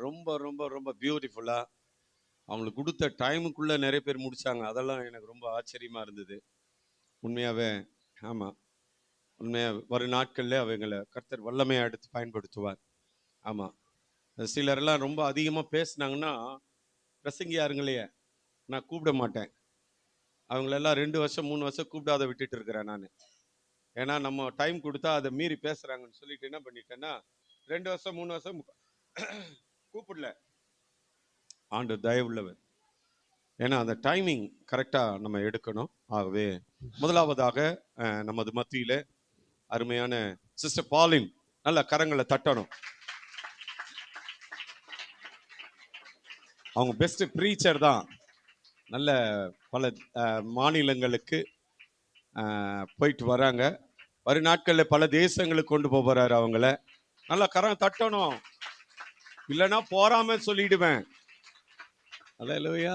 ரொம்ப ரொம்ப ரொம்ப பியூட்டிஃபுல்லா அவங்களுக்கு கொடுத்த டைமுக்குள்ள நிறைய பேர் முடிச்சாங்க. அதெல்லாம் எனக்கு ரொம்ப ஆச்சரியமா இருந்தது உண்மையாவே. ஆமா, உண்மையா வரும் நாட்கள்ல அவங்களை கர்த்தர் வல்லமையா எடுத்து பயன்படுத்துவார். ஆமா, சிலரெல்லாம் ரொம்ப அதிகமா பேசினாங்கன்னா பிரசங்கியாருங்களையே நான் கூப்பிட மாட்டேன். அவங்களெல்லாம் 2 வருஷம் 3 வருஷம் கூப்பிடாத விட்டுட்டு இருக்கிறேன் நான். ஏன்னா நம்ம டைம் கொடுத்தா அதை மீறி பேசுறாங்கன்னு சொல்லிட்டு என்ன பண்ணிட்டேன்னா 2 வருஷம் 3 வருஷம் கூப்பிடல. ஆண்டு தயவுள்ளவர். ஏன்னா அந்த டைமிங் கரெக்டாக நம்ம எடுக்கணும். ஆகவே முதலாவதாக நமது மத்தியில அருமையான சிஸ்டர் பாலின் நல்ல கரங்களை தட்டணும். அவங்க பெஸ்ட் ப்ரீச்சர் தான். நல்ல பல மாநிலங்களுக்கு போயிட்டு வராங்க. வரும் நாட்களில் பல தேசங்களுக்கு கொண்டு போறாரு அவங்கள. நல்லா கரம் தட்டணும், இல்லைன்னா போறாம சொல்லிடுவேன். அல்லேலூயா.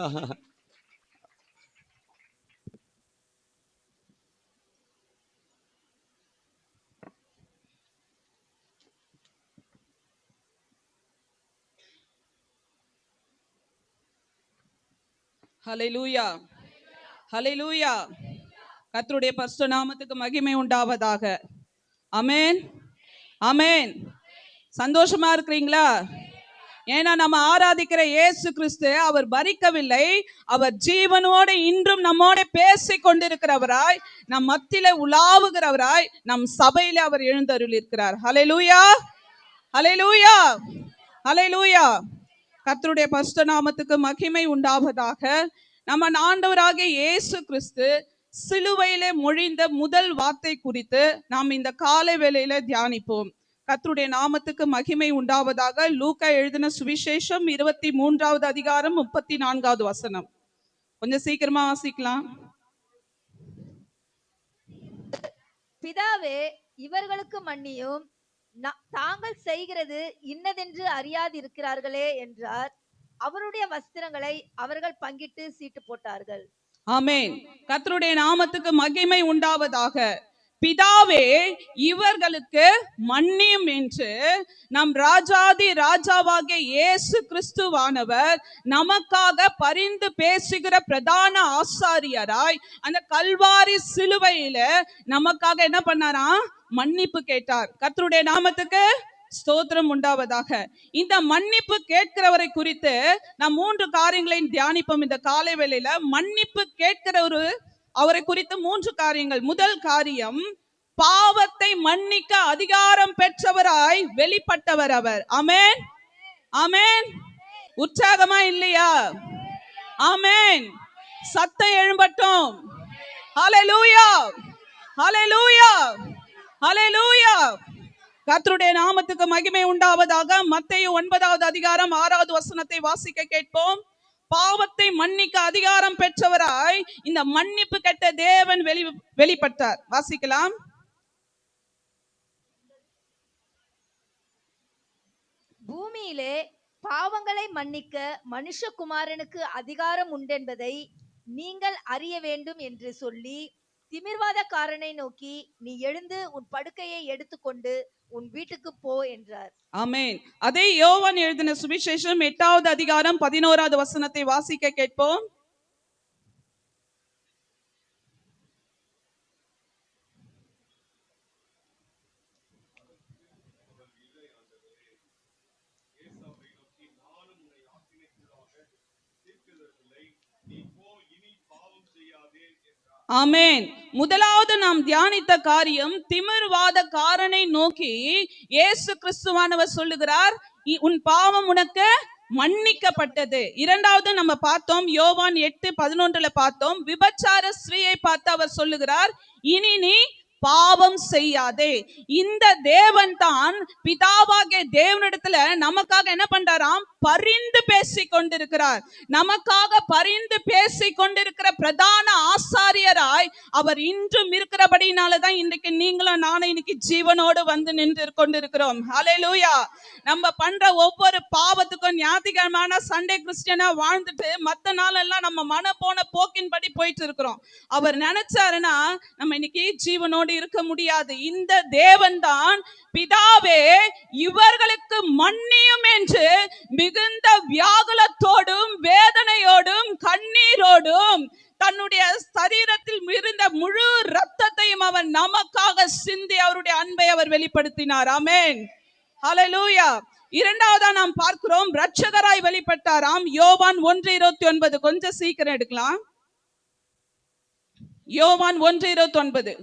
ஹல்லேலூயா, ஹல்லேலூயா. கர்த்தருடைய பரிசுத்த நாமத்துக்கு மகிமை உண்டாவதாக. ஆமென், ஆமென். சந்தோஷமா இருக்கிறீங்களா? ஏன்னா நம்ம ஆராதிக்கிற இயேசு கிறிஸ்து அவர் மரிக்கவில்லை, அவர் ஜீவனோடு இன்றும் நம்மோட பேசி கொண்டிருக்கிறவராய், நம் மத்தியில உலாவுகிறவராய், நம் சபையில அவர் எழுந்தருளி இருக்கிறார். ஹல்லேலூயா, ஹல்லேலூயா, ஹல்லேலூயா. கர்த்தருடைய பரிசுத்த நாமத்துக்கு மகிமை உண்டாவதாக. நம்ம ஆண்டவராகிய இயேசு கிறிஸ்து சிலுவையிலே மொழிந்த முதல் வார்த்தை குறித்து நாம் இந்த காலை வேளையில தியானிப்போம். கர்த்தருடைய நாமத்துக்கு மகிமை உண்டாவதாக. லூக்கா எழுதின சுவிசேஷம் 23வது அதிகாரம் 34வது வசனம். கொஞ்சம் சீக்கிரமா வாசிக்கலாம். பிதாவே, இவர்களுக்கு மன்னியும், தாங்கள் செய்கிறது இன்னதென்று அறியாதிருக்கிறார்களே என்றார். அவருடைய வஸ்திரங்களை அவர்கள் பங்கிட்டு சீட்டு போட்டார்கள். ஆமென். கர்த்தருடைய நாமத்துக்கு மகிமை உண்டாவதாக. பிதாவே, இவர்களுக்கு மன்னியும் என்று நம் ராஜாதி ராஜாவாகிய இயேசு கிறிஸ்துவானவர் நமக்காக பரிந்து பேசுகிற பிரதான ஆசாரியராய் அந்த கல்வாரி சிலுவையில நமக்காக என்ன பண்ணாராம்? மன்னிப்பு கேட்டார். கர்த்தருடைய நாமத்துக்கு ஸ்தோத்திரம் உண்டாவதாக. இந்த மன்னிப்பு கேட்கிறவரை குறித்து நாம் 3 காரியங்களையும் தியானிப்போம் இந்த காலை வேளையில. மன்னிப்பு கேட்கிற அவரை குறித்து 3 காரியங்கள். முதல் காரியம், பாவத்தை மன்னிக்க அதிகாரம் பெற்றவராய் வெளிப்பட்டவர் அவர். ஆமென், ஆமென். உற்சாகமா இல்லையா? ஆமென். சத்தம் எழும்பட்டும். ஹல்லேலூயா, ஹல்லேலூயா, ஹல்லேலூயா. கர்த்தருடைய நாமத்துக்கு மகிமை உண்டாவதாக. மத்தேயு 9வது அதிகாரம் 6வது வசனத்தை வாசிக்க கேட்போம். பாவத்தை மன்னிக்க அதிகாரம் பெற்றவராய் இந்த மன்னிப்பு கேட்ட தேவன் வெளிப்பட்டார். வாசிக்கலாம். பூமியிலே பாவங்களை மன்னிக்க மனுஷகுமாரனுக்கு அதிகாரம் உண்டென்பதை நீங்கள் அறிய வேண்டும் என்று சொல்லி திமிர்வாதக்காரனை நோக்கி, நீ எழுந்து உன் படுக்கையை எடுத்துக்கொண்டு உன் வீட்டுக்கு போ என்றார். ஆமென். அதே யோவான் எழுதின சுவிசேஷம் 8வது அதிகாரம் 11வது வசனத்தை வாசிக்க கேட்போம். ஆமென். முதலாவது நாம் தியானித்த காரியம், திமிர்வாதக்காரனை நோக்கி இயேசு கிறிஸ்துவானவர் சொல்லுகிறார், உன் பாவம் உனக்கு மன்னிக்கப்பட்டது. இரண்டாவது நம்ம பார்த்தோம், யோவான் 8:11 பார்த்தோம், விபச்சார ஸ்திரீயை பார்த்து அவர் சொல்லுகிறார், இனி நீ பாவம் செய்யாதே. இந்த தேவன் தான் பிதாவாகிய தேவனிடத்துல நமக்காக என்ன பண்றாராம்? பரிந்து பேசி கொண்டிருக்கிறார். நமக்காக பரிந்து பேசி கொண்டிருக்கிற பிரதான ஆசாரியராய் அவர் இன்றும் இருக்கிறபடினாலதான் இன்றைக்கு நீங்களும் நானும் இன்னைக்கு ஜீவனோடு வந்து நின்று கொண்டிருக்கிறோம். ஹல்லேலூயா. நம்ம பண்ற ஒவ்வொரு பாவத்துக்கும் ஞாயிற்றுக்கிழமையான சண்டே கிறிஸ்டியனா வாழ்ந்துட்டு மத்த நாளெல்லாம் நம்ம மன போன போக்கின்படி போயிட்டு இருக்கிறோம். அவர் நினைச்சாருன்னா நம்ம இன்னைக்கு ஜீவனோடு இருக்க முடியாது. இந்த தேவன் தான் பிதாவே, இவர்களுக்கு மன்னியும் என்று மிகுந்த வியாகுலத்தோடும் வேதனையோடும் கண்ணீரோடும் தன்னுடைய சரீரத்தில் இருந்த முழு ரத்தத்தையும் அவர் நமக்காக சிந்தி அவருடைய அன்பை அவர் வெளிப்படுத்தினார். ஆமென், ஹல்லேலூயா. இரண்டாவதா நாம் பார்க்கிறோம், இரட்சகராய் வெளிப்பட்டாராம். யோவான் 1:29 கொஞ்சம் சீக்கிரம் எடுக்கலாம். யோவான் 1:29.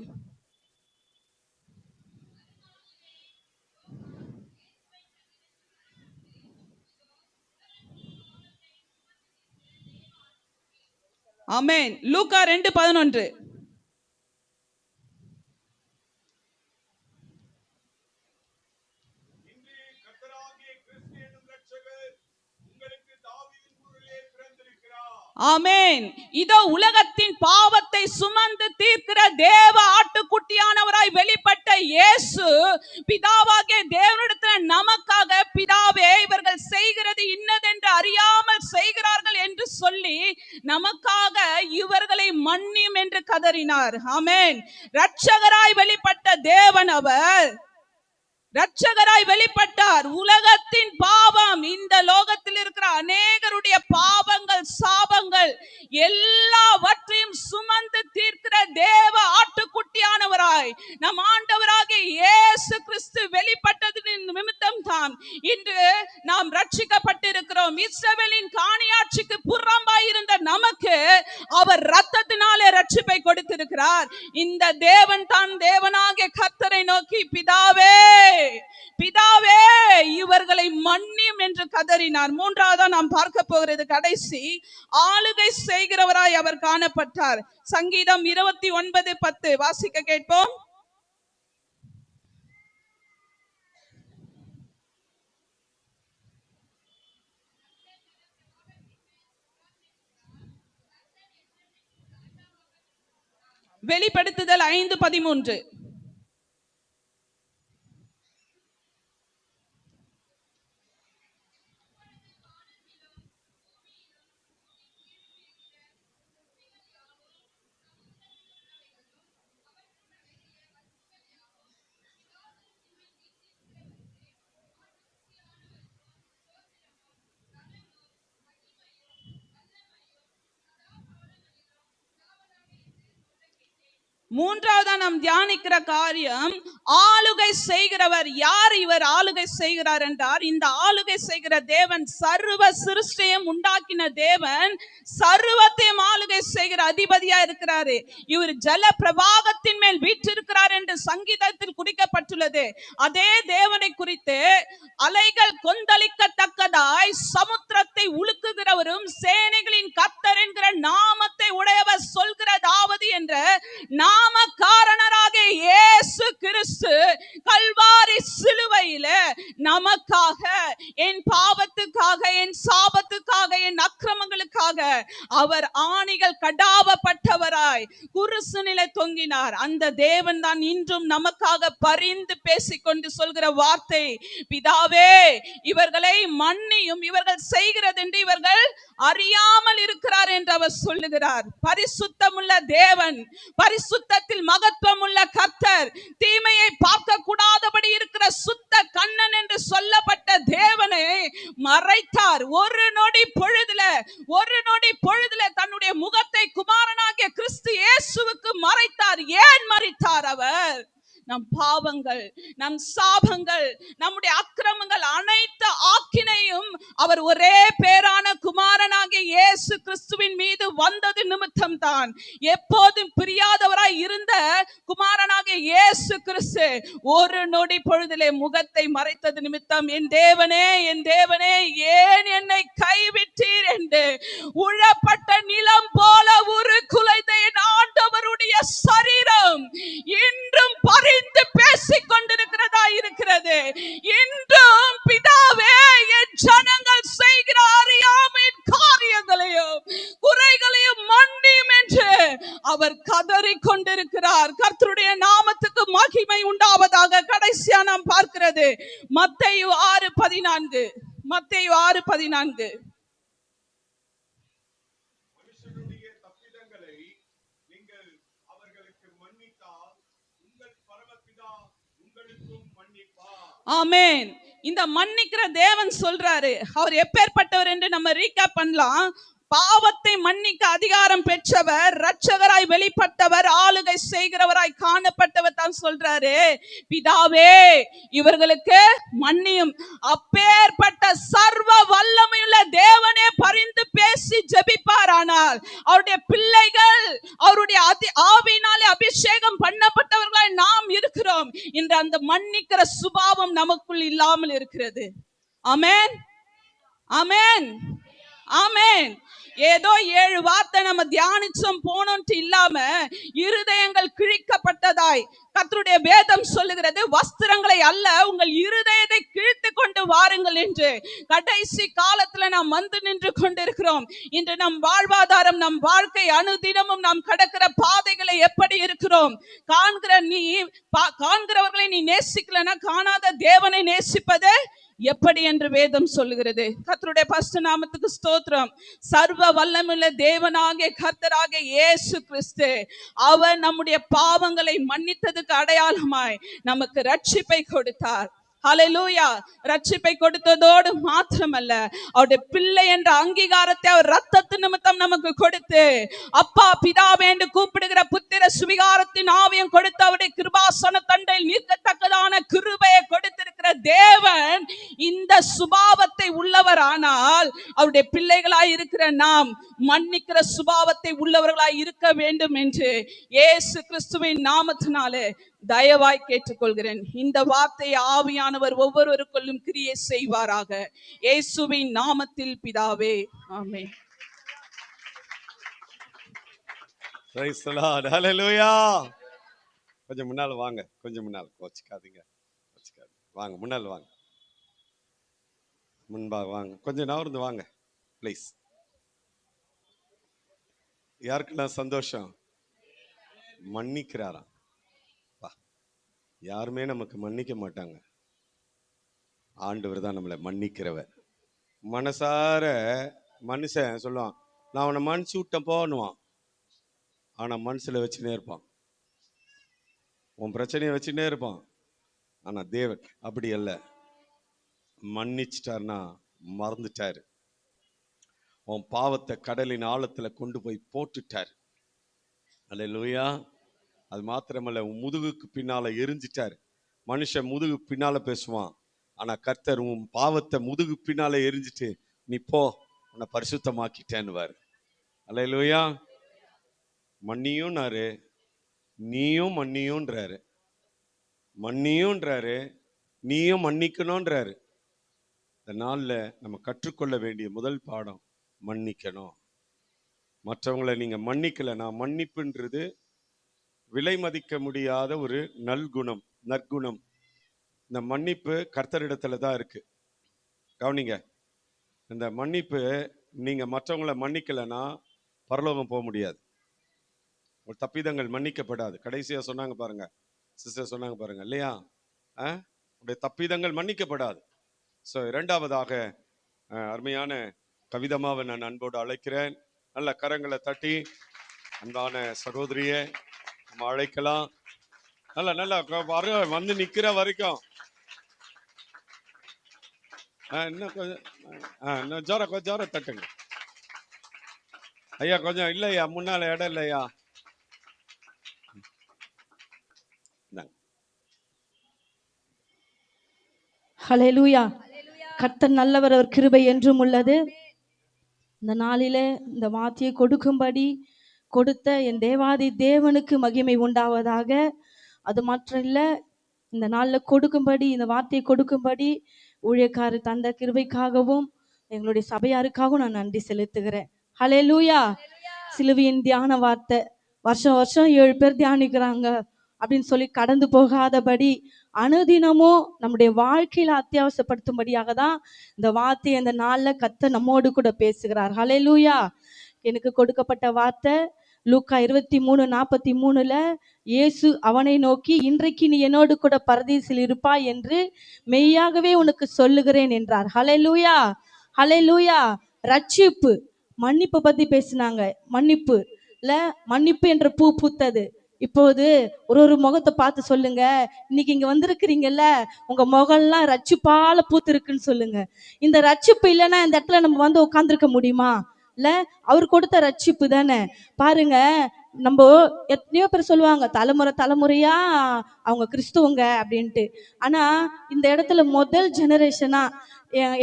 ஆமென். லூக்கா 2:11. ஆமென். இதோ உலகத்தின் பாவத்தை சுமந்து தீர்க்கிற தேவ ஆட்டுக்குட்டியானவராய் வெளிப்பட்ட இயேசு பிதாவாகிய தேவனிடத்தில் நமக்காக, பிதாவே இவர்கள் செய்கிறது இன்னதென்று அறியாமல் செய்கிறார்கள் என்று சொல்லி நமக்காக இவர்களை மன்னியும் என்று கதறினார். ஆமென். இரட்சகராய் வெளிப்பட்ட தேவன் அவர் இரட்சகராய் வெளிப்பட்டார். உலகத்தின் பாவம், இந்த லோகத்தில் இருக்கிற அநேகருடைய பாவங்கள், சாபங்கள் எல்லாவற்றையும் சுமந்து தீர்க்கிற தேவ ஆட்டுக்குட்டியானவராய் நம் ஆண்டவராகிய இயேசு கிறிஸ்து வெளிப்பட்டதின் நிமித்தம் தான் இன்று நாம் ரட்சிக்கப்பட்டிருக்கிறோம். இஸ்ரவேலின் காணியாட்சிக்கு புறம்பாய் இருந்த நமக்கு அவர் இரத்தத்தினாலே ரட்சிப்பை கொடுத்திருக்கிறார். இந்த தேவன் தான் தேவனாகிய கர்த்தரை நோக்கி, பிதாவே பிதாவே இவர்களை மன்னியும் என்று கதறினார். மூன்றாவதா நாம் பார்க்க போகிறது கடைசி, ஆளுகை செய்கிறவராய் அவர் காணப்பட்டார். சங்கீதம் 29:10 வாசிக்க கேட்போம். வெளிப்படுத்துதல் 5:13. மூன்றாவதா நாம் தியானிக்கிற காரியம், ஆளுகை செய்கிறவர். யார் இவர் ஆளுகை செய்கிறார் என்றார், இந்த ஆளுகை செய்கிற தேவன் சர்வ சிருஷ்டியையும் உண்டாக்கின தேவன், சர்வத்தையும் ஆளுகை செய்கிற அதிபதியா இருக்கிறாரு. இவர் ஜல பிரவாகத்தின் மேல் வீற்றிருக்கிறார் என்று சங்கீதத்தில் குறிக்கப்பட்டுள்ளது. அதே தேவனை குறித்து அலைகள் கொந்தளிக்கத்தக்கதாய் சமுத்திரத்தை உலுக்குகிறவரும் சேனைகளின் கர்த்தர் என்கிற நாமத்தை உடையவர் சொல்கிறதாவது என்ற நாமக்காரனராகிய இயேசு கிறிஸ்து கல்வாரி சிலுவையில நமக்காக, என் பாவத்துக்காக, என் சாபத்துக்காக, என் அக்கிரமங்களுக்காக அவர் ஆணிகள் கடாவப்பட்டவராய் குருசு நிலை தொங்கினார். அந்த தேவன் தான் இன்றும் நமக்காக பரிந்து பேசிக்கொண்டு சொல்கிற வார்த்தை, பிதாவே இவர்களை மன்னியும், இவர்கள் செய்கிறது என்று இவர்கள் அறியாமல் இருக்கிறார் என்று அவர் சொல்லுகிறார். பரிசுத்தமுள்ள தேவன், பரிசுத்தத்தில் மகத்துவம் உள்ள கர்த்தர், தீமையை பார்க்க கூடாதபடி இருக்கிற சுத்த கண்ணன் என்று சொல்லப்பட்ட தேவனை மறைத்தார். ஒரு நொடி பொழுதுல தன்னுடைய முகத்தை குமாரனாகிய கிறிஸ்து இயேசுவுக்கு மறைத்தார். ஏன் மறைத்தார்? அவர் நம் பாவங்கள், நம் சாபங்கள், நம்முடைய அக்கிரமங்கள் அனைத்து ஆக்கினையும் அவர் ஒரே பேரான குமாரனாகிய இயேசு கிறிஸ்துவின் மீது வந்தது நிமித்தம் தான். எப்போதும் பிரியாதவராய் இருந்த குமாரனாகிய இயேசு கிறிஸ்து ஒரு நொடி பொழுதிலே முகத்தை மறைத்தது நிமித்தம், என் தேவனே என் தேவனே ஏன் என்னை கைவிட்டீர் என்று உழப்பட்ட நிலம் போல ஒரு குலைந்த என் ஆண்டவருடைய சரீரம் இன்றும் பரிந்து பேசிக் கொண்டிருக்கிறதா இருக்கிறது. இன்றும் பிதாவே என் ஜனங்கள் செய்கிற அறியாமையின் காரியங்களையும் குறைகளையும் மன்னியும் என்று அவர் கதறிக் கொண்டிருக்கிறார். கர்த்தருடைய நாமத்துக்கு மகிமை உண்டாவதாக. கடைசியா நாம் பார்க்கிறது மத்தேயு 6:14. மத்தேயு 6:14. ஆமென். இந்த மன்னிக்கிற தேவன் சொல்றாரு, அவர் எப்பேற்பட்டவர் என்று நம்ம ரீகேப் பண்ணலாம். பாவத்தை மன்னிக்க அதிகாரம் பெற்றவர், இரட்சகராய் வெளிப்பட்டவர், ஆளுகை செய்கிறவராய் காணப்பட்டவர் தான் சொல்றாரு, பிதாவே இவர்களுக்கு மன்னியும். அப்பேற்பட்ட சர்வ வல்லமையுள்ள தேவனே பரிந்து பேசி ஜெபிப்பார். ஆனால் அவருடைய பிள்ளைகள், அவருடைய ஆவியினாலே அபிஷேகம் பண்ணப்பட்டவர்களாய் நாம் இருக்கிறோம். இன்று அந்த மன்னிக்கிற சுபாவம் நமக்குள் இல்லாமல் இருக்கிறது. ஆமென், ஆமென், ஆமென். ஏதோ 7 வார்த்தை நம்ம தியானிச்சோம் போனோம்ட்டு இல்லாம இருதயங்கள் கிழிக்கப்பட்டதாய் கர்த்தருடைய வேதம் சொல்லுகிறது, வஸ்திரங்களை அல்ல உங்கள் இருதயத்தை கிழித்து கொண்டு வாருங்கள் என்று. கடைசி காலத்துல நாம் வந்து நின்று கொண்டிருக்கிறோம். இன்று நம் வாழ்வாதாரம், நம் வாழ்க்கை, அனுதினமும் நாம் கடக்கிற பாதைகளை எப்படி இருக்கிறோம்? காண்கிறவர்களை நீ நேசிக்கலனா காணாத தேவனை நேசிப்பது எப்படி என்று வேதம் சொல்லுகிறது. கர்த்தருடைய பரிசுத்த நாமத்துக்கு ஸ்தோத்திரம். சர்வ வல்லமையுள்ள தேவனாகிய கர்த்தராகிய இயேசு கிறிஸ்து, அவர் நம்முடைய பாவங்களை மன்னித்ததுக்கு அடையாளமாய் நமக்கு ரட்சிப்பை கொடுத்தார். ஹல்லேலூயா. ரட்சிப்பை கொடுத்ததோடு மாத்திரமல்ல, அவருடைய பிள்ளை என்ற அங்கீகாரத்தை அவர் ரத்தத்து நிமித்தம் நமக்கு கொடுத்து, அப்பா பிதாவே என்று கூப்பிடுகிற புத்திர சுவிகாரத்தின் ஆவியம் கொடுத்து, அவருடைய கிருபாசன தண்டையில் நிற்கத்தக்கதான கிருபையை கொடுத்திருக்கிற தேவன் இந்த சுபாவத்தை உள்ளவரானால், அவருடைய பிள்ளைகளாய் இருக்கிற நாம் மன்னிக்கிற சுபாவத்தை உள்ளவர்களாய் இருக்க வேண்டும் என்று இயேசு கிறிஸ்துவின் நாமத்தினாலே தயவாய் கேட்டுக்கொள்கிறேன். இந்த வார்த்தை ஆவியானவர் ஒவ்வொருவருக்குள்ளும் கிரியை செய்வாராக. இயேசுவின் நாமத்தில் பிதாவே, ஆமென். Praise the Lord. Hallelujah. கொஞ்சம் முன்னால வாங்க, கொஞ்சம் முன்னால, கோச்சிக்காதீங்க, வாங்க, முன்னால வாங்க, முன்பாக வாங்க, கொஞ்சம் நகர்ந்து வாங்க ப்ளீஸ். யாருக்கெல்லாம் சந்தோஷம்? மன்னிக்கிறாராம். யாருமே நமக்கு மன்னிக்க மாட்டாங்க, ஆண்டவர் தான் நம்மளை மன்னிக்கிறவர். மனசார மனுஷன் சொல்லுவான், நான் அவனை மன்னிச்சு விட்டேன் போன்னுவான், ஆனால் மனசில் வச்சுனே இருப்பான், உன் பிரச்சனையை வச்சுனே இருப்பான். ஆனால் தேவன் அப்படி அல்ல, மன்னிச்சிட்டார்னா மறந்துட்டாரு, உன் பாவத்தை கடலின் ஆழத்தில் கொண்டு போய் போட்டுட்டார். அல்லேலூயா. அது மாத்திரமல்ல, உன் முதுகுக்கு பின்னால எரிஞ்சிட்டார். மனுஷன் முதுகு பின்னால பேசுவான், ஆனா கர்த்தர் உன் பாவத்தை முதுகு பின்னால எரிஞ்சிட்டு நீ போ, உன்னை பரிசுத்தமாக்கிட்டேன்னுவார். அல்லேலூயா. மன்னியும்னாரு, நீயும் மன்னியும்ன்றாரு, மன்னியும்ன்றாரு, நீயும் மன்னிக்கணும்ன்றாரு. இந்த நாள்ல நம்ம கற்றுக்கொள்ள வேண்டிய முதல் பாடம் மன்னிக்கணும். மற்றவங்களை நீங்க மன்னிக்கலைன்னா, மன்னிப்புன்றது விலை மதிக்க முடியாத ஒரு நற்குணம். இந்த மன்னிப்பு கர்த்தரிடத்துல தான் இருக்கு. கவனிங்க, இந்த மன்னிப்பு நீங்க மற்றவங்களை மன்னிக்கலைன்னா பரலோகம் போக முடியாது. ஒரு தப்பிதங்கள் மன்னிக்கப்படாது. கடைசியா சொன்னாங்க பாருங்க, சிஸ்டர் சொன்னாங்க பாருங்க இல்லையா, உடைய தப்பிதங்கள் மன்னிக்கப்படாது. ஸோ இரண்டாவதாக அருமையான கவிதமாவை நான் அன்போடு அழைக்கிறேன். நல்ல கரங்களை தட்டி அன்பான சகோதரியை நம்ம அழைக்கலாம். நல்லா வந்து நிக்கிற வரைக்கும் இன்னும் கொஞ்சம் இன்னும் ஜோர தட்டுங்க ஐயா. கொஞ்சம் இல்லையா, முன்னால இடம் இல்லையா. ஹல்லேலூயா. கர்த்தர் நல்லவர், அவர் கிருபை என்றும் உள்ளது. இந்த நாளிலே இந்த வார்த்தையை கொடுத்த என் தேவாதி தேவனுக்கு மகிமை உண்டாவதாக. அது மாத்திரம் இல்லை, இந்த நாளில் இந்த வார்த்தையை கொடுக்கும்படி ஊழியக்காரர் தந்த கிருபைக்காகவும் எங்களுடைய சபையாருக்காகவும் நான் நன்றி செலுத்துகிறேன். ஹல்லேலூயா. சிலுவையின் தியான வார்த்தை வருஷம் 7 பேர் தியானிக்கிறாங்க அப்படின்னு சொல்லி கடந்து போகாதபடி அனுதினமும் நம்முடைய வாழ்க்கையில அத்தியாவசியப்படுத்தும்படியாக தான் இந்த வார்த்தை அந்த நாளில் கர்த்தர் நம்மோடு கூட பேசுகிறார். ஹல்லேலூயா. எனக்கு கொடுக்கப்பட்ட வார்த்தை லூக்கா 23:43 இயேசு அவனை நோக்கி, இன்றைக்கு நீ என்னோடு கூட பரதீசில் இருப்பாய் என்று மெய்யாகவே உனக்கு சொல்லுகிறேன் என்றார். ஹல்லேலூயா, ஹல்லேலூயா. ரட்சிப்பு, மன்னிப்பு பத்தி பேசினாங்க. மன்னிப்பு என்ற பூ பூத்தது. இப்போது ஒரு ஒரு முகத்தை பார்த்து சொல்லுங்க, இன்னைக்கு இங்க வந்திருக்கிறீங்கல்ல, உங்க முகம்லாம் ரட்சிப்பால பூத்து இருக்குன்னு சொல்லுங்க. இந்த ரட்சிப்பு இல்லைன்னா இந்த இடத்துல நம்ம வந்து உட்கார்ந்திருக்க முடியுமா? இல்ல, அவர் கொடுத்த ரட்சிப்பு தானே. பாருங்க, நம்ம எத்தனையோ பேர் சொல்லுவாங்க தலைமுறை தலைமுறையா அவங்க கிறிஸ்துவங்க அப்படின்ட்டு. ஆனா இந்த இடத்துல முதல் ஜெனரேஷனா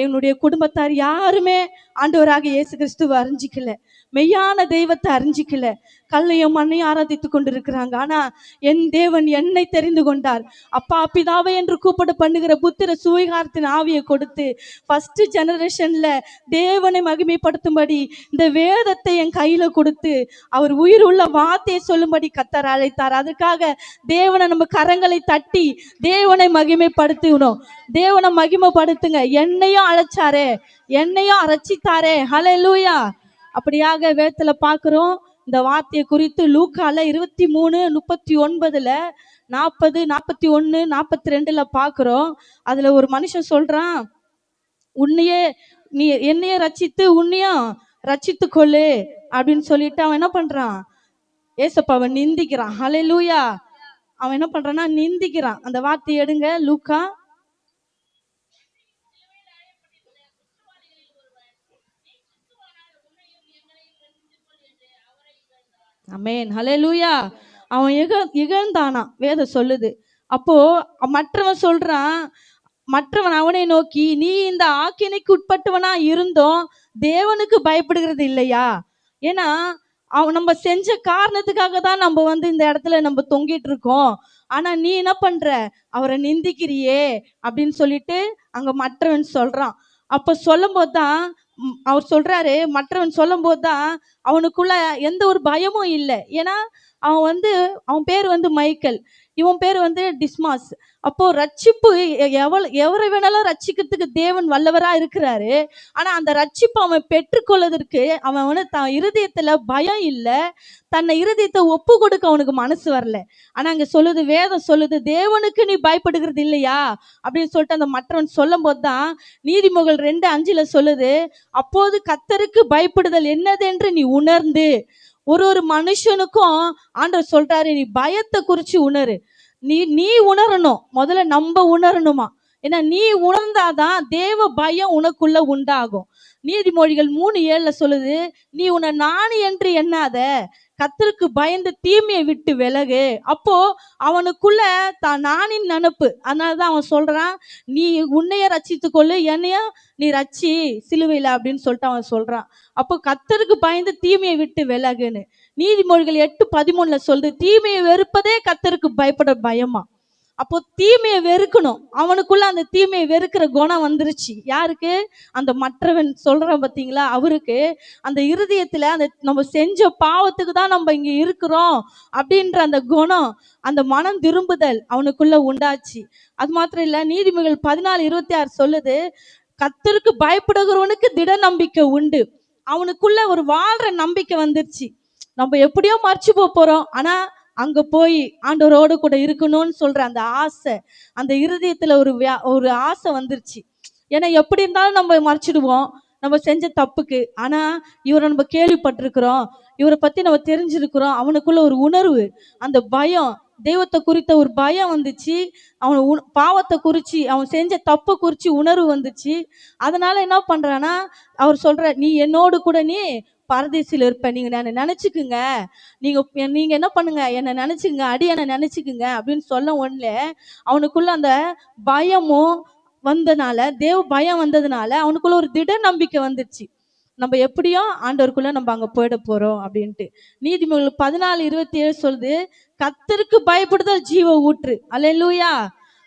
என்னுடைய குடும்பத்தார் யாருமே ஆண்டவராக இயேசு கிறிஸ்துவை அறிஞ்சிக்கல, மெய்யான தெய்வத்தை அறிஞ்சிக்கல, கல்லையும் மண்ணையும் ஆராதித்து கொண்டிருக்கிறாங்க. ஆனா என் தேவன் என்னை தெரிந்து கொண்டார். அப்பா பிதாவை என்று கூப்பிட பண்ணுகிற புத்திர சுவிகாரத்தின் ஆவியை கொடுத்து ஃபர்ஸ்ட் ஜெனரேஷன்ல தேவனை மகிமைப்படுத்தும்படி இந்த வேதத்தை என் கையில கொடுத்து அவர் உயிர் உள்ள வார்த்தையை சொல்லும்படி கர்த்தர் அழைத்தார். அதுக்காக தேவனை நம்ம கரங்களை தட்டி தேவனை மகிமைப்படுத்தணும். தேவனை மகிமைப்படுத்துங்க. என்னையும் அழைச்சாரே, என்னையும் ரட்சித்தாரே. ஹல்லேலூயா. அப்படியாக வேதத்துல பார்க்கிறோம் இந்த வார்த்தையை குறித்து. லூக்கால 23:39, 40, 41, 42 பார்க்கிறோம். அதுல ஒரு மனுஷன் சொல்றான், உன்னையே நீ என்னையே ரட்சித்து உன்னையும் ரட்சித்து கொள்ளு அப்படின்னு சொல்லிட்டு அவன் என்ன பண்றான், ஏசப்பாவை நிந்திக்கிறான். ஹல்லேலூயா. அவன் என்ன பண்றான்னா நிந்திக்கிறான். அந்த வார்த்தையை எடுங்க, லூக்கா. ஆமென், ஹல்லேலூயா. அவன் இகழ்ந்தானா வேதம் சொல்லுது. அப்போ மற்றவன் சொல்றான், மற்றவன் அவனை நோக்கி, நீ இந்த ஆக்கினைக்கு உட்பட்டவனா இருந்தோம் தேவனுக்கு பயப்படுகிறது இல்லையா? ஏன்னா அவன் நம்ம செஞ்ச காரணத்துக்காக தான் நம்ம வந்து இந்த இடத்துல நம்ம தொங்கிட்டு இருக்கோம். ஆனா நீ என்ன பண்ற, அவரை நிந்திக்கிறியே அப்படின்னு சொல்லிட்டு அங்க மற்றவன் சொல்றான். அப்ப சொல்லும் போதுதான் அவர் சொல்றாரு, மற்றவன் சொல்லும் போதுதான் அவனுக்குள்ள எந்த ஒரு பயமும் இல்லை. ஏன்னா அவன் பேர் வந்து மைக்கேல், இவன் பேர் வந்து டிஸ்மாஸ். அப்போ ரட்சிப்பு எவரை வேணாலும் ரட்சிக்கிறதுக்கு தேவன் வல்லவரா இருக்கிறாரு. ஆனா அந்த ரட்சிப்பு அவன் பெற்றுக்கொள்வதற்கு அவன் தன் இருதயத்துல பயம் இல்லை, தன்னை இருதயத்தை ஒப்பு கொடுக்க அவனுக்கு மனசு வரல. ஆனா அங்க சொல்லுது, வேதம் சொல்லுது, தேவனுக்கு நீ பயப்படுகிறது இல்லையா அப்படின்னு சொல்லிட்டு அந்த மற்றவன் சொல்லும் போதுதான் நீதிமொழிகள் 2:5 சொல்லுது, அப்போது கர்த்தருக்கு பயப்படுதல் என்னதென்று நீ உணர்ந்து. ஒரு மனுஷனுக்கும் ஆண்டவர் சொல்றாரு, நீ பயத்தை குறிச்சு உணரு. நீ உணரணும், முதல்ல நம்ம உணரணுமா. ஏன்னா நீ உணர்ந்தாதான் தேவ பயம் உனக்குள்ள உண்டாகும். நீதிமொழிகள் 3:7 சொல்லுது, நீ உன்னை நாணி என்று எண்ணாத, கர்த்தருக்கு பயந்து தீமையை விட்டு விலகு. அப்போ அவனுக்குள்ள தான் நாணின் நினப்பு. அதனாலதான் அவன் சொல்றான், நீ உன்னைய ரட்சித்து கொள்ளு, என்னைய நீ ரட்சி சிலுவையில அப்படின்னு சொல்லிட்டு அவன் சொல்றான். அப்போ கர்த்தருக்கு பயந்து தீமையை விட்டு விலகுன்னு. நீதிமொழிகள் 8:13 சொல்லுது, தீமையை வெறுப்பதே கர்த்தருக்கு பயப்பட பயமா. அப்போ தீமையை வெறுக்கணும். அவனுக்குள்ள அந்த தீமையை வெறுக்கிற குணம் வந்துருச்சு. யாருக்கு? அந்த மற்றவன் சொல்றான் பாத்தீங்களா, அவருக்கு அந்த இருதயத்துல அந்த நம்ம செஞ்ச பாவத்துக்கு தான் நம்ம இங்க இருக்கிறோம் அப்படின்ற அந்த குணம், அந்த மனம் திரும்புதல் அவனுக்குள்ள உண்டாச்சு. அது மாத்திரம் இல்ல, நீதிமொழிகள் 14:26 சொல்லுது, கர்த்தருக்கு பயப்படுகிறவனுக்கு திட நம்பிக்கை உண்டு. அவனுக்குள்ள ஒரு வாழ்ற நம்பிக்கை வந்துருச்சு. நம்ம எப்படியோ மறைச்சு போறோம், ஆனா அங்க போய் ஆண்டவரோடு கூட இருக்கணும்னு சொல்ற அந்த ஆசை, அந்த இருதயத்துல ஒரு ஆசை வந்துருச்சு. ஏன்னா எப்படி இருந்தாலும் நம்ம மறைச்சிடுவோம் நம்ம செஞ்ச தப்புக்கு. ஆனா இவரை நம்ம கேள்விப்பட்டிருக்கிறோம், இவரை பத்தி நம்ம தெரிஞ்சிருக்கிறோம். அவனுக்குள்ள ஒரு உணர்வு, அந்த பயம், தெய்வத்தை குறித்த ஒரு பயம் வந்துச்சு. அவன் பாவத்தை குறிச்சு, அவன் செஞ்ச தப்பை குறிச்சு உணர்வு வந்துச்சு. அதனால என்ன பண்றானா, அவர் சொல்ற, நீ என்னோடு கூட நீ பரதேசில இருப்ப, நீங்க என்ன நினைச்சுக்குங்க, நீங்க என்ன பண்ணுங்க, என்ன நினைச்சுக்குங்க, அடியனை நினைச்சுக்குங்க அப்படின்னு சொல்ல உடனே அவனுக்குள்ள அந்த பயமும் வந்தனால, தேவ பயம் வந்ததுனால அவனுக்குள்ள ஒரு திட நம்பிக்கை வந்துருச்சு. நம்ம எப்படியோ ஆண்டவருக்குள்ள நம்ம அங்க போயிட போறோம் அப்படின்ட்டு. நீதிமொழிகள் 14:27 சொல்லுது, கர்த்தருக்கு பயப்படுதல் ஜீவ ஊற்று. அல்லேலூயா.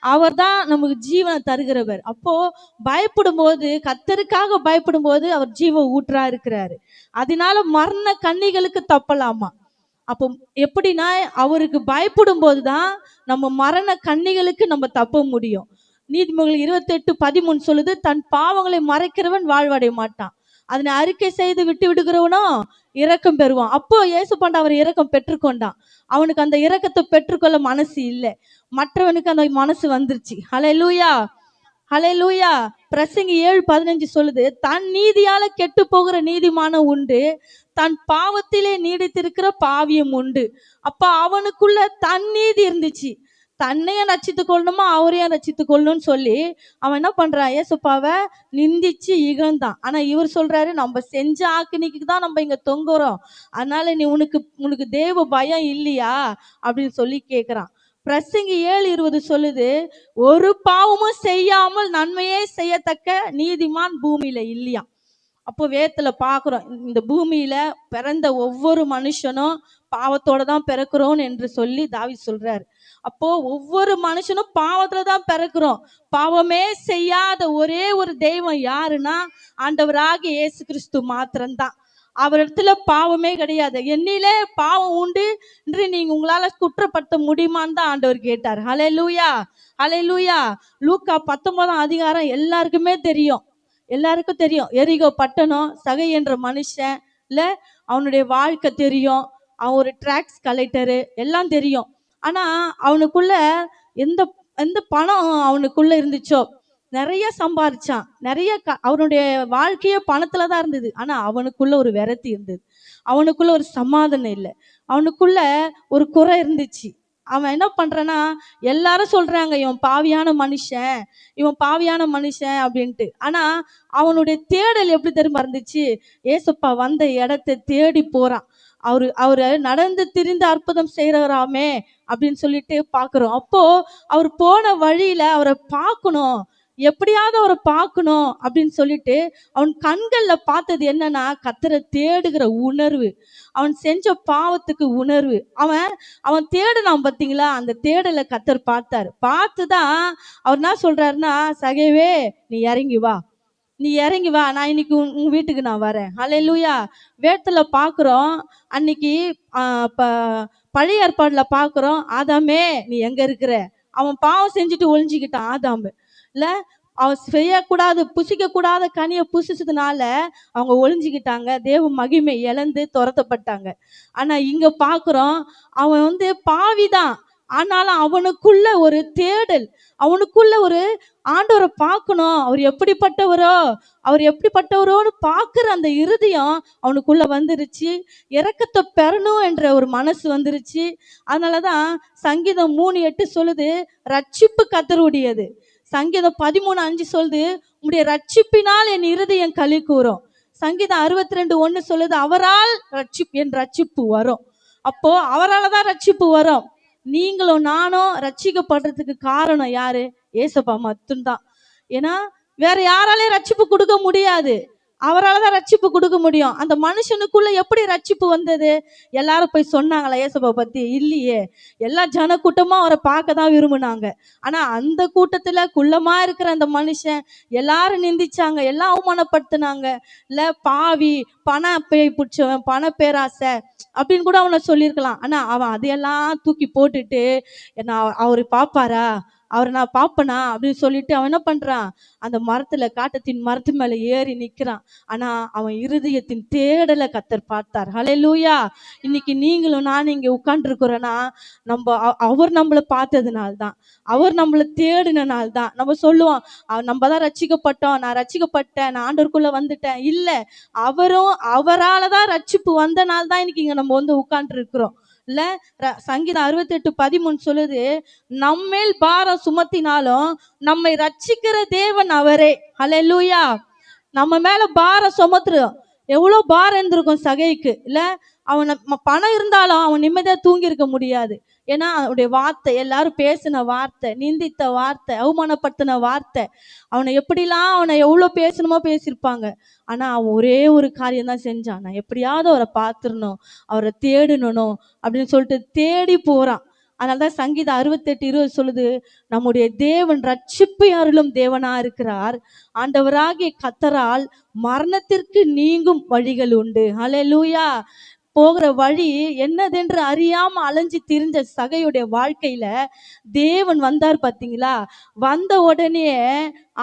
அவர் தான் நமக்கு ஜீவனை தருகிறவர். அப்போ பயப்படும் போது, கர்த்தருக்காக பயப்படும் போது அவர் ஜீவ ஊற்றா இருக்கிறாரு. அதனால மரண கண்ணிகளுக்கு தப்பலாமா. அப்போ எப்படின்னா, அவருக்கு பயப்படும் போதுதான் நம்ம மரண கண்ணிகளுக்கு நம்ம தப்ப முடியும். நீதிமொழிகள் 28:13 சொல்லுது, தன் பாவங்களை மறைக்கிறவன் வாழ்வடைய மாட்டான், அதனை அறிக்கை செய்து விட்டு விடுகிறவனோ இரக்கம் பெறுவான். அப்போ இயேசுபாண்டா அவர் இரக்கம் பெற்றுக்கொண்டான். அவனுக்கு அந்த இரக்கத்தை பெற்றுக்கொள்ள மனசு இல்லை, மற்றவனுக்கு அந்த மனசு வந்துருச்சு. ஹல்லேலூயா. ஹல்லேலூயா. பிரசங்கி 7:15 சொல்லுது, தன் நீதியால கெட்டு போகிற நீதிமானும் உண்டு, தன் பாவத்திலே நீடித்திருக்கிற பாவியும் உண்டு. அப்ப அவனுக்குள்ள தன் நீதி இருந்துச்சு. தன்னையும் ரட்சித்துக் கொள்ளணுமா, அவரையும் ரட்சித்துக் கொள்ளணும்னு சொல்லி அவன் என்ன பண்றான், ஏசப்பாவை நிந்திச்சு இகழ்ந்தான். ஆனா இவர் சொல்றாரு, நம்ம செஞ்ச ஆக்கினிக்கு தான் நம்ம இங்க தொங்குறோம், அதனால நீ உனக்கு உனக்கு தேவ பயம் இல்லையா அப்படின்னு சொல்லி கேட்கிறான். பிரசங்கி 7:20 சொல்லுது, ஒரு பாவமும் செய்யாமல் நன்மையே செய்யத்தக்க நீதிமான் பூமியில இல்லையா. அப்போ வேதத்துல பாக்குறோம், இந்த பூமியில பிறந்த ஒவ்வொரு மனுஷனும் பாவத்தோட தான் பிறக்கிறோம் என்று சொல்லி தாவீது சொல்றாரு. அப்போ ஒவ்வொரு மனுஷனும் பாவத்துல தான் பிறக்கிறோம். பாவமே செய்யாத ஒரே ஒரு தெய்வம் யாருன்னா ஆண்டவராகிய இயேசு கிறிஸ்து மாத்திரம்தான். அவரிடத்துல பாவமே கிடையாது. என்னிலே பாவம் உண்டு என்று நீங்க உங்களால குற்றப்படுத்த முடியுமான்னு தான் ஆண்டவர் கேட்டார். ஹல்லேலூயா, ஹல்லேலூயா. லூக்கா 19ஆம் அதிகாரம் எல்லாருக்குமே தெரியும், எல்லாருக்கும் தெரியும். எரிகோ பட்டணம், சகை என்ற மனுஷன் இல்ல, அவனுடைய வாழ்க்கை தெரியும். அவன் ஒரு டாக்ஸ் கலெக்டரு, எல்லாம் தெரியும். ஆனா அவனுக்குள்ள எந்த எந்த பணம் அவனுக்குள்ள இருந்துச்சோ, நிறைய சம்பாரிச்சான், நிறைய அவனுடைய வாழ்க்கையே பணத்துல தான் இருந்தது. ஆனா அவனுக்குள்ள ஒரு விரக்தி இருந்தது, அவனுக்குள்ள ஒரு சமாதானம் இல்லை, அவனுக்குள்ள ஒரு குறை இருந்துச்சு. அவன் என்ன பண்றான்னா, எல்லாரும் சொல்றாங்க இவன் பாவியான மனுஷன், இவன் பாவியான மனுஷன் அப்படின்ட்டு. ஆனா அவனுடைய தேடல் எப்படி தெரியுமா இருந்துச்சு, ஏசப்பா வந்த இடத்தை தேடி போறான். அவரு நடந்து திரிந்து அற்புதம் செய்யறாராமே அப்படின்னு சொல்லிட்டு பாக்குறோம். அப்போ அவர் போன வழியில அவரை பார்க்கணும், எப்படியாவது அவரை பார்க்கணும் அப்படின்னு சொல்லிட்டு அவன் கண்கள்ல பார்த்தது என்னன்னா, கர்த்தரை தேடுகிற உணர்வு, அவன் செஞ்ச பாவத்துக்கு உணர்வு. அவன் அவன் தேடுனான் பாத்தீங்களா, அந்த தேடலை கர்த்தர் பார்த்தாரு. பார்த்துதான் அவர் என்ன சொல்றாருன்னா, சகேவே நீ இறங்கி வா, நீ இறங்கி வா, நான் இன்னைக்கு உங்க வீட்டுக்கு நான் வரேன். ஹல்லேலூயா. வேதத்துல பாக்குறோம், அன்னைக்கு பழைய ஏற்பாடுல பாக்குறோம், ஆதாமே நீ எங்க இருக்கிற, அவன் பாவம் செஞ்சுட்டு ஒளிஞ்சுக்கிட்டான் ஆதாமு இல்ல, அவன் செய்யக்கூடாது புசிக்க கூடாத கனியை புசிச்சதுனால அவங்க ஒளிஞ்சுக்கிட்டாங்க, தேவ மகிமை இழந்து துரத்தப்பட்டாங்க. ஆனா இங்க பாக்குறோம், அவன் பாவிதான், ஆனாலும் அவனுக்குள்ள ஒரு தேடல், அவனுக்குள்ள ஒரு ஆண்டவரை பார்க்கணும், அவர் எப்படிப்பட்டவரோ, அவர் எப்படிப்பட்டவரோன்னு பார்க்கிற அந்த இருதயம் அவனுக்குள்ள வந்துருச்சு. இரக்கத்தை பெறணும் என்ற ஒரு மனசு வந்துருச்சு. அதனாலதான் சங்கீதம் 3:8 சொல்லுது, ரட்சிப்பு கர்த்தருடையது. சங்கீதம் 13:5 சொல்லுது, உம்முடைய ரட்சிப்பினால் என் இருதயம் களி கூறும். சங்கீதம் 62:1 சொல்லுது, அவரால் என் ரட்சிப்பு வரும். அப்போ அவரால் தான் ரட்சிப்பு வரும். நீங்களும் நானும் ரட்சிக்கப்படுறதுக்கு காரணம் யாரு, ஏசப்பா மட்டும்தான். ஏன்னா வேற யாராலையும் ரட்சிப்பு கொடுக்க முடியாது, அவரால் தான் ரட்சிப்பு கொடுக்க முடியும். அந்த மனுஷனுக்குள்ள எப்படி ரட்சிப்பு வந்தது, எல்லாரும் போய் சொன்னாங்களா ஏசப்பா பத்தி, இல்லையே. எல்லா ஜன கூட்டமும் அவரை பார்க்க தான் விரும்பினாங்க. ஆனா அந்த கூட்டத்துல குள்ளமா இருக்கிற அந்த மனுஷன் எல்லாரும் நிந்திச்சாங்க, எல்லாம் அவமானப்படுத்தினாங்க. இல்ல பாவி, பண பேய் பிடிச்சவன், பண பேராசை அப்படின்னு கூட அவனை சொல்லியிருக்கலாம். ஆனா அவன் அதையெல்லாம் தூக்கி போட்டுட்டு, நான் அவரு பாப்பாரா, அவரை நான் பாப்பனா அப்படின்னு சொல்லிட்டு அவன் என்ன பண்றான், அந்த மரத்துல காட்டத்தின் மரத்து மேல ஏறி நிக்கிறான். ஆனா அவன் இருதயத்தின் தேடலை கர்த்தர் பார்த்தார். ஹல்லேலூயா. இன்னைக்கு நீங்களும் நானும் இங்க உட்கார்ந்து இருக்கிறோன்னா, அவர் நம்மளை பார்த்ததுனால்தான், அவர் நம்மளை தேடினால்தான். நம்ம சொல்லுவோம், நம்ம தான் ரட்சிக்கப்பட்டோம், நான் ரட்சிக்கப்பட்டேன், நான் ஆண்டவருக்குள்ள வந்துட்டேன். இல்ல, அவரால் தான் ரட்சிப்பு வந்தனால்தான் இன்னைக்கு இங்க நம்ம உட்கார்ந்து இருக்கிறோம் இல்ல. சங்கீதம் 68:13 சொல்லுது, நம்மேல் பாரம் சுமத்தினாலும் நம்மை ரட்சிக்கிற தேவன் அவரே. ஹல்லேலூயா. நம்ம மேல பாரம் சுமத்துறோம், எவ்வளவு பாரம் இருந்திருக்கும் சகைக்கு இல்ல. அவன் பணம் இருந்தாலும் அவன் நிம்மதியா தூங்கி இருக்க முடியாது. ஏன்னா அவனுடைய வார்த்தை, எல்லாரும் பேசின வார்த்தை, நிந்தித்த வார்த்தை, அவமானப்படுத்தின வார்த்தை, அவனை எப்படிலாம் அவனை எவ்வளவு பேசணுமோ பேசியிருப்பாங்க. ஆனா அவன் ஒரே ஒரு காரியம் தான் செஞ்சான், நான் எப்படியாவது அவரை பார்த்துடணும், அவரை தேடணும் அப்படின்னு சொல்லிட்டு தேடி போறான். அதனாலதான் சங்கீதம் 68:20 சொல்லுது, நம்முடைய தேவன் ரட்சிப்பை அருளும் தேவனா இருக்கிறார், ஆண்டவராகிய கர்த்தரால் மரணத்திற்கு நீங்கும் வழிகள் உண்டு. ஹல்லேலூயா. போகிற வழி என்னதென்று அறியாம அலைஞ்சு திரிஞ்ச சகையுடைய வாழ்க்கையில தேவன் வந்தார் பாத்தீங்களா. வந்த உடனே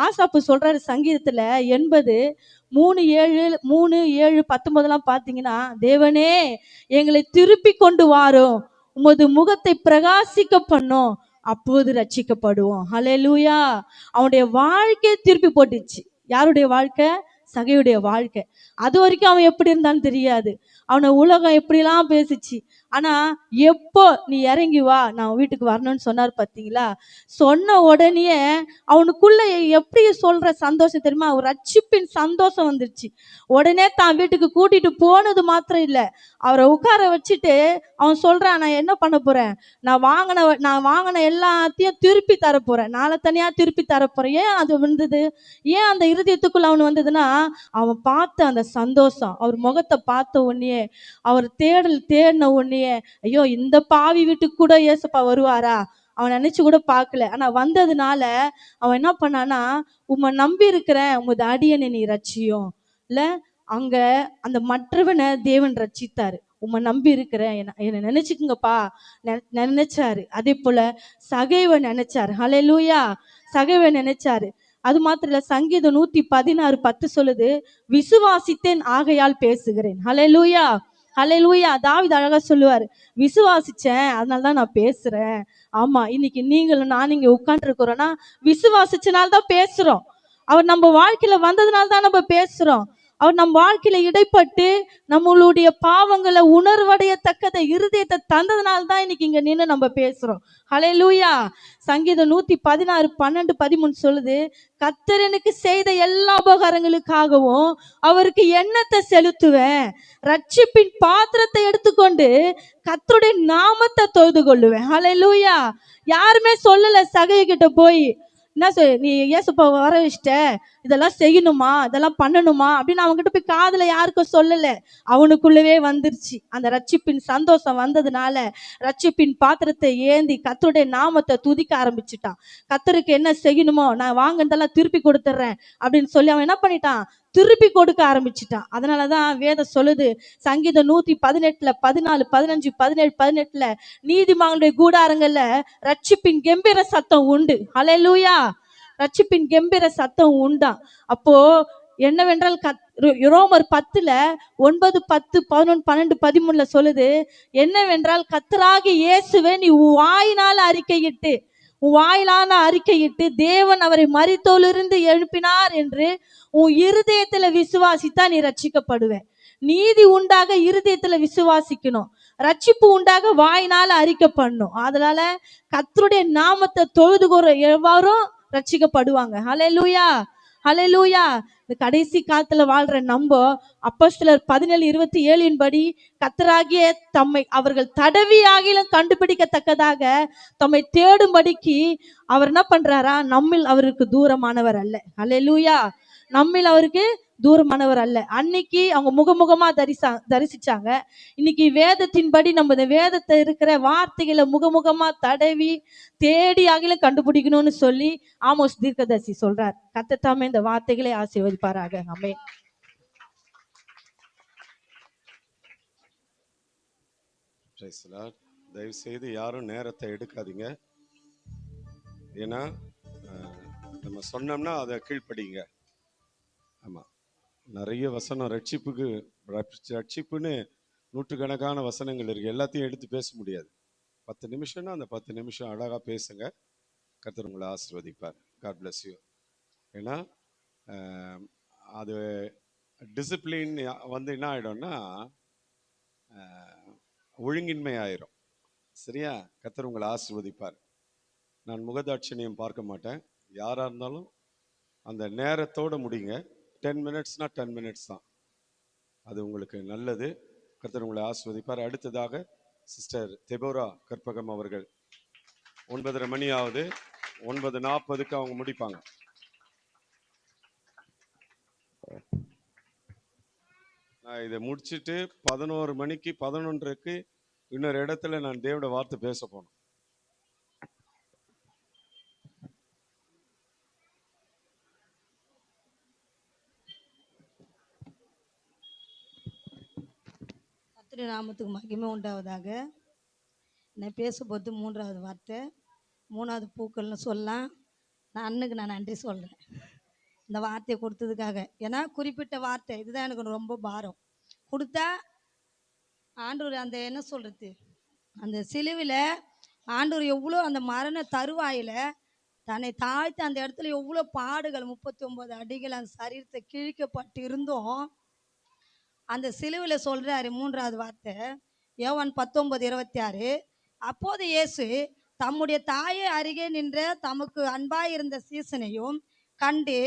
ஆசாப்பு சொல்றாரு சங்கீதத்துல 83:7 பாத்தீங்கன்னா, தேவனே எங்களை திருப்பி கொண்டு வாரும், உமது முகத்தை பிரகாசிக்க பண்ணும், அப்போது ரட்சிக்கப்படுவோம். ஹalleluya. அவனுடைய வாழ்க்கையை திருப்பி போட்டுச்சு. யாருடைய வாழ்க்கை? சகையுடைய வாழ்க்கை. அது வரைக்கும் அவன் எப்படி இருந்தான்னு தெரியாது. அவனை உலகம் எப்படிலாம் பேசிச்சு. ஆனா எப்போ நீ இறங்கி வா, நான் வீட்டுக்கு வரணும்னு சொன்னார் பாத்தீங்களா? சொன்ன உடனே அவனுக்குள்ள எப்படி சொல்ற சந்தோஷம் தெரியுமா? ஒரு ரட்சிப்பின் சந்தோஷம் வந்துருச்சு. உடனே தான் வீட்டுக்கு கூட்டிட்டு போனது மாத்திரம் இல்ல, அவரை உட்கார வச்சுட்டு அவன் சொல்றான், நான் என்ன பண்ண போறேன், நான் வாங்கின எல்லாத்தையும் திருப்பி தரப்போறேன், நாளை தனியா திருப்பி தரப்போறேன். ஏன் அது வந்தது? ஏன் அந்த இருதயத்துக்குள்ள அவன் வந்ததுன்னா, அவன் பார்த்த அந்த சந்தோஷம், அவர் முகத்தை பார்த்த உடனே, அவர் தேடின உடனே, ஐயோ இந்த பாவி வீட்டுக்கு கூட ஏசப்பா வருவாரா, அவன் நினைச்சு கூட பார்க்கல. ஆனா வந்ததுனால அவன் என்ன பண்ணானா, உம்மை நம்பி இருக்கிறேன், உமது அடியனை நீ ரட்சியும் இல்ல. அங்க அந்த மற்றவனை தேவன் ரட்சித்தாரு. உம்மை நம்பி இருக்கிறேன், என்னை நினைச்சுக்குங்கப்பா நினைச்சாரு. அதே போல சகைவை நினைச்சாரு. ஹalleluya. சகைவை நினைச்சாரு. அது மாத்திரம் இல்ல, சங்கீதம் 116:10 சொல்லுது, விசுவாசித்தேன் ஆகையால் பேசுகிறேன். ஹalleluya. ஹalleluya. தாவீது அழகா சொல்லுவாரு, விசுவாசிச்சேன் அதனாலதான் நான் பேசுறேன். ஆமா, இன்னைக்கு நீங்களும் நான் இங்க உட்கார்ந்து இருக்கிறோம்னா விசுவாசிச்சனால தான் பேசுறோம். அவர் நம்ம வாழ்க்கையில வந்ததுனால தான் நம்ம பேசுறோம். அவர் நம்ம வாழ்க்கையில இடைப்பட்டு நம்மளுடைய பாவங்களை உணர்வடையத்தக்கத இருதயத்தை தந்ததுனால தான் இன்னைக்கு இங்க நின்று நம்ம பேசுறோம். ஹalleluya. சங்கீதம் 116:12-13 சொல்லுது, கர்த்தர் எனக்கு செய்த எல்லா உபகாரங்களுக்காகவும் அவருக்கு எண்ணத்தை செலுத்துவேன், ரட்சிப்பின் பாத்திரத்தை எடுத்துக்கொண்டு கர்த்தருடைய நாமத்தை தொழுது கொள்ளுவேன். ஹalleluya. யாருமே சொல்லல சகைய கிட்ட போய், என்ன நீ ஏசப்பா வர வச்சிட்ட, இதெல்லாம் செய்யணுமா, இதெல்லாம் பண்ணணுமா அப்படின்னு அவங்ககிட்ட போய் காதுல யாருக்கும் சொல்லல. அவனுக்குள்ளவே வந்துருச்சு அந்த ரட்சிப்பின் சந்தோஷம். வந்ததுனால ரட்சிப்பின் பாத்திரத்தை ஏந்தி கர்த்தருடைய நாமத்தை துதிக்க ஆரம்பிச்சுட்டான். கர்த்தருக்கு என்ன செய்யணுமோ நான் வாங்கினதெல்லாம் திருப்பி கொடுத்துட்றேன் அப்படின்னு சொல்லி அவன் என்ன பண்ணிட்டான், திருப்பி கொடுக்க ஆரம்பிச்சுட்டான். அதனாலதான் வேதம் சொல்லுது, சங்கீதம் 118:14, 15, 17, 18 நீதிமானுடைய கூடாரங்கள்ல ரட்சிப்பின் கெம்பீர சத்தம் உண்டு. ஹalleluya. ரட்சிப்பின் கெம்பீர சத்தம் உண்டாம். அப்போ என்னவென்றால் ரோமர் 10:9, 10, 11, 12, 13 சொல்லுது, என்னவென்றால் கர்த்தராகிய இயேசுவை நீ உன் வாயிலான அறிக்கையிட்டு தேவன் அவரை மரித்தோரிலிருந்து எழுப்பினார் என்று உன் இருதயத்துல விசுவாசித்தா நீ ரட்சிக்கப்படுவேன். நீதி உண்டாக இருதயத்துல விசுவாசிக்கணும், ரட்சிப்பு உண்டாக வாயினால அறிக்கை பண்ணணும். அதனால கர்த்தருடைய நாமத்தை தொழுதுகோர எவ்வாறும் ரட்சிக்கப்படுவாங்க. ஹalleluya. ஹalleluya. இந்த கடைசி காலத்துல வாழ்ற நம்ம அப்போஸ்தலர் 17:27 படி கர்த்தராகிய தம்மை அவர்கள் தடவி ஆகிலும் கண்டுபிடிக்கத்தக்கதாக தம்மை தேடும்படிக்கு அவர் என்ன பண்றாரா, நம்மில் அவருக்கு தூரமானவர் அல்ல. ஹalleluya. நம்மில் அவருக்கு தூரமானவர் அல்ல. அன்னைக்கு அவங்க முகமுகமா தரிசிச்சாங்க. இன்னைக்கு வேதத்தின்படி நம்ம இந்த வேதத்தை இருக்கிற வார்த்தைகளை முகமுகமா தடவி தேடி ஆகிலும் கண்டுபிடிக்கணும்னு சொல்லி ஆமோஸ் தீர்க்கதரிசி சொல்றார். கர்த்தர் தாமே இந்த வார்த்தைகளை ஆசீர்வதிப்பாராக. ஆமென். Praise the Lord. தயவு செய்து யாரும் நேரத்தை எடுக்காதீங்க. ஏன்னா நம்ம சொன்னோம்னா அதை கீழ்ப்படிங்க. ஆமாம், நிறைய வசனம் ரட்சிப்புன்னு நூற்றுக்கணக்கான வசனங்கள் இருக்கு. எல்லாத்தையும் எடுத்து பேச முடியாது. 10 நிமிஷம்னா அந்த 10 நிமிஷம் அழகாக பேசுங்க. கர்த்தர் உங்களை ஆசீர்வதிப்பார். God bless you. ஏன்னா அது டிசிப்ளின் என்ன ஆகிடும்னா ஒழுங்கின்மை ஆயிரும். சரியா? கர்த்தர் உங்களை ஆசீர்வதிப்பார். நான் முகதாட்சணியம் பார்க்க மாட்டேன். யாராக இருந்தாலும் அந்த நேரத்தோடு முடிங்க. 10 மினிட்ஸ்னா 10 மினிட்ஸ் தான். அது உங்களுக்கு நல்லது. கர்த்தர் உங்களை ஆசீர்வதிப்பார். அடுத்ததாக சிஸ்டர் தெபோரா கற்பகம் அவர்கள் 9:30 மணி ஆகுது. 9:40 அவங்க முடிப்பாங்க. நான் இதை முடிச்சுட்டு 11 மணிக்கு 11:30 இன்னொரு இடத்துல நான் தேவனுடைய வார்த்தை பேச போனோம். கர்த்தருடைய நாமத்துக்கு மகிமை உண்டாவதாக. நான் பேசும்போது 3வது வார்த்தை, 3வது பூக்கள்னு சொல்லலாம். நான் நன்றி சொல்கிறேன் இந்த வார்த்தையை கொடுத்ததுக்காக. ஏன்னா குறிப்பிட்ட வார்த்தை இதுதான் எனக்கு ரொம்ப பாரம். கொடுத்தா ஆண்டவர் அந்த என்ன சொல்கிறது, அந்த சிலுவையில் ஆண்டவர் எவ்வளோ அந்த மரண தருவாயில தன்னை தாழ்த்தி அந்த இடத்துல எவ்வளோ பாடுகள் 39 அடிகள் அந்த சரீரத்தை கிழிக்கப்பட்டு இருந்தும் அந்த சிலுவையில் சொல்றாரு மூன்றாவது வார்த்தை யோவான் 19:26. அப்போது இயேசு தம்முடைய தாயை அருகே நின்ற தமக்கு அன்பாயிருந்த சீசனையும் கண்டு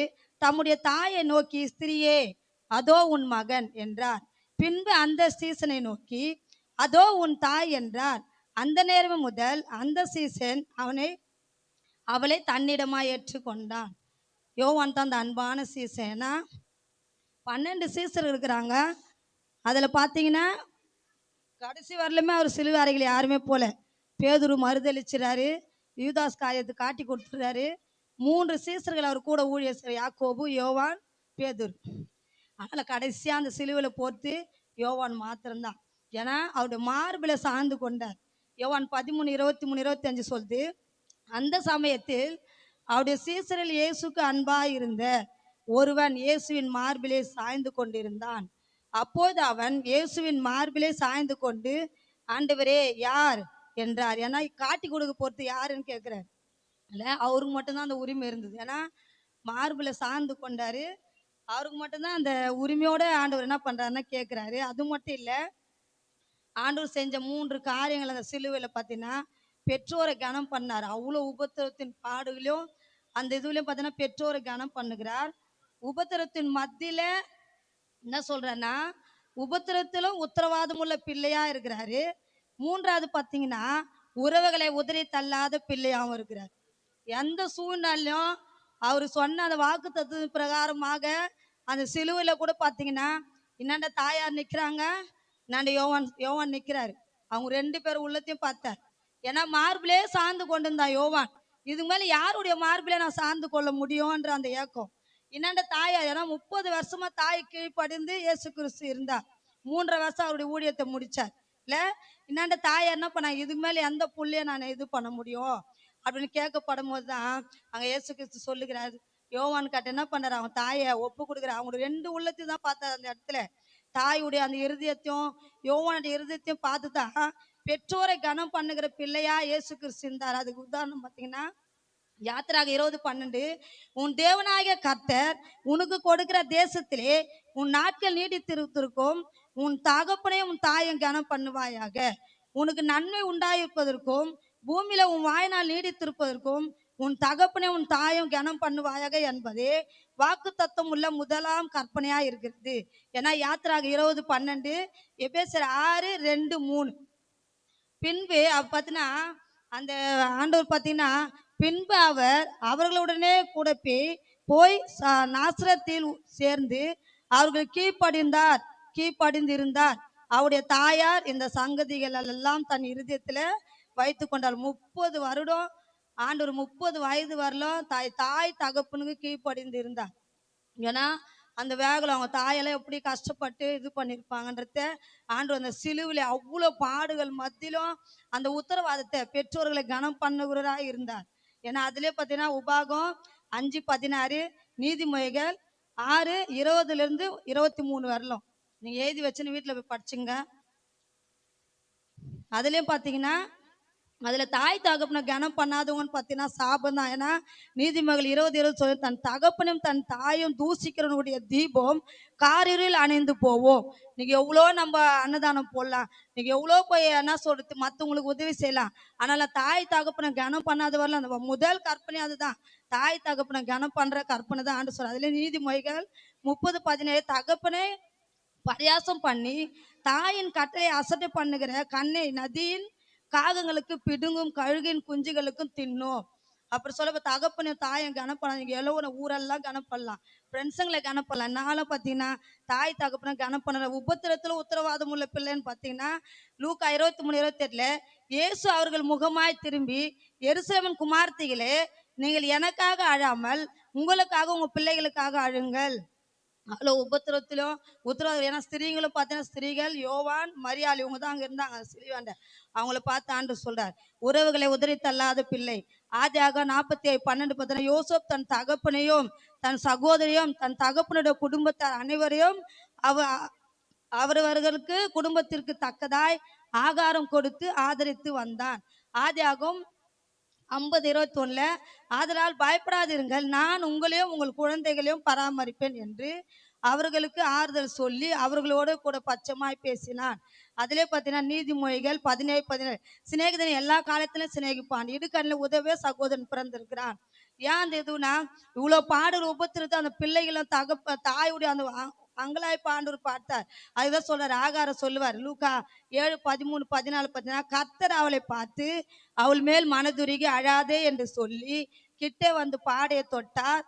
தம்முடைய தாயை நோக்கி, ஸ்திரியே, அதோ உன் மகன் என்றார். பின்பு அந்த சீசனை நோக்கி, அதோ உன் தாய் என்றார். அந்த நேரம் முதல் அந்த சீசன் அவளை தன்னிடமாய் ஏற்றுக்கொண்டான். யோவான் தான் அந்த அன்பான சீசன். ஏன்னா 12 சீசர் இருக்கிறாங்க. அதில் பார்த்தீங்கன்னா கடைசி வரலுமே அவர் சிலுவை அறைகள் யாருமே போல. பேதுரு மறுதளிச்சுறாரு, யூதாஸ் காரியத்தை காட்டி கொடுத்துறாரு. 3 சீசர்கள் அவர் கூட ஊழியர் செய்ய, யாக்கோபு, யோவான், பேதுரு. அதனால் கடைசியாக அந்த சிலுவையில் போட்டு யோவான் மாத்திரம்தான். ஏன்னா அவருடைய மார்பில் சார்ந்து கொண்டார். யோவான் 13:23-25 சொல்லுது, அந்த சமயத்தில் அவருடைய சீசரில் இயேசுக்கு அன்பாய் இருந்த ஒருவன் இயேசுவின் மார்பிலே சாய்ந்து கொண்டிருந்தான். அப்போது அவன் இயேசுவின் மார்பிலே சாய்ந்து கொண்டு, ஆண்டவரே யார் என்றார். ஏன்னா காட்டி கொடுக்க போறது யாருன்னு கேட்குறாரு. இல்லை, அவருக்கு மட்டும்தான் அந்த உரிமை இருந்தது. ஏன்னா மார்பில் சார்ந்து கொண்டாரு, அவருக்கு மட்டும்தான் அந்த உரிமையோட ஆண்டவர் என்ன பண்றாருன்னா கேட்குறாரு. அது மட்டும் இல்லை, ஆண்டவர் செஞ்ச 3 காரியங்கள் அந்த சிலுவையில் பார்த்தீங்கன்னா பெற்றோரை கனம் பண்ணார். அவ்வளோ உபத்திரத்தின் பாடுகளையும் அந்த இதுலையும் பார்த்தீங்கன்னா பெற்றோரை கனம் பண்ணுகிறார். உபத்திரத்தின் மத்தியில என்ன சொல்றேன்னா உபத்திரத்திலும் உத்தரவாதம் உள்ள பிள்ளையா இருக்கிறாரு. 3வது பார்த்தீங்கன்னா உறவுகளை உதறி தள்ளாத பிள்ளையாகவும் இருக்கிறார். எந்த சூழ்நிலையும் அவர் சொன்ன அந்த வாக்கு தத்துவ பிரகாரமாக அந்த சிலுவையில் கூட பார்த்தீங்கன்னா இன்னாண்ட தாயார் நிற்கிறாங்க, இன்னாண்ட யோவான் நிற்கிறாரு. அவங்க 2 பேரும் உள்ளத்தையும் பார்த்தார். ஏன்னா மார்பிலே சார்ந்து கொண்டிருந்தான் யோவான். இதுக்கு மேலே யாருடைய மார்பிலே நான் சார்ந்து கொள்ள முடியும்ன்ற அந்த ஏக்கம். இன்னாண்ட தாயார், ஏன்னா 30 வருஷமா தாய் கீழ்ப்படிந்து இயேசு கிறிஸ்து இருந்தார். 3.5 வருஷம் அவருடைய ஊழியத்தை முடிச்சார். இல்லை, இன்னாண்ட தாயார் என்ன பண்ணாங்க, இதுக்கு மேலே எந்த புள்ளைய நான் இது பண்ண முடியும் அப்படின்னு கேட்கப்படும் போது தான் அங்கே இயேசு கிறிஸ்து சொல்லுகிறார். யோவான் கிட்ட என்ன பண்றாரு, அவங்க தாயை ஒப்பு கொடுக்குறாரு. அவங்களோட 2 உள்ளத்தையும் தான் பார்த்தார் அந்த இடத்துல. தாயுடைய அந்த இருதயத்தையும் யோவானுடைய இருதயத்தையும் பார்த்து தான் பெற்றோரை கனம் பண்ணுகிற பிள்ளையா இயேசு கிறிஸ்து இருந்தார். அதுக்கு உதாரணம் பார்த்தீங்கன்னா யாத்திராக 20:12, உன் தேவனாகிய கர்த்தர் உனக்கு கொடுக்கிற தேசத்திலே உன் நாட்கள் நீடித்திருக்கும், உன் தகப்பனையும் உன் தாயும் கனம் பண்ணுவாயாக, உனக்கு நன்மை உண்டாயிருப்பதற்கும் பூமியில உன் வாழ்நாள் நீடித்திருப்பதற்கும் உன் தகப்பனை உன் தாயும் கனம் பண்ணுவாயாக என்பதே வாக்கு தத்துவம் உள்ள முதலாம் கற்பனையா இருக்கிறது. ஏன்னா யாத்திராக 20:12, எபேசியர் 6:2-3. பின்பு பார்த்தீங்கன்னா அந்த ஆண்டவர் பார்த்தீங்கன்னா பின்பு அவர் அவர்களுடனே கூட போய் நாசரத்தில் சேர்ந்து அவர்கள் கீழ்ப்படிந்திருந்தார். அவருடைய தாயார் இந்த சங்கதிகள் எல்லாம் தன் இருதயத்தில் வைத்து கொண்டார். 30 வருடம் ஆண்டவர் 30 வயது வரலும் தாய் தகப்பனுக்கு கீழ்ப்படிந்து இருந்தார். ஏன்னா அந்த வேகல அவங்க தாயெல்லாம் எப்படி கஷ்டப்பட்டு இது பண்ணியிருப்பாங்கன்றத ஆண்டவர் அந்த சிலுவில அவ்வளோ பாடுகள் மத்தியிலும் அந்த உத்தரவாதத்தை பெற்றோர்களை கனம் பண்ணுகிறவராக இருந்தார். ஏன்னா அதுலேயே பார்த்தீங்கன்னா உபாகம் 5:16, நீதிமொழிகள் 6:20-23 வரலாம். நீங்கள் எழுதி வச்சுன்னு வீட்டில் போய் படிச்சுங்க. அதுலேயும் பார்த்தீங்கன்னா அதில் தாய் தகப்பனை கனம் பண்ணாதவங்கன்னு பார்த்தீங்கன்னா சாபம் தான். ஏன்னா நீதிமொழிகள் 20:20 சொல்லி, தன் தகப்பனும் தன் தாயும் தூசிக்கிறவனுடைய தீபம் காரில் அணைந்து போவோம். நீங்கள் எவ்வளோ நம்ம அன்னதானம் போடலாம், நீங்கள் எவ்வளோ போய் என்ன சொல்றது மற்றவங்களுக்கு உதவி செய்யலாம், ஆனால் தாய் தகப்பனை கனம் பண்ணாத வரல அந்த முதல் கற்பனை அதுதான். தாய் தகப்பனை கனம் பண்ணுற கற்பனை தான் ஆண்டு சொல்ல. அதுலேயும் நீதிமொழிகள் 30:17, தகப்பனை பரியாசம் பண்ணி தாயின் கட்டளை அசட்டை பண்ணுகிற கண்ணை நதியின் காகங்களுக்கு பிடுங்கும் கழுகின் குஞ்சுகளுக்கும் தின்னும். அப்புறம் சொல்ல தகப்பனையும் தாயும் கனப்படலாம். நீங்கள் எல்லோரும் ஊரெல்லாம் கனப்படலாம், ஃப்ரெண்ட்ஸுங்களை கனப்படலாம். நானும் பார்த்தீங்கன்னா தாய் தகப்பனை கனப்பண்ணல. உபத்திரத்தில் உத்தரவாதம் உள்ள பிள்ளைன்னு பார்த்தீங்கன்னா லூக்கா 23:28, இயேசு அவர்கள் முகமாய் திரும்பி, எருசலேமின் குமார்த்திகளே, நீங்கள் எனக்காக அழாமல் உங்களுக்காக உங்கள் பிள்ளைகளுக்காக அழுங்கள். அவ்வளோ உபத்திரத்திலும் உத்தரவாதம். ஏன்னா ஸ்திரீங்களும் பார்த்தீங்கன்னா ஸ்திரீகள் யோவான் மரியாள் இவங்க தான் அங்கே இருந்தாங்க சிலுவாண்ட. அவங்கள பார்த்து ஆண்டவர் சொல்றார், உறவுகளை உதறி தள்ளாத பிள்ளை. ஆதியாக 47:12 பார்த்தீங்கன்னா யோசப் தன் தகப்பனையும் தன் சகோதரியும் தன் தகப்பனுடைய குடும்பத்தார் அனைவரையும் அவரவர்களுக்கு குடும்பத்திற்கு தக்கதாய் ஆகாரம் கொடுத்து ஆதரித்து வந்தான். ஆதியாகமம் 50:21 ஆதலால் பயப்படாதிருங்கள், நான் உங்களையும் உங்கள் குழந்தைகளையும் பராமரிப்பேன் என்று அவர்களுக்கு ஆறுதல் சொல்லி அவர்களோடு கூட பச்சமாய் பேசினான். அதிலே பார்த்தீங்கன்னா நீதிமொழிகள் 17:17 சிநேகிதன் எல்லா காலத்திலும் சிநேகிப்பான், இடுக்கண்ணில் உதவே சகோதரன் பிறந்திருக்கிறான். ஏன் அந்த இதுனா இவ்வளோ பாடல் உபத்திரத்தை அந்த பிள்ளைகளும் தாயுடைய அந்த அங்கலாய்ப்பு ஆண்டவர் பார்த்தார். அதுதான் சொல்றாரு, ஆகார சொல்லுவார் லூக்கா 7:13-14 பார்த்தீங்கன்னா, கர்த்தர் அவளை பார்த்து அவள் மேல் மனதுருகி அழாதே என்று சொல்லி கிட்டே வந்து பாடையை தொட்டார்.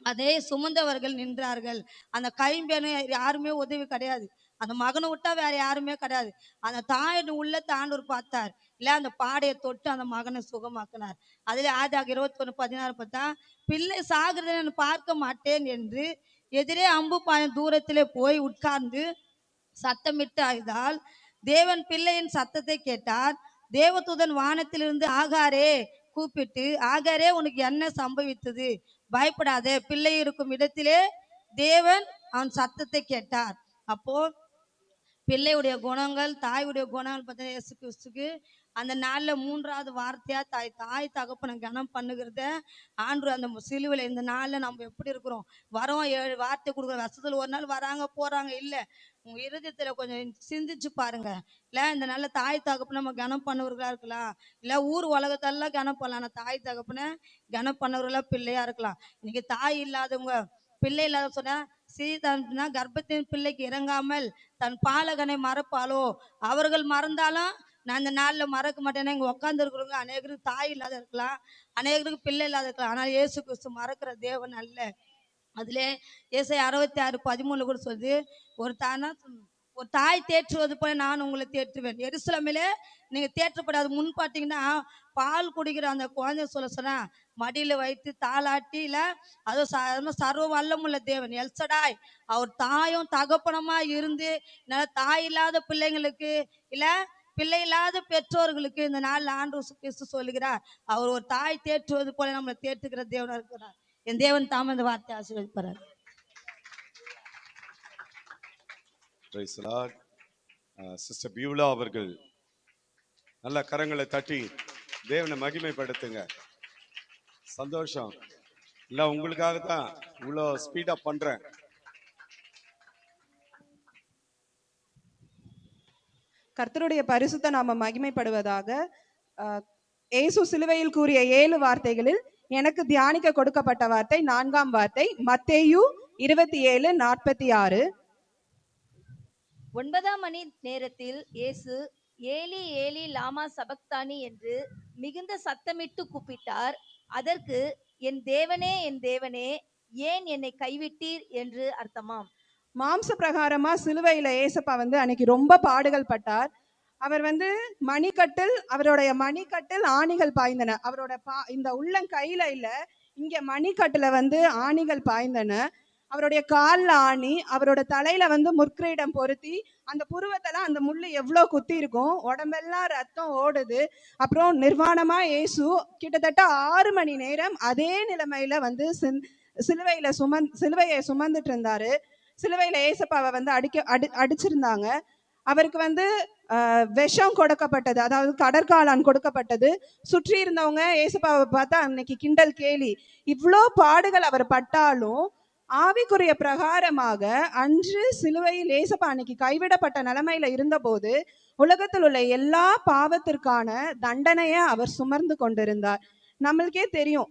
அதே சுமந்தவர்கள் நின்றார்கள். அந்த கைம்பெண்ணு யாருமே உதவி கிடையாது, அந்த மகனை விட்டா வேற யாருமே கிடையாது. அந்த தாயின் உள்ளத்தை ஆண்டவர் பார்த்தார், இல்ல அந்த பாடையை தொட்டு அந்த மகனை சுகமாக்கினார். அதுல ஆதியாக 21:16 பார்த்தா, பிள்ளை சாகிறதை நான் பார்க்க மாட்டேன் என்று எதிரே அம்பு பாயும் தூரத்திலே போய் உட்கார்ந்து சத்தமிட்டு அழுதால், தேவன் பிள்ளையின் சத்தத்தை கேட்டார். தேவதூதன் வானத்திலிருந்து ஆகாரே கூப்பிட்டு, ஆகாரே உனக்கு என்ன சம்பவித்தது, பயப்படாதே, பிள்ளை இருக்கும் இடத்திலே தேவன் அவன் சத்தத்தை கேட்டார். அப்போ பிள்ளையுடைய குணங்கள், தாயுடைய குணங்கள் பார்த்தீங்கன்னா இயேசு கிறிஸ்துக்கு அந்த நாளில் 3வது வார்த்தையா தாய் தகப்பனை கனம் பண்ணுகிறத ஆண்டு அந்த சிலுவையில் இந்த நாளில் நம்ம எப்படி இருக்கிறோம், வரோம் 7 வார்த்தை கொடுக்குற வருஷத்துல ஒரு நாள் வராங்க போறாங்க, இல்லை உங்க இருதயத்துல கொஞ்சம் சிந்திச்சு பாருங்க. இல்லை இந்த நல்ல தாய் தகப்பனை நம்ம கனம் பண்ணவர்களா இருக்கலாம், இல்லை ஊர் உலகத்தெல்லாம் கனம் பண்ணலாம், ஆனால் தாய் தகப்பனை கனம் பண்ணவர்களா பிள்ளையா இருக்கலாம். இன்னைக்கு தாய் இல்லாதவங்க பிள்ளை இல்லாத சொன்னா சீதா கர்ப்பத்தின் பிள்ளைக்கு இறங்காமல் தன் பாலகனை மறப்பாளோ, அவர்கள் மறந்தாலும் நான் இந்த நாளில் மறக்க மாட்டேன்னா இங்கே உட்காந்து இருக்கிறவங்க அநேகருக்கு தாய் இல்லாத இருக்கலாம், அநேகருக்கு பிள்ளை இல்லாத இருக்கலாம், ஆனால் இயேசு கிறிஸ்து மறக்கிற தேவன் அல்ல. அதிலே ஏசாயா 66:13 கூட சொல்லுது, ஒரு தாய் தேற்றுவது போல நான் உங்களை தேற்றுவேன். எருசலேமிலே நீங்க தேற்றப்படாது. முன் பார்த்தீங்கன்னா பால் குடிக்கிற அந்த குழந்தைய சொன்னா மடியில வைத்து தாளாட்டில அதுவும் சர்வ வல்லமுள்ள தேவன் எல்சடாய் அவர் தாயும் தகப்பனமா இருந்து நல்ல தாய் இல்லாத பிள்ளைங்களுக்கு இல்ல பிள்ளை இல்லாத பெற்றோர்களுக்கு இந்த நாள் ஆண்டவர் கிறிஸ்து சொல்லுகிறார், அவர் ஒரு தாய் தேற்றுவது போல நம்மளை தேற்றுகிற தேவனா இருக்கிறார். என் தேவன் தாம் இந்த வார்த்தை ஆசீர்வதிப்பார். சிஸ்டர் பியூலா அவர்கள் நல்ல கரங்களை தட்டி தேவனை மகிமைப்படுத்துங்க. சந்தோஷம். இல்ல உங்களுக்காக தான் இவ்வளோ ஸ்பீடா பண்றேன். கர்த்தருடைய பரிசுத்த நாம மகிமைப்படுவதாக. இயேசு சிலுவையில் கூறிய 7 வார்த்தைகளில் எனக்கு தியானிக்க கொடுக்கப்பட்ட வார்த்தை 4ஆம் வார்த்தை மத்தேயு 27:46. 9ஆம் மணி நேரத்தில் இயேசு ஏலி ஏலி லாமா சபக்தானி என்று மிகுந்த சத்தமிட்டு கூப்பிட்டார். அதற்கு என் தேவனே ஏன் என்னை கைவிட்டீர் என்று அர்த்தமாம். மாம்ச பிரகாரமா சிலுவையில ஏசப்பா அன்னைக்கு ரொம்ப பாடுகள் பட்டார். அவர் மணிக்கட்டில் அவருடைய மணிக்கட்டில் ஆணிகள் பாய்ந்தன. அவரோட இந்த உள்ளங்கையில இல்ல, இங்க மணிக்கட்டுல ஆணிகள் பாய்ந்தன. அவருடைய காலில் ஆணி, அவரோட தலையில முற்கிரீடம் பொருத்தி, அந்த புருவத்தெல்லாம் அந்த முள்ளு எவ்வளோ குத்தி இருக்கும், உடம்பெல்லாம் ரத்தம் ஓடுது. அப்புறம் நிர்வாணமா இயேசு கிட்டத்தட்ட 6 மணி நேரம் அதே நிலைமையில சிலுவையை சுமந்துட்டு இருந்தாரு. சிலுவையில ஏசப்பாவை அடிச்சிருந்தாங்க. அவருக்கு விஷம் கொடுக்கப்பட்டது, அதாவது கடற்காளான் கொடுக்கப்பட்டது. சுற்றி இருந்தவங்க ஏசப்பாவை பார்த்தா அன்னைக்கு கிண்டல் கேலி. இவ்வளோ பாடுகள் அவர் பட்டாலும் ஆவிக்குரிய பிரகாரமாக அன்று சிலுவையில் ஏசப்பா அன்னைக்கு கைவிடப்பட்ட நிலைமையில இருந்தபோது உலகத்தில் உள்ள எல்லா பாவத்திற்கான தண்டனையை அவர் சுமர்ந்து கொண்டிருந்தார். நம்மளுக்கே தெரியும்,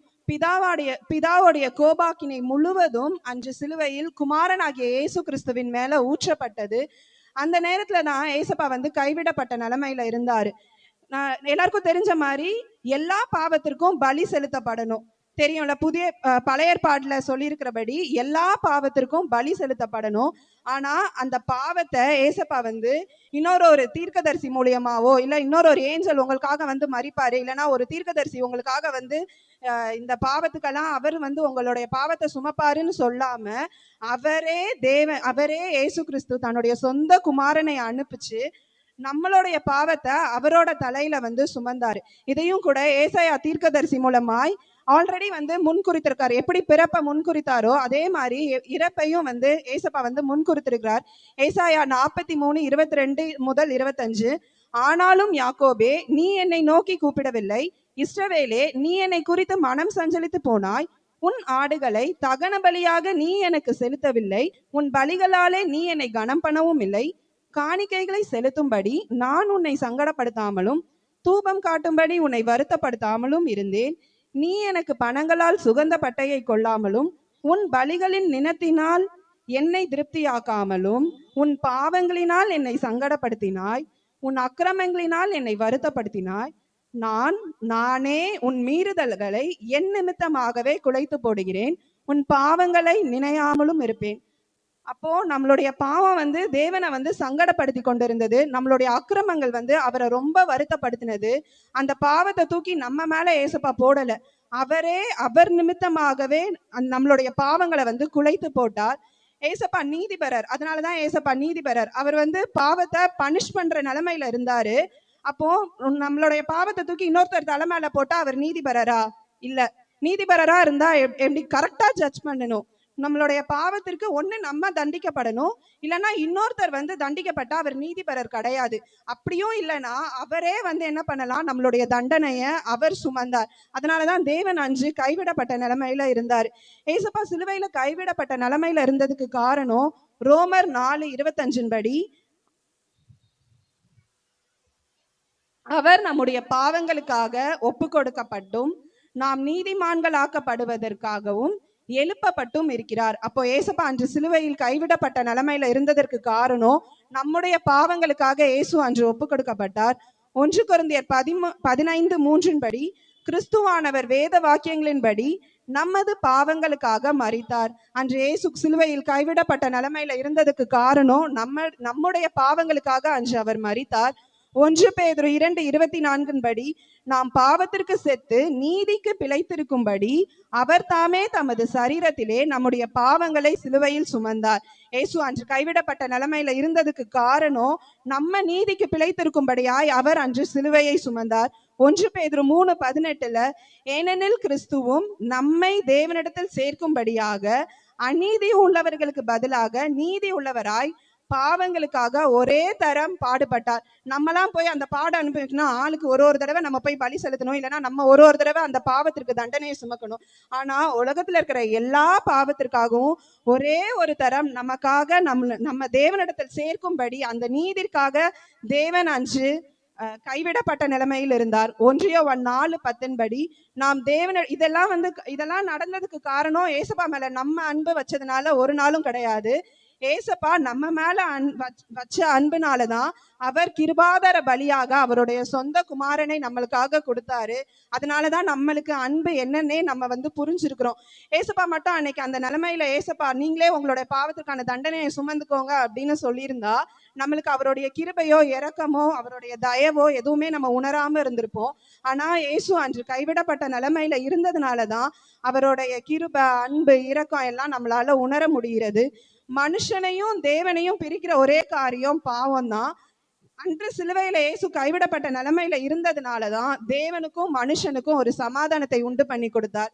பிதாவுடைய கோபாக்கினை முழுவதும் அன்று சிலுவையில் குமாரனாகிய இயேசு கிறிஸ்துவின் மேல ஊற்றப்பட்டது. அந்த நேரத்துல தான் ஏசப்பா கைவிடப்பட்ட நிலைமையில இருந்தாரு. எல்லாருக்கும் தெரிஞ்ச மாதிரி எல்லா பாவத்திற்கும் பலி செலுத்தப்படணும். தெரியும்ல, பழைய ஏற்பாடுல சொல்லியிருக்கிறபடி எல்லா பாவத்திற்கும் பலி செலுத்தப்படணும். ஆனா அந்த பாவத்தை ஏசப்பா இன்னொரு தீர்க்கதரிசி மூலியமாவோ இல்ல இன்னொரு ஏஞ்சல் உங்களுக்காக மறிப்பாரு, இல்லைன்னா ஒரு தீர்க்கதரிசி உங்களுக்காக இந்த பாவத்துக்கெல்லாம் அவர் உங்களுடைய பாவத்தை சுமப்பாருன்னு சொல்லாம அவரே இயேசு கிறிஸ்து தன்னுடைய சொந்த குமாரனை அனுப்பிச்சு நம்மளுடைய பாவத்தை அவரோட தலையில சுமந்தாரு. இதையும் கூட ஏசாயா தீர்க்கதரிசி மூலமாய் ஆல்ரெடி முன்குறித்திருக்காரு. எப்படி பிறப்பை முன்குறித்தாரோ அதே மாதிரி இறப்பையும் ஏசப்பா முன்குறித்திருக்கிறார். ஏசாயா 43:22-25 ஆனாலும் யாக்கோபே, நீ என்னை நோக்கி கூப்பிடவில்லை. இஸ்ரவேலே, நீ என்னை குறித்து மனம் சஞ்சலித்து போனாய். உன் ஆடுகளை தகன பலியாக நீ எனக்கு செலுத்தவில்லை. உன் பலிகளாலே நீ என்னை கனம் பண்ணவும் இல்லை. காணிக்கைகளை செலுத்தும்படி நான் உன்னை சங்கடப்படுத்தாமலும் தூபம் காட்டும்படி உன்னை வருத்தப்படுத்தாமலும் இருந்தேன். நீ எனக்கு பணங்களால் சுகந்த பட்டையை கொள்ளாமலும் உன் பலிகளின் நினத்தினால் என்னை திருப்தியாக்காமலும் உன் பாவங்களினால் என்னை சங்கடப்படுத்தினாய். உன் அக்கிரமங்களினால் என்னை வருத்தப்படுத்தினாய். நானே உன் மீறுதல்களை என் நிமித்தமாகவே குலைத்து போடுகிறேன். உன் பாவங்களை நினையாமலும் இருப்பேன். அப்போ நம்மளுடைய பாவம் வந்து தேவனை வந்து சங்கடப்படுத்தி கொண்டிருந்தது. நம்மளுடைய அக்கிரமங்கள் வந்து அவரை ரொம்ப வருத்தப்படுத்தினது. அந்த பாவத்தை தூக்கி நம்ம மேல ஏசப்பா போடல. அவர் நிமித்தமாகவே நம்மளுடைய பாவங்களை வந்து குலைத்து போட்டார். ஏசப்பா நீதிபரர். அதனாலதான் ஏசப்பா நீதிபரர். அவர் வந்து பாவத்தை பனிஷ் பண்ற நிலைமையில இருந்தாரு. அப்போ நம்மளுடைய பாவத்தை தூக்கி இன்னொருத்தர் தலைமையில போட்டா அவர் நீதிபரரா? இல்ல. நீதிபரரா இருந்தா எப்படி கரெக்டா ஜட்ஜ் பண்ணணும். நம்மளுடைய பாவத்திற்கு ஒண்ணு நம்ம தண்டிக்கப்படணும், இல்லைன்னா இன்னொருத்தர் வந்து தண்டிக்கப்பட்டா அவர் நீதிபரர் கிடையாது. அப்படியும் இல்லைன்னா அவரே வந்து என்ன பண்ணலாம், நம்மளுடைய தண்டனைய அவர் சுமந்தார். அதனாலதான் தேவன் அன்று கைவிடப்பட்ட நிலைமையில இருந்தார். ஏசப்பா சிலுவையில கைவிடப்பட்ட நிலைமையில இருந்ததுக்கு காரணம் ரோமர் 4:25 படி அவர் நம்முடைய பாவங்களுக்காக ஒப்பு கொடுக்கப்பட்டும் நாம் நீதிமான்களாக்கப்படுவதற்காகவும் எழுப்பப்பட்டும் இருக்கிறார். அப்போ ஏசப்பா அன்று சிலுவையில் கைவிடப்பட்ட நிலைமையில இருந்ததற்கு காரணம் நம்முடைய பாவங்களுக்காக இயேசு அன்று ஒப்பு கொடுக்கப்பட்டார். 1 கொரிந்தியர் 15:3 படி கிறிஸ்துவானவர் வேத வாக்கியங்களின்படி நமது பாவங்களுக்காக மரித்தார். அன்று இயேசு சிலுவையில் கைவிடப்பட்ட நிலைமையில இருந்ததுக்கு காரணம் நம்முடைய பாவங்களுக்காக அன்று அவர் மரித்தார். 1 பேதுரு 2:24 படி நாம் பாவத்திற்கு செத்து நீதிக்கு பிழைத்திருக்கும்படி அவர் தாமே தமது சரீரத்திலே நம்முடைய பாவங்களை சிலுவையில் சுமந்தார். இயேசு அன்று கைவிடப்பட்ட நிலைமையில இருந்ததுக்கு காரணம் நம்ம நீதிக்கு பிழைத்திருக்கும்படியாய் அவர் அன்று சிலுவையை சுமந்தார். 1 பேதுரு 3:18 ஏனெனில் கிறிஸ்துவும் நம்மை தேவனிடத்தில் சேர்க்கும்படியாக அநீதி உள்ளவர்களுக்கு பதிலாக நீதி உள்ளவராய் பாவங்களுக்காக ஒரே தரம் பாடுபட்டார். நம்மலாம் போய் அந்த பாட அனுபவிக்கணும்னா ஆளுக்கு ஒரு தடவை நம்ம போய் பலி செலுத்தணும், இல்லைன்னா நம்ம ஒரு தடவை அந்த பாவத்திற்கு தண்டனையை சுமக்கணும். ஆனா உலகத்துல இருக்கிற எல்லா பாவத்திற்காகவும் ஒரே ஒரு தரம் நமக்காக நம்ம தேவனிடத்தில் சேர்க்கும்படி அந்த நீதிற்காக தேவன் அன்று கைவிடப்பட்ட நிலைமையில் இருந்தார். 1 யோவான் 4:10 படி நாம் இதெல்லாம் நடந்ததுக்கு காரணம் ஏசப்பா மேல நம்ம அன்பு வச்சதுனால ஒரு நாளும் கிடையாது. ஏசப்பா நம்ம மேல வச்ச அன்புனாலதான் அவர் கிருபாதார பலியாக அவருடைய சொந்த குமாரனை நம்மளுக்காக கொடுத்தாரு. அதனாலதான் நம்மளுக்கு அன்பு என்னன்னே நம்ம வந்து புரிஞ்சிருக்கிறோம். ஏசப்பா மட்டும் அன்னைக்கு அந்த நிலைமையில ஏசப்பா நீங்களே உங்களுடைய பாவத்துக்கான தண்டனையை சுமந்துக்கோங்க அப்படின்னு சொல்லியிருந்தா நம்மளுக்கு அவருடைய கிருபையோ இரக்கமோ அவருடைய தயவோ எதுவுமே நம்ம உணராம இருந்திருப்போம். ஆனா இயேசு அன்று கைவிடப்பட்ட நிலைமையில இருந்ததுனாலதான் அவருடைய கிருபை அன்பு இரக்கம் எல்லாம் நம்மளால உணர முடிகிறது. மனுஷனையும் தேவனையும் பிரிக்கிற ஒரே காரியம் பாவம் தான். அன்று சிலுவையில இயேசு கைவிடப்பட்ட நிலைமையில இருந்ததுனாலதான் தேவனுக்கும் மனுஷனுக்கும் ஒரு சமாதானத்தை உண்டு பண்ணி கொடுத்தார்.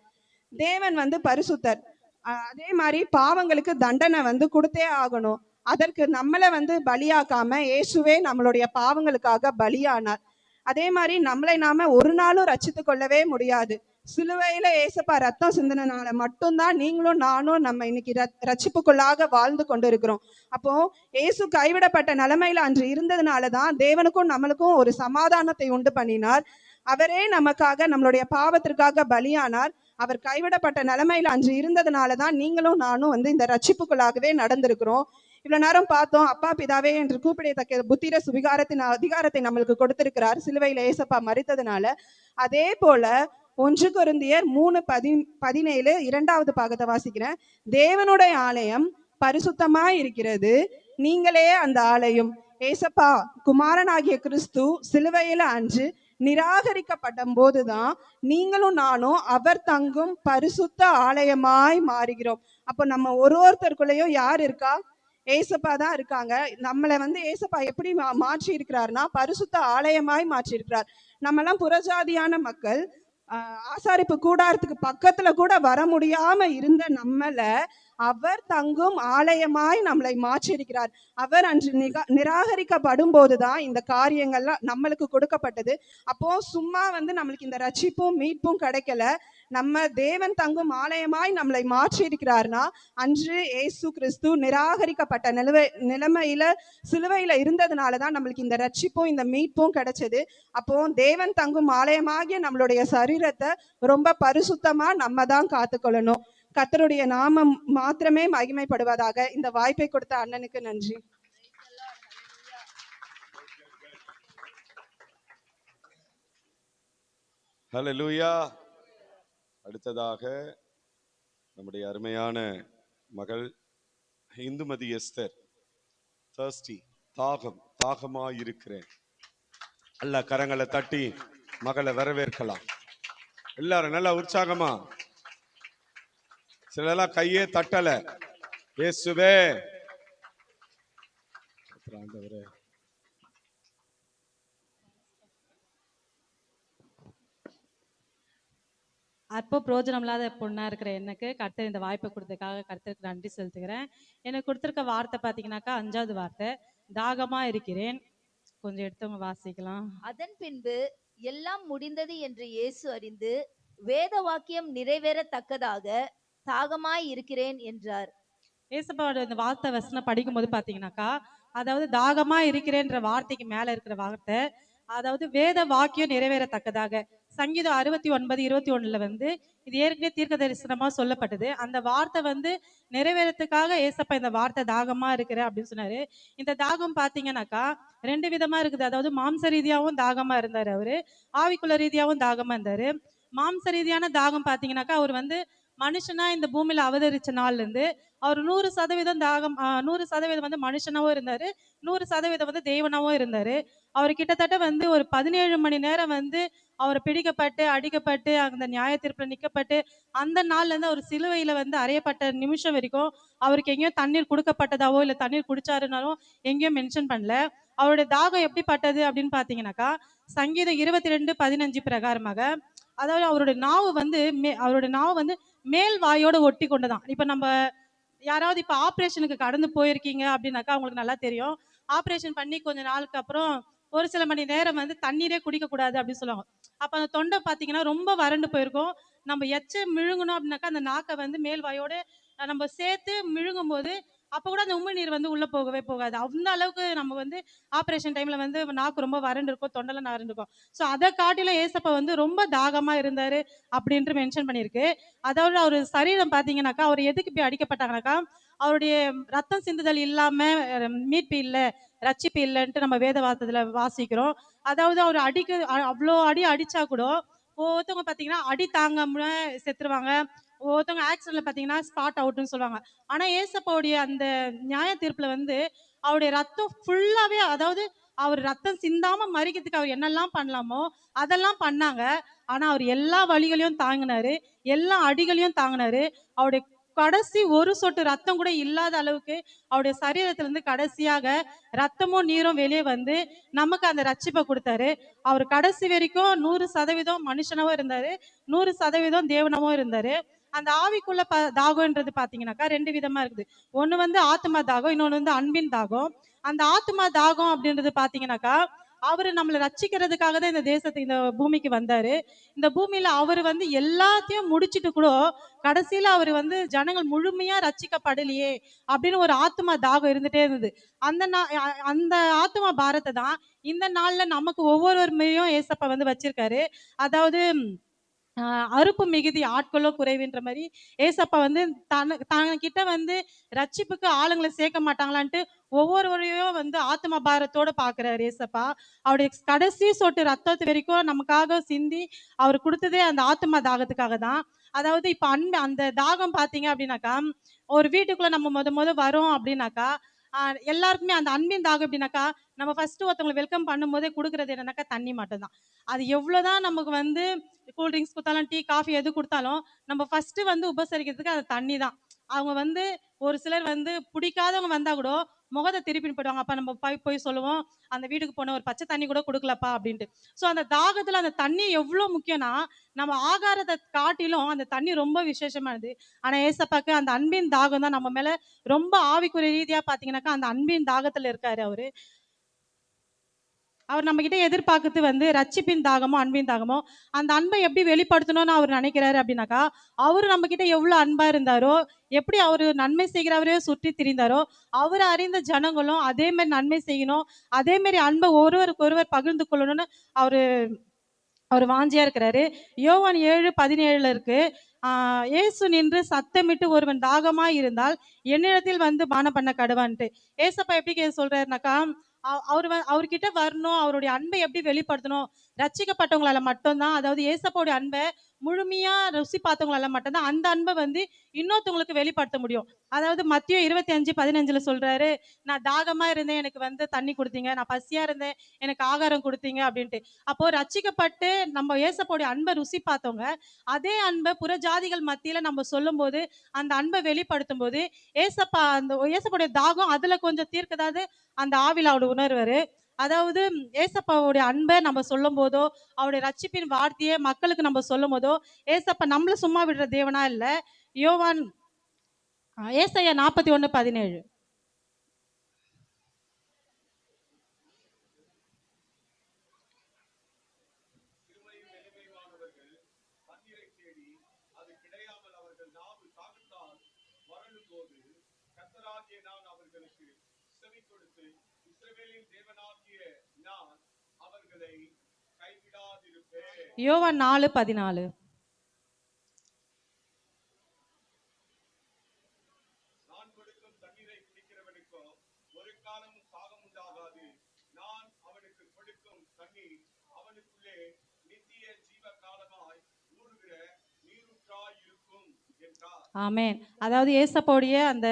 தேவன் வந்து பரிசுத்தர். அதே மாதிரி பாவங்களுக்கு தண்டனை வந்து கொடுத்தே ஆகணும். அதற்கு நம்மளை வந்து பலியாக்காம இயேசுவே நம்மளுடைய பாவங்களுக்காக பலியானார். அதே மாதிரி நம்மளை நாம ஒரு நாளும் ரட்சித்து கொள்ளவே முடியாது. சிலுவையில ஏசப்பா ரத்தம் சிந்தனால மட்டும்தான் நீங்களும் நானும் நம்ம இன்னைக்கு ரட்சிப்புக்குள்ளாக வாழ்ந்து கொண்டு இருக்கிறோம். அப்போ இயேசு கைவிடப்பட்ட நிலைமையில அன்று இருந்ததுனாலதான் தேவனுக்கும் நம்மளுக்கும் ஒரு சமாதானத்தை உண்டு பண்ணினார். அவரே நமக்காக நம்மளுடைய பாவத்திற்காக பலியானார். அவர் கைவிடப்பட்ட நிலைமையில அன்று இருந்ததுனாலதான் நீங்களும் நானும் வந்து இந்த ரட்சிப்புக்குள்ளாகவே நடந்திருக்கிறோம். இவ்வளவு நேரம் பார்த்தோம், அப்பா பிதாவே என்று கூப்பிடத்தக்க புத்திர சுவிகாரத்தின் அதிகாரத்தை நம்மளுக்கு கொடுத்திருக்கிறார் சிலுவையில ஏசப்பா மரித்ததுனால. அதே போல 1 கொரிந்தியர் 3:17 2வது பாகத்தை வாசிக்கிறேன். தேவனுடைய ஆலயம் பரிசுத்தமாய் இருக்கிறது, நீங்களே அந்த ஆலயம். ஏசப்பா குமாரனாகிய கிறிஸ்து சிலுவையில அன்று நிராகரிக்கப்பட்ட போதுதான் நீங்களும் நானும் அவர் தங்கும் பரிசுத்த ஆலயமாய் மாறுகிறோம். அப்போ நம்ம ஒருத்தருக்குள்ளேயும் யார் இருக்கா? ஏசப்பா தான் இருக்காங்க. நம்மளை வந்து ஏசப்பா எப்படி மாற்றி இருக்கிறார்னா பரிசுத்த ஆலயமாய் மாற்றி இருக்கிறார். நம்ம எல்லாம் புறஜாதியான மக்கள், ஆசாரிப்பு கூடாரத்துக்கு பக்கத்துல கூட வர முடியாம இருந்த நம்மள அவர் தங்கும் ஆலயமாய் நம்மளை மாற்றியிருக்கிறார். அவர் அன்று நிராகரிக்கப்படும் போதுதான் இந்த காரியங்கள்லாம் நம்மளுக்கு கொடுக்கப்பட்டது. அப்போ சும்மா நம்மளுக்கு இந்த ரட்சிப்பும் மீட்பும் கிடைக்கல. நம்ம தேவன் தங்கும் ஆலயமாய் நம்மளை மாற்றி இருக்கிறார்னா, அன்று இயேசு கிறிஸ்து நிராகரிக்கப்பட்ட நிலைமையில சிலுவையில இருந்ததுனாலதான் நம்மளுக்கு இந்த ரட்சிப்பும் இந்த மீட்பும் கிடைச்சது. அப்போ தேவன் தங்கும் ஆலயமாகிய நம்மளுடைய சரீரத்தை ரொம்ப பரிசுத்தமா நம்ம தான் காத்துக்கொள்ளணும். கர்த்தருடைய நாமம் மாத்திரமே மகிமைப்படுவதாக. இந்த வாய்ப்பை கொடுத்த அண்ணனுக்கு நன்றி. ஹல்லேலூயா. அடுத்ததாக நம்முடைய அருமையான மகள் இந்துமதி எஸ்தர், தர்ஸ்டி, தாகமாயிருக்கிறேன். நல்ல கரங்களை தட்டி மகளை வரவேற்கலாம். எல்லாரும் நல்லா உற்சாகமா. சிலெல்லாம் கையே தட்டல. இயேசுவே ஆண்டவரே. அப்போ பிரோஜனம் இல்லாத பொண்ணா இருக்கிற எனக்கு கர்த்தர் இந்த வாய்ப்பை கொடுத்ததுக்காக கர்த்தருக்கு நன்றி செலுத்துகிறேன். எனக்கு கொடுத்துருக்க வார்த்தை பார்த்தீங்கன்னாக்கா 5வது வார்த்தை, தாகமா இருக்கிறேன். கொஞ்சம் எடுத்தவங்க வாசிக்கலாம். அதன் பின்பு எல்லாம் முடிந்தது என்று இயேசு அறிந்து வேத வாக்கியம் நிறைவேறத்தக்கதாக தாகமாய் இருக்கிறேன் என்றார். ஏசப்பாவோட இந்த வார்த்தை வசனம் படிக்கும்போது பார்த்தீங்கன்னாக்கா, அதாவது தாகமா இருக்கிறேன்ற வார்த்தைக்கு மேல இருக்கிற வார்த்தை, அதாவது வேத வாக்கியம் நிறைவேறத்தக்கதாக. சங்கீதம் 69:21 வந்து இது ஏற்கனவே தீர்க்க தரிசனமா சொல்லப்பட்டது. அந்த வார்த்தை நிறைவேறத்துக்காக ஏசப்பா இந்த வார்த்தை தாகமா இருக்கிற அப்படின்னு சொன்னாரு. இந்த தாகம் பாத்தீங்கன்னாக்கா 2 விதமா இருக்குது. அதாவது மாம்ச ரீதியாவும் தாகமா இருந்தாரு அவரு, ஆவிக்குள்ள ரீதியாவும் தாகமா இருந்தாரு. மாம்ச ரீதியான தாகம் பாத்தீங்கன்னாக்கா அவர் மனுஷனா இந்த பூமியில அவதரிச்ச நாள்ல இருந்து அவர் 100% தாகம் 100% மனுஷனாவும் இருந்தாரு, 100% தேவனாவும் இருந்தாரு. அவர் கிட்டத்தட்ட ஒரு 17 மணி நேரம் அவர் பிடிக்கப்பட்டு அடிக்கப்பட்டு அந்த நியாய தீர்ப்புல நிக்கப்பட்டு அந்த நாள்ல இருந்து அவர் சிலுவையில அறையப்பட்ட நிமிஷம் வரைக்கும் அவருக்கு எங்கேயும் தண்ணீர் கொடுக்கப்பட்டதாவோ இல்ல தண்ணீர் குடிச்சாருனாலும் எங்கேயும் மென்ஷன் பண்ணல. அவருடைய தாகம் எப்படிப்பட்டது அப்படின்னு பாத்தீங்கன்னாக்கா, சங்கீதம் 22:15 பிரகாரமாக, அதாவது அவருடைய நாவு மேல் வாயோட ஒட்டி கொண்டுதான். இப்ப நம்ம யாராவது இப்ப ஆப்ரேஷனுக்கு கடந்து போயிருக்கீங்க அப்படின்னாக்கா உங்களுக்கு நல்லா தெரியும். ஆப்ரேஷன் பண்ணி கொஞ்ச நாளுக்கு அப்புறம் ஒரு சில மணி நேரம் தண்ணீரே குடிக்க கூடாது அப்படின்னு சொல்லுவாங்க. அப்ப அந்த தொண்டை பாத்தீங்கன்னா ரொம்ப வறண்டு போயிருக்கும். நம்ம மிழுங்கணும் அப்படின்னாக்கா அந்த நாக்கை மேல் வாயோட நம்ம சேர்த்து மிழுங்கும் போது அப்ப கூட அந்த உமிழ்நீர் உள்ள போகவே போகாது. அந்த அளவுக்கு நம்ம ஆப்ரேஷன் டைம்ல நாக்கு ரொம்ப வறண்டு இருக்கும், தொண்டெல்லாம் வறண்டு இருக்கும். ஸோ அதை காட்டிலும் ஏசப்பா ரொம்ப தாகமா இருந்தாரு அப்படின்ட்டு மென்ஷன் பண்ணியிருக்கு. அதாவது அவர் சரீரம் பாத்தீங்கன்னாக்கா அவர் எதுக்கு போய் அடிக்கப்பட்டாங்கனாக்கா, அவருடைய ரத்தம் சிந்துதல் இல்லாம மீட்பு இல்லை, ரட்சிப்பு இல்லைன்ட்டு நம்ம வேத வார்த்தையில வாசிக்கிறோம். அதாவது அவர் அவ்வளோ அடி அடிச்சா கூட ஒவ்வொருத்தவங்க பாத்தீங்கன்னா அடி தாங்காம செத்துருவாங்க. ஒவ்வொருத்தவங்க ஆக்சிடென்ட்ல பாத்தீங்கன்னா ஸ்பாட் அவுட்னு சொல்லுவாங்க. ஆனா ஏசப்பாவுடைய அந்த நியாய தீர்ப்புல அவருடைய ரத்தம் ஃபுல்லாவே, அதாவது அவர் ரத்தம் சிந்தாம மறிக்கிறதுக்கு அவர் என்னெல்லாம் பண்ணலாமோ அதெல்லாம் பண்ணாங்க. ஆனா அவர் எல்லா வழிகளையும் தாங்கினாரு, எல்லா அடிகளையும் தாங்கினாரு. அவருடைய கடைசி ஒரு சொட்டு ரத்தம் கூட இல்லாத அளவுக்கு அவருடைய சரீரத்துல இருந்து கடைசியாக ரத்தமும் நீரும் வெளியே நமக்கு அந்த ரட்சிப்பை கொடுத்தாரு. அவர் கடைசி வரைக்கும் 100% மனுஷனாவும் இருந்தாரு, 100% தேவனாவும் இருந்தாரு. அந்த ஆவிக்குள்ள தாகம்ன்றது பாத்தீங்கன்னாக்கா 2 விதமா இருக்குது. ஒண்ணு ஆத்மா தாகம், இன்னொன்னு அன்பின் தாகம். அந்த ஆத்மா தாகம் அப்படின்றது பாத்தீங்கன்னாக்கா, அவரு நம்மளை ரட்சிக்கிறதுக்காக தான் இந்த பூமிக்கு வந்தாரு. இந்த பூமியில அவரு எல்லாத்தையும் முடிச்சிட்டு கூட கடைசியில அவரு ஜனங்கள் முழுமையா ரட்சிக்கப்படலையே அப்படின்னு ஒரு ஆத்மா தாகம் இருந்துட்டே இருந்தது. அந்த ஆத்மா பாரத்தை தான் இந்த நாள்ல நமக்கு ஒவ்வொரு மேயும் ஏசப்பா வச்சிருக்காரு. அதாவது அறுப்பு மிகுதி ஆட்களோ குறைவுன்ற மாதிரி ஏசப்பா தனக்கிட்ட ரட்சிப்புக்கு ஆளுங்களை சேர்க்க மாட்டாங்களான்ட்டு ஒவ்வொருவரையும் ஆத்ம பாரத்தோட பாக்குறாரு ஏசப்பா. அவருடைய கடைசி சொட்டு ரத்தத்து வரைக்கும் நமக்காக சிந்தி அவர் கொடுத்ததே அந்த ஆத்ம தாகத்துக்காக தான். அதாவது இப்ப அந்த தாகம் பாத்தீங்க அப்படின்னாக்கா, ஒரு வீட்டுக்குள்ள நம்ம முத வரோம் அப்படின்னாக்கா எல்லாருக்குமே அந்த அன்பின் தாகம் எப்படின்னாக்கா, நம்ம ஃபர்ஸ்ட் ஒருத்தவங்களை வெல்கம் பண்ணும் போதே கொடுக்கறது என்னன்னாக்கா தண்ணி மட்டும்தான். அது எவ்வளவுதான் நமக்கு கூல்ட்ரிங்க்ஸ் கொடுத்தாலும் டீ காஃபி எது கொடுத்தாலும் நம்ம ஃபர்ஸ்ட் உபசரிக்கிறதுக்கு அது தண்ணி தான். அவங்க ஒரு சிலர் பிடிக்காதவங்க வந்தா கூட முகத்தை திருப்பின்னு போயிடுவாங்க. அப்ப நம்ம போய் போய் சொல்லுவோம், அந்த வீட்டுக்கு போன ஒரு பச்சை தண்ணி கூட கொடுக்கலப்பா அப்படின்ட்டு. ஸோ அந்த தாகத்துல அந்த தண்ணி எவ்வளோ முக்கியம்னா, நம்ம ஆகாரத்தை காட்டிலும் அந்த தண்ணி ரொம்ப விசேஷமானது. ஆனா ஏசப்பாக்கு அந்த அன்பின் தாகம் தான் நம்ம மேல ரொம்ப ஆவிக்குரிய ரீதியா பாத்தீங்கன்னாக்கா அந்த அன்பின் தாகத்துல இருக்காரு அவரு. அவர் நம்ம கிட்ட எதிர்பார்க்கறது வந்து ரட்சிப்பின் தாகமோ அன்பின் தாகமோ, அந்த அன்பை எப்படி வெளிப்படுத்தணும்னு அவர் நினைக்கிறாரு அப்படின்னாக்கா, அவரு நம்ம கிட்ட எவ்வளவு அன்பா இருந்தாரோ, எப்படி அவரு நன்மை செய்கிறவரே சுற்றி திரிந்தாரோ, அவர் அறிந்த ஜனங்களும் அதே மாதிரி நன்மை செய்யணும், அதே மாதிரி அன்பை ஒருவருக்கு ஒருவர் பகிர்ந்து கொள்ளணும்னு அவரு அவர் வாஞ்சியா இருக்கிறாரு. யோவான் 7:17 இருக்கு. இயேசு நின்று சத்தமிட்டு ஒருவன் தாகமா இருந்தால் என்னிடத்தில் வந்து பானம் பண்ண கடவான்ட்டு. ஏசப்பா எப்படி சொல்றாருனாக்கா, அவர்கிட்ட வரணும், அவருடைய அன்பை எப்படி வெளிப்படுத்தணும், ரட்சிக்கப்பட்டவங்களால மட்டும்தான், அதாவது ஏசப்பாவுடைய அன்பை முழுமையா ருசி பார்த்தவங்களால மட்டும்தான் அந்த அன்பை வந்து இன்னொருத்தவங்களுக்கு வெளிப்படுத்த முடியும். அதாவது மத்திய 25:15 சொல்றாரு, நான் தாகமா இருந்தேன் எனக்கு வந்து தண்ணி கொடுத்தீங்க, நான் பசியா இருந்தேன் எனக்கு ஆகாரம் கொடுத்தீங்க அப்படின்ட்டு. அப்போ ரட்சிக்கப்பட்டு நம்ம ஏசப்பாவுடைய அன்பை ருசி பார்த்தவங்க அதே அன்பை புறஜாதிகள் மத்தியில நம்ம சொல்லும் போது அந்த அன்பை வெளிப்படுத்தும் போது ஏசப்பா அந்த ஏசப்பாவுடைய தாகம் அதுல கொஞ்சம் தீர்க்கதாவது அந்த ஆவில அவர் உணர்வாரு. அதாவது ஏசப்பாவுடைய அன்பை நம்ம சொல்லும் போதோ அவருடைய ரட்சிப்பின் வார்த்தையை மக்களுக்கு நம்ம சொல்லும் போதோ ஏசப்பா நம்மள சும்மா விடுற தேவனா இல்ல. யோவான் ஏசாயா 41:17. யோவான் 4:14. ஆமென். அதாவது ஏசப்பாவுடைய அந்த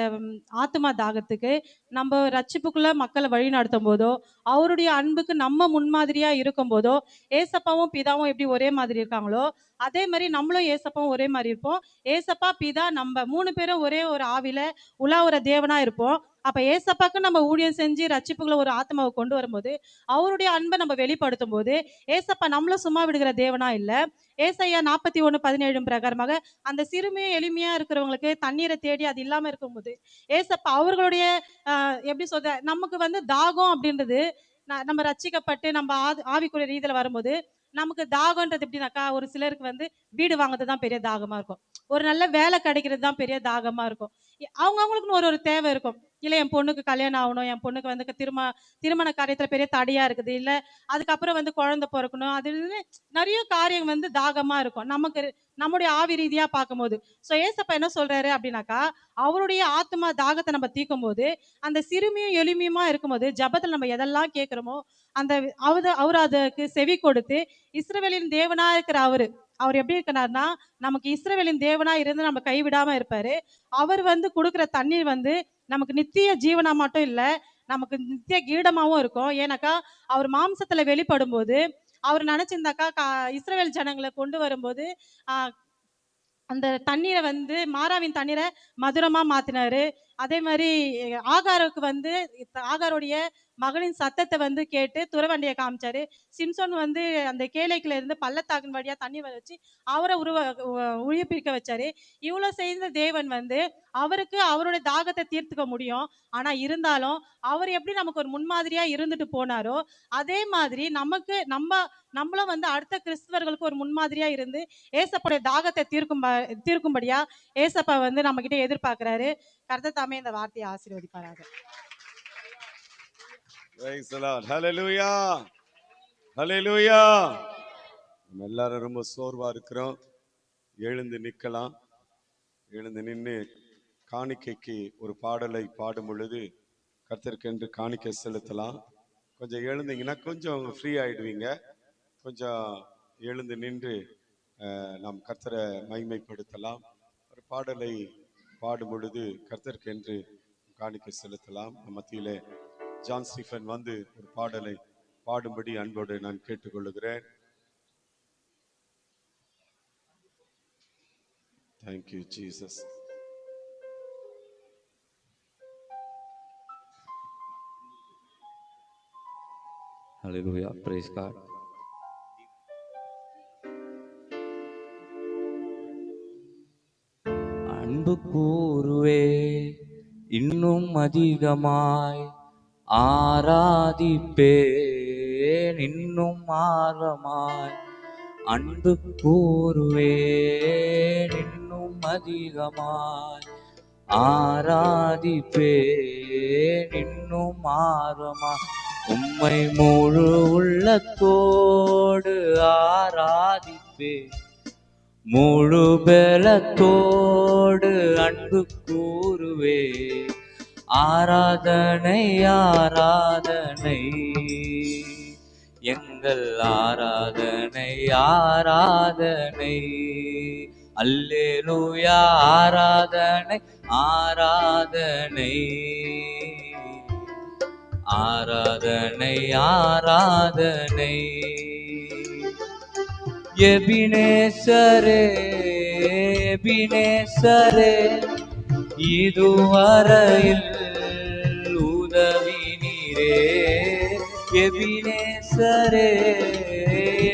ஆத்துமா தாகத்துக்கு நம்ம ரட்சிப்புக்குள்ள மக்களை வழி நடத்தும் போதோ அவருடைய அன்புக்கு நம்ம முன்மாதிரியா இருக்கும் போதோ ஏசப்பாவும் பிதாவும் எப்படி ஒரே மாதிரி இருக்காங்களோ அதே மாதிரி நம்மளும் ஏசப்பாவும் ஒரே மாதிரி இருப்போம். ஏசப்பா பிதா நம்ம 3 பேரும் ஒரே ஒரு ஆவில உலாவுற தேவனா இருப்போம். அப்ப ஏசப்பாக்கு நம்ம ஊழியம் செஞ்சு ரட்சிப்புக்குள்ள ஒரு ஆத்மாவை கொண்டு வரும்போது அவருடைய அன்பை நம்ம வெளிப்படுத்தும் போது ஏசப்பா நம்மளும் சும்மா விடுகிற தேவனா இல்ல. ஏசாயா 41:17 பிரகாரமாக அந்த சிறுமியும் எளிமையா இருக்கிறவங்களுக்கு தண்ணீரை தேடி அது இல்லாம இருக்கும்போது ஏசப்பா அவர்களுடைய எப்படி சொல்ற நமக்கு வந்து தாகம் அப்படின்றது நம்ம ரட்சிக்கப்பட்டு நம்ம ஆவிக்குரிய ரீதியில வரும்போது நமக்கு தாகம்ன்றது எப்படின்னாக்கா ஒரு சிலருக்கு வந்து வீடு வாங்குறது தான் பெரிய தாகமா இருக்கும், ஒரு நல்ல வேலை கிடைக்கிறது தான் பெரிய தாகமா இருக்கும். அவங்களுக்குன்னு ஒரு ஒரு தேவை இருக்கும். இல்ல என் பொண்ணுக்கு கல்யாணம் ஆகணும், என் பொண்ணுக்கு வந்து திருமண காரியத்துல பெரிய தடையா இருக்குது, இல்ல அதுக்கப்புறம் வந்து குழந்தை பிறக்கணும், அது நிறைய காரியம் வந்து தாகமா இருக்கும் நமக்கு நம்முடைய ஆவி ரீதியா பார்க்கும்போது. ஸோ ஏசப்பா என்ன சொல்றாரு அப்படின்னாக்கா அவருடைய ஆத்மா தாகத்தை நம்ம தீர்க்கும் போது அந்த சிறுமியும் எளிமையுமா இருக்கும்போது ஜபத்தில் நம்ம எதெல்லாம் கேட்கிறோமோ அந்த அவர் அதுக்கு செவி கொடுத்து இஸ்ரவேலின் தேவனா இருக்கிற அவர் எப்படி இருக்கிறார்னா நமக்கு இஸ்ரவேலின் தேவனா இருந்து நம்ம கைவிடாம இருப்பாரு. அவர் வந்து கொடுக்குற தண்ணீர் வந்து நமக்கு நித்திய ஜீவனா மட்டும் இல்ல, நமக்கு நித்திய கீடமாவும் இருக்கும். ஏன்னாக்கா அவர் மாம்சத்துல வெளிப்படும் போது அவர் நினைச்சிருந்தாக்கா இஸ்ரவேல் ஜனங்களை கொண்டு வரும்போது அந்த தண்ணீரை வந்து மாறாவின் தண்ணீரை மதுரமா மாத்தினாரு. அதே மாதிரி ஆகாருக்கு வந்து ஆகாருடைய மகளின் சத்தத்தை வந்து கேட்டு துறவண்டியை காமிச்சாரு. சிம்சோன் வந்து அந்த கேளைக்குள்ள இருந்து பள்ளத்தாக்கின் வழியா தண்ணீர் வர வச்சு அவரை உயிர்ப்பிக்க வச்சாரு. இவ்வளவு செய்த தேவன் வந்து அவருக்கு அவருடைய தாகத்தை தீர்த்துக்க முடியும். ஆனா இருந்தாலும் அவர் எப்படி நமக்கு ஒரு முன்மாதிரியா இருந்துட்டு போனாரோ அதே மாதிரி நம்மளும் வந்து அடுத்த கிறிஸ்தவர்களுக்கு ஒரு முன்மாதிரியா இருந்து ஏசப்பாவுடைய தாகத்தை தீர்க்கும்படியா ஏசப்பா வந்து நம்ம கிட்ட எதிர்பார்க்கிறாரு. கர்த்தர் தாமே இந்த வார்த்தையை ஆசீர்வதிப்பாராக. Praise the Lord. Hallelujah. Hallelujah. நம்ம எல்லாரும் ரொம்ப சோர்வா இருக்கிறோம். எழுந்து நிற்கலாம். எழுந்து நின்று காணிக்கைக்கு ஒரு பாடலை பாடும் பொழுது கர்த்தருக்கென்று காணிக்கை செலுத்தலாம். கொஞ்சம் எழுந்தீங்கன்னா கொஞ்சம் ஃப்ரீ ஆயிடுவீங்க. கொஞ்சம் எழுந்து நின்று நாம் கர்த்தரை மகிமைப்படுத்தலாம். ஒரு பாடலை பாடும் பொழுது கர்த்தருக்கென்று காணிக்கை செலுத்தலாம். மத்தியிலே ஜான் ஸ்டீஃபன் வந்து ஒரு பாடலை பாடும்படி அன்போடு நான் கேட்டுக்கொள்ளுகிறேன். Thank you, Jesus. Hallelujah praise God. அன்பு கூறுவே இன்னும் அதிகமாய் ஆராதிப்பேன் இன்னும் ஆர்வமாய். அன்பு கூறுவேன் இன்னும் அதிகமாய் ஆராதிப்பேன் இன்னும் ஆர்வமாய். உம்மை முழு உள்ளத்தோடு ஆராதிப்பேன் முழு பலத்தோடு அன்பு கூறுவே. ஆராதனை ஆராதனை எங்கள் ஆராதனை ஆராதனை. அல்லேலூயா ஆராதனை ஆராதனை ஆராதனை ஆராதனை. எபினேசரே எபினேசரே இதுவரையில் உதவி நீரே. எபினேசரே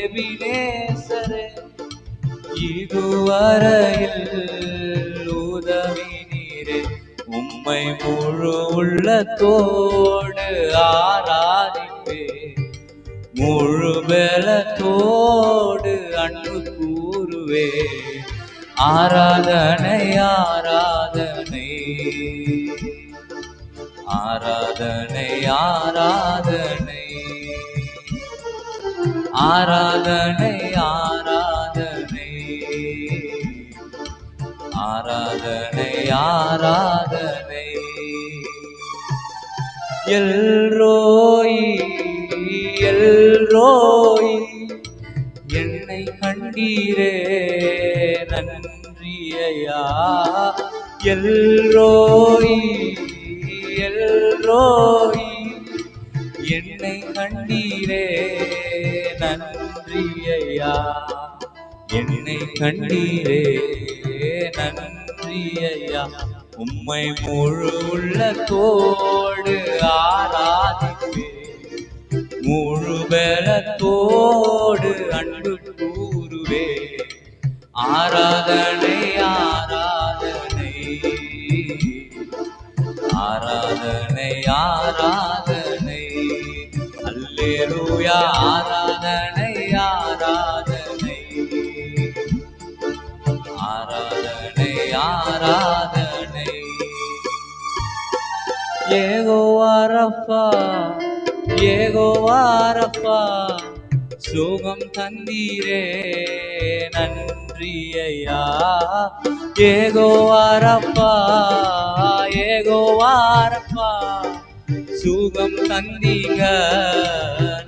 எபினேசரே இதுவரையில் உதவி நீரே. உம்மை முழு உள்ளத்தோடு ஆராதிப்பே முழு பலத்தோடு அன்பு கூறுவே. ஆராதனை ஆராதனை ஆராதனை ஆராதனை ஆராதனை ஆராதனை ஆராதனை ஆராதனை. எல்ரோயி எல்ரோயி என்னை கண்டீரே நன்றி ஐயா. எல்ரோயி எல்ரோயி என்னை கண்டீரே நன்றி ஐயா. என்னை கண்டீரே நன்றி ஐயா. உம்மை முழு உள்ளத்தோடு ஆராதிப்பே முழு பலத்தோடு அன்பு கூறுவே. ஆராதனை ஆராதனை ஆராதனை ஆராதனை. அல்லேலூயா ஆராதனை ஆராதனை ஆராதனை ஆராதனை. யெகோவா ரப்பா யெகோவா ரப்பா சுகம் தந்தீரே நன்றி ஐயா. யெகோவா ரப்பா யெகோவா ரப்பா சுகம் தந்தீங்க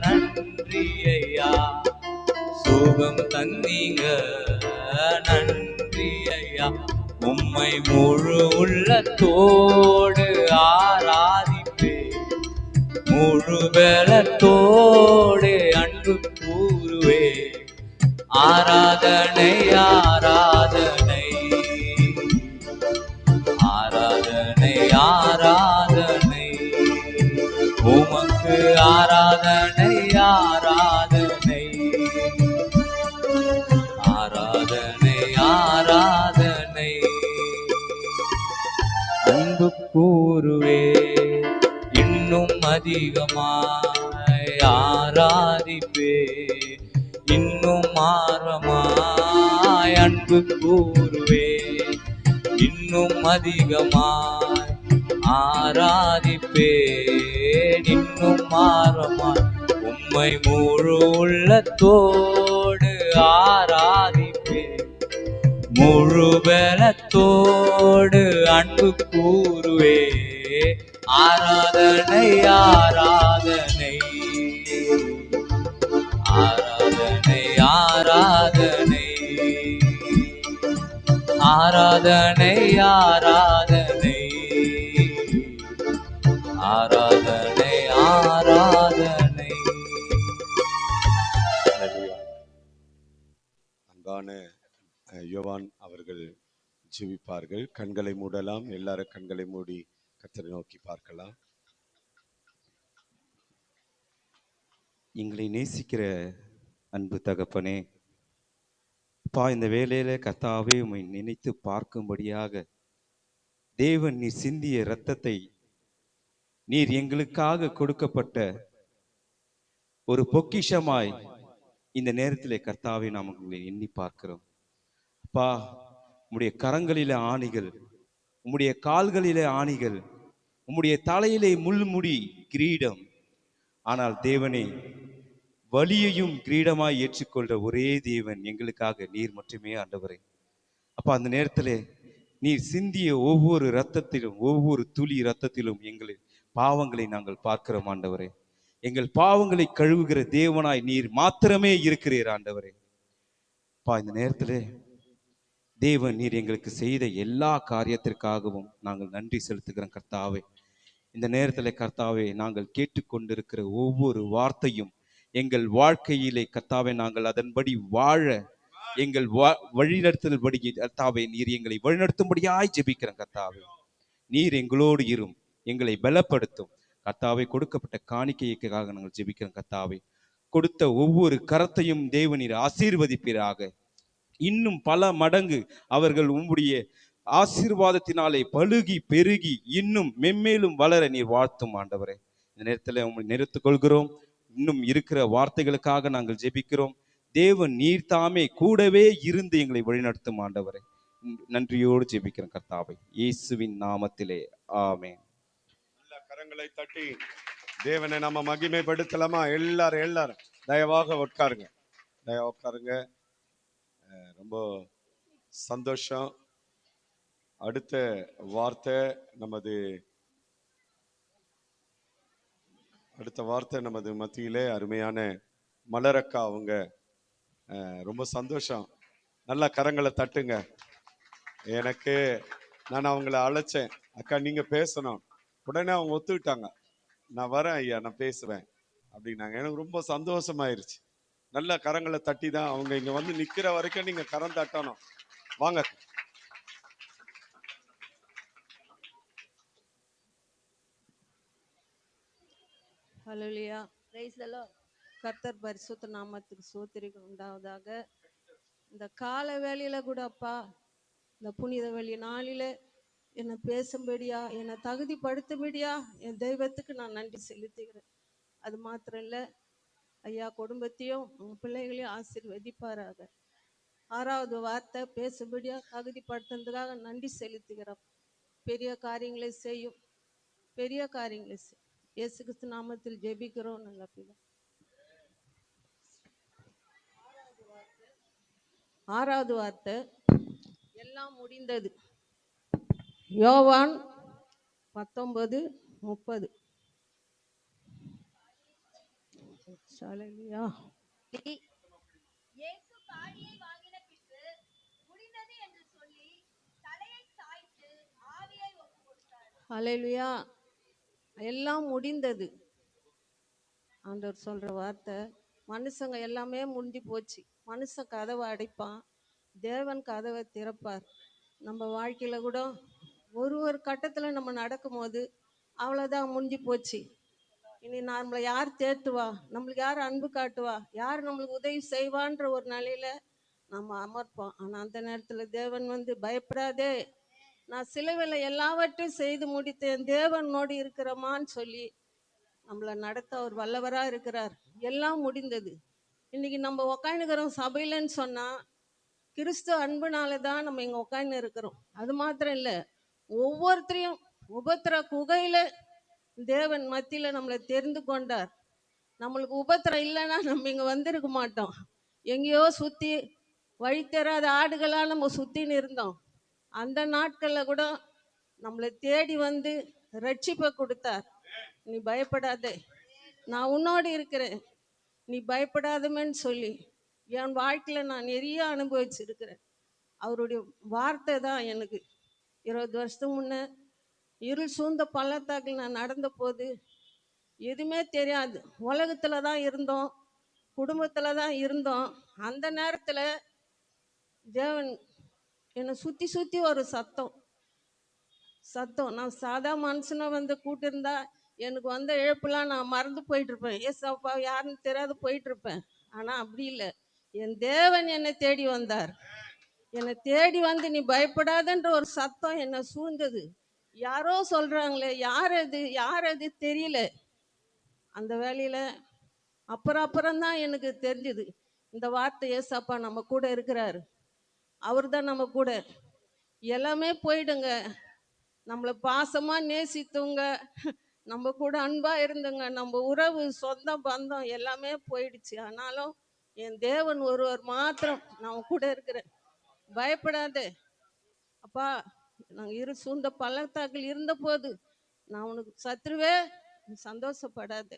நன்றி ஐயா. சுகம் தந்தீங்க நன்றி ஐயா. உம்மை முழு உள்ளத்தோடு ஆராதிப்பே முழு பலத்தோடு அன்பு கூறுவே. ஆராதனை ஆராதனை ஆராதனை ஆராதனை உமக்கு ஆராதனை ஆராதனை ஆராதனை ஆராதனை. அன்பு கூறுவே இன்னும் அதிகமாய் ஆராதிப்பே இன்னும் ஆர்வமாய் அன்பு கூறுவே இன்னும் அதிகமாய் ஆராதிப்பே இன்னும் ஆர்வமாய். உம்மை முழு உள்ளத்தோடு ஆராதிப்பே முழு பலத்தோடு அன்பு கூறுவே. ஆராதனை ஆராதனை ஆராதனை ஆராதனை ஆராதனை ஆராதனை ஆராதனை ஆராதனை. அன்பான யோவான் அவர்கள் ஜெபிப்பார்கள். கண்களை மூடலாம். எல்லாரும் கண்களை மூடி கர்த்தரை நோக்கி பார்க்கலாம். எங்களை நேசிக்கிற அன்பு தகப்பனே, அப்பா இந்த வேளையில கர்த்தாவே உம்மை நினைத்து பார்க்கும்படியாக தேவன் நீர் சிந்திய இரத்தத்தை, நீர் எங்களுக்காக கொடுக்கப்பட்ட ஒரு பொக்கிஷமாய் இந்த நேரத்திலே கர்த்தாவே நாம் உங்களை எண்ணி பார்க்கிறோம். அப்பா, உம்முடைய கரங்களிலே ஆணிகள், உம்முடைய கால்களிலே ஆணிகள், உம்முடைய தலையிலே முள்முடி கிரீடம். ஆனால் தேவனே, வலியையும் கிரீடமாய் ஏற்றுக்கொள்ற ஒரே தேவன் எங்களுக்காக நீர் மட்டுமே ஆண்டவரே. அப்ப அந்த நேரத்தில் நீர் சிந்திய ஒவ்வொரு இரத்தத்திலும், ஒவ்வொரு துளி இரத்தத்திலும் எங்களை பாவங்களை நாங்கள் பார்க்கிறோம் ஆண்டவரே. எங்கள் பாவங்களை கழுவுகிற தேவனாய் நீர் மாத்திரமே இருக்கிறீர் ஆண்டவரே. அப்பா, இந்த நேரத்தில் தேவன் நீர் எங்களுக்கு செய்த எல்லா காரியத்திற்காகவும் நாங்கள் நன்றி செலுத்துகிறோம் கர்த்தாவே. இந்த நேரத்தில் கர்த்தாவே, நாங்கள் கேட்டுக்கொண்டிருக்கிற ஒவ்வொரு வார்த்தையும் எங்கள் வாழ்க்கையிலே கர்த்தாவே நாங்கள் அதன்படி வாழ எங்கள் வழிநடத்தல் படி கர்த்தாவே நீர் எங்களை வழிநடத்தும்படியாய் ஜெபிக்கிறோம் கர்த்தாவே. நீர் எங்களோடு இரும், எங்களை பலப்படுத்தும் கர்த்தாவே. கொடுக்கப்பட்ட காணிக்கைக்காக நாங்கள் ஜெபிக்கிறோம் கர்த்தாவே. கொடுத்த ஒவ்வொரு கரத்தையும் தேவனீர் ஆசீர்வதிப்பீராக. இன்னும் பல மடங்கு அவர்கள் உம்முடைய ஆசீர்வாதத்தினாலே பழுகி பெருகி இன்னும் மென்மேலும் வளர நீர் வாழ்த்தும் ஆண்டவரே. இந்த நேரத்தில் உங்களை நிறுத்திக் கொள்கிறோம். இன்னும் இருக்கிற வார்த்தைகளுக்காக நாங்கள் ஜெபிக்கிறோம். தேவன் நீர் தாமே கூடவே இருந்து எங்களை வழிநடத்தும் ஆண்டவரே. நன்றியோடு ஜெபிக்கிறோம் கர்த்தாவை, இயேசுவின் நாமத்திலே ஆமென். நல்ல கரங்களை தட்டி தேவனை நம்ம மகிமைப்படுத்தலாமா? எல்லாரும் தயவாக உட்காருங்க, உட்காருங்க. ரொம்ப சந்தோஷம். அடுத்த வார்த்தை நமது மத்தியிலே அருமையான மலரக்கா அவங்க. ரொம்ப சந்தோஷம். நல்ல கரங்களை தட்டுங்க. நான் அவங்கள அழைச்சேன், அக்கா நீங்க பேசணும். உடனே அவங்க ஒத்துக்கிட்டாங்க. நான் வரேன் ஐயா, நான் பேசுவேன் அப்படின்னாங்க. எனக்கு ரொம்ப சந்தோஷமாயிருச்சு. நல்ல கரங்களை தட்டி தான் அவங்க இங்க வந்து நிக்கிற வரைக்கும் நீங்க கரம் தட்டணும். வாங்க. ஹல்லேலூயா, பிரைஸ் தி லார்ட். கர்த்தர் பரிசுத்த நாமத்துக்கு ஸ்தோத்திரம் உண்டாவதாக. இந்த கால வேளையில கூட அப்பா, இந்த புனித வெள்ளி நாளில என்னை பேசும்படியா, என்னை தகுதிப்படுத்தும்படியா என் தெய்வத்துக்கு நான் நன்றி செலுத்துகிறேன். அது மாத்திரம் இல்லை, ஐயா குடும்பத்தையும் உங்க பிள்ளைகளையும் ஆசீர்வதிப்பாராக. 6வது வார்த்தை பேசும்படியா தகுதிப்படுத்துறதுக்காக நன்றி செலுத்துகிறோம். பெரிய காரியங்களை செய்யும், பெரிய காரியங்களை செய்யும். இயேசு கிறிஸ்து நாமத்தில் ஜெபிக்கிறோம் நல்ல பிள்ளை. 6வது வார்த்தை எல்லாம் முடிந்தது. யோவான் 19:30. ஹல்லேலூயா. இயேசு காடியை வாங்கின பின்பு முடிந்தது என்று சொல்லி தலையை சாய்த்து ஆவியை ஒப்புக்கொடுத்தார். ஹல்லேலூயா. எல்லாம் முடிந்தது. ஆண்டவர் சொல்ற வார்த்தை, மனுஷங்க எல்லாமே முடிஞ்சு போச்சு. மனுஷன் கதவை அடைப்பான், தேவன் கதவை திறப்பார். நம்ம வாழ்க்கையில கூட ஒரு கட்டத்துல நம்ம நடக்கும்போது அவ்வளோதான், முடிஞ்சு போச்சு. இனி நம்மளை யார் தேற்றுவா, நம்மளுக்கு யார் அன்பு காட்டுவா, யார் நம்மளுக்கு உதவி செய்வான்ற ஒரு நிலையில நம்ம அமர்ப்போம். ஆனா அந்த நேரத்துல தேவன் வந்து, பயப்படாதே, நான் சிலுவையில எல்லாவற்றையும் செய்து முடித்தேன், தேவனோடு இருக்கிறமான்னு சொல்லி நம்மளை நடத்த அவர் வல்லவரா இருக்கிறார். எல்லாம் முடிந்தது. இன்னைக்கு நம்ம உக்காந்துக்கிறோம் சபையிலன்னு சொன்னா கிறிஸ்து அன்புனால தான் நம்ம இங்க உட்காந்து இருக்கிறோம். அது மாத்திரம் இல்லை, ஒவ்வொருத்தரையும் உபத்திர குகையில தேவன் மத்தியில நம்மளை தெரிந்து கொண்டார். நம்மளுக்கு உபத்திரம் இல்லைன்னா நம்ம இங்க வந்திருக்க மாட்டோம். எங்கேயோ சுத்தி வழி தெரியாத ஆடுகளா நம்ம சுத்தின்னு இருந்தோம். அந்த நாட்கள்ல கூட நம்மளை தேடி வந்து ரட்சிப்பை கொடுத்தார். நீ பயப்படாதே, நான் உன்னோடு இருக்கிறேன், நீ பயப்படாதமேன்னு சொல்லி என் வாழ்க்கையில நான் நிறைய அனுபவிச்சிருக்கிறேன். அவருடைய வார்த்தை தான் எனக்கு. 20 வருஷத்துக்கு முன்னே இருள் சூழ்ந்த பள்ளத்தாக்கில் நான் நடந்த போது எதுவுமே தெரியாது. உலகத்துல தான் இருந்தோம், குடும்பத்துல தான் இருந்தோம். அந்த நேரத்துல தேவன் என்னை சுத்தி சுத்தி ஒரு சத்தம். நான் சாதா மனுஷனை வந்து கூட்டிருந்தா எனக்கு வந்த இழப்புலாம் நான் மறந்து போயிட்டு இருப்பேன். ஏசப்பா யாருன்னு தெரியாத போயிட்டு இருப்பேன். ஆனா அப்படி இல்லை. என் தேவன் என்னை தேடி வந்தார். என்னை தேடி வந்து நீ பயப்படாதன்ற ஒரு சத்தம் என்னை சூழ்ந்தது. யாரோ சொல்றாங்களே, யார் அது யார் அது தெரியல. அந்த வேலையில அப்புறம்தான் எனக்கு தெரிஞ்சுது, இந்த வார்த்தை ஏசப்பா நம்ம கூட இருக்கிறாரு. அவர் தான் நம்ம கூட. எல்லாமே போயிடுங்க. நம்மளை பாசமா நேசித்தவங்க, நம்ம கூட அன்பா இருந்தவங்க, நம்ம உறவு சொந்த பந்தம் எல்லாமே போயிடுச்சு. ஆனாலும் என் தேவன் ஒருவர் மாத்திரம் நான் கூட இருக்கிறேன். பயப்படாத அப்பா. நாங்கள் சூழ்ந்த பள்ளத்தாக்கில் இருந்த போது நான் உனக்கு சத்ருவே, நீ சந்தோஷப்படாத.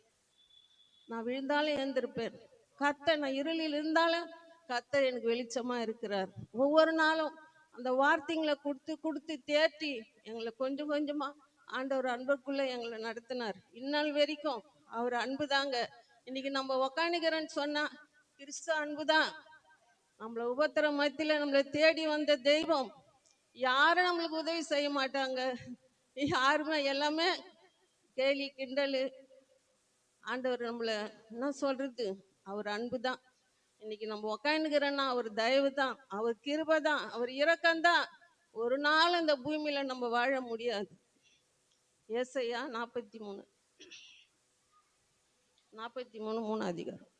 நான் விழுந்தாலும் எழுந்திருப்பேன். கர்த்தர், நான் இருளில் இருந்தாலும் கர்த்தர் எனக்கு வெளிச்சமா இருக்கிறார். ஒவ்வொரு நாளும் அந்த வார்த்தைங்களை கொடுத்து கொடுத்து தேற்றி எங்களை கொஞ்சம் கொஞ்சமா ஆண்டவர் அன்புக்குள்ள எங்களை நடத்தினார். இந்நாள் வரைக்கும் அவர் அன்பு தாங்க. இன்னைக்கு நம்ம உக்காணிக்கிறோன்னு சொன்னா கிறிஸ்து அன்பு தான். நம்மளை உபத்திர மத்தியில நம்மளை தேடி வந்த தெய்வம். யாரும் நம்மளுக்கு உதவி செய்ய மாட்டாங்க. யாருமே எல்லாமே கேலி கிண்டல். ஆண்டவர் நம்மளை என்ன சொல்றது, அவர் அன்பு தான். இன்னைக்கு நம்ம உக்காந்துக்கிறோன்னா அவர் தயவு தான், அவர் கிருபை தான், அவர் இரக்கம்தான். ஒரு நாள் இந்த பூமியில நம்ம வாழ முடியாது. ஏசாயா 43:3 அதிகாரம்.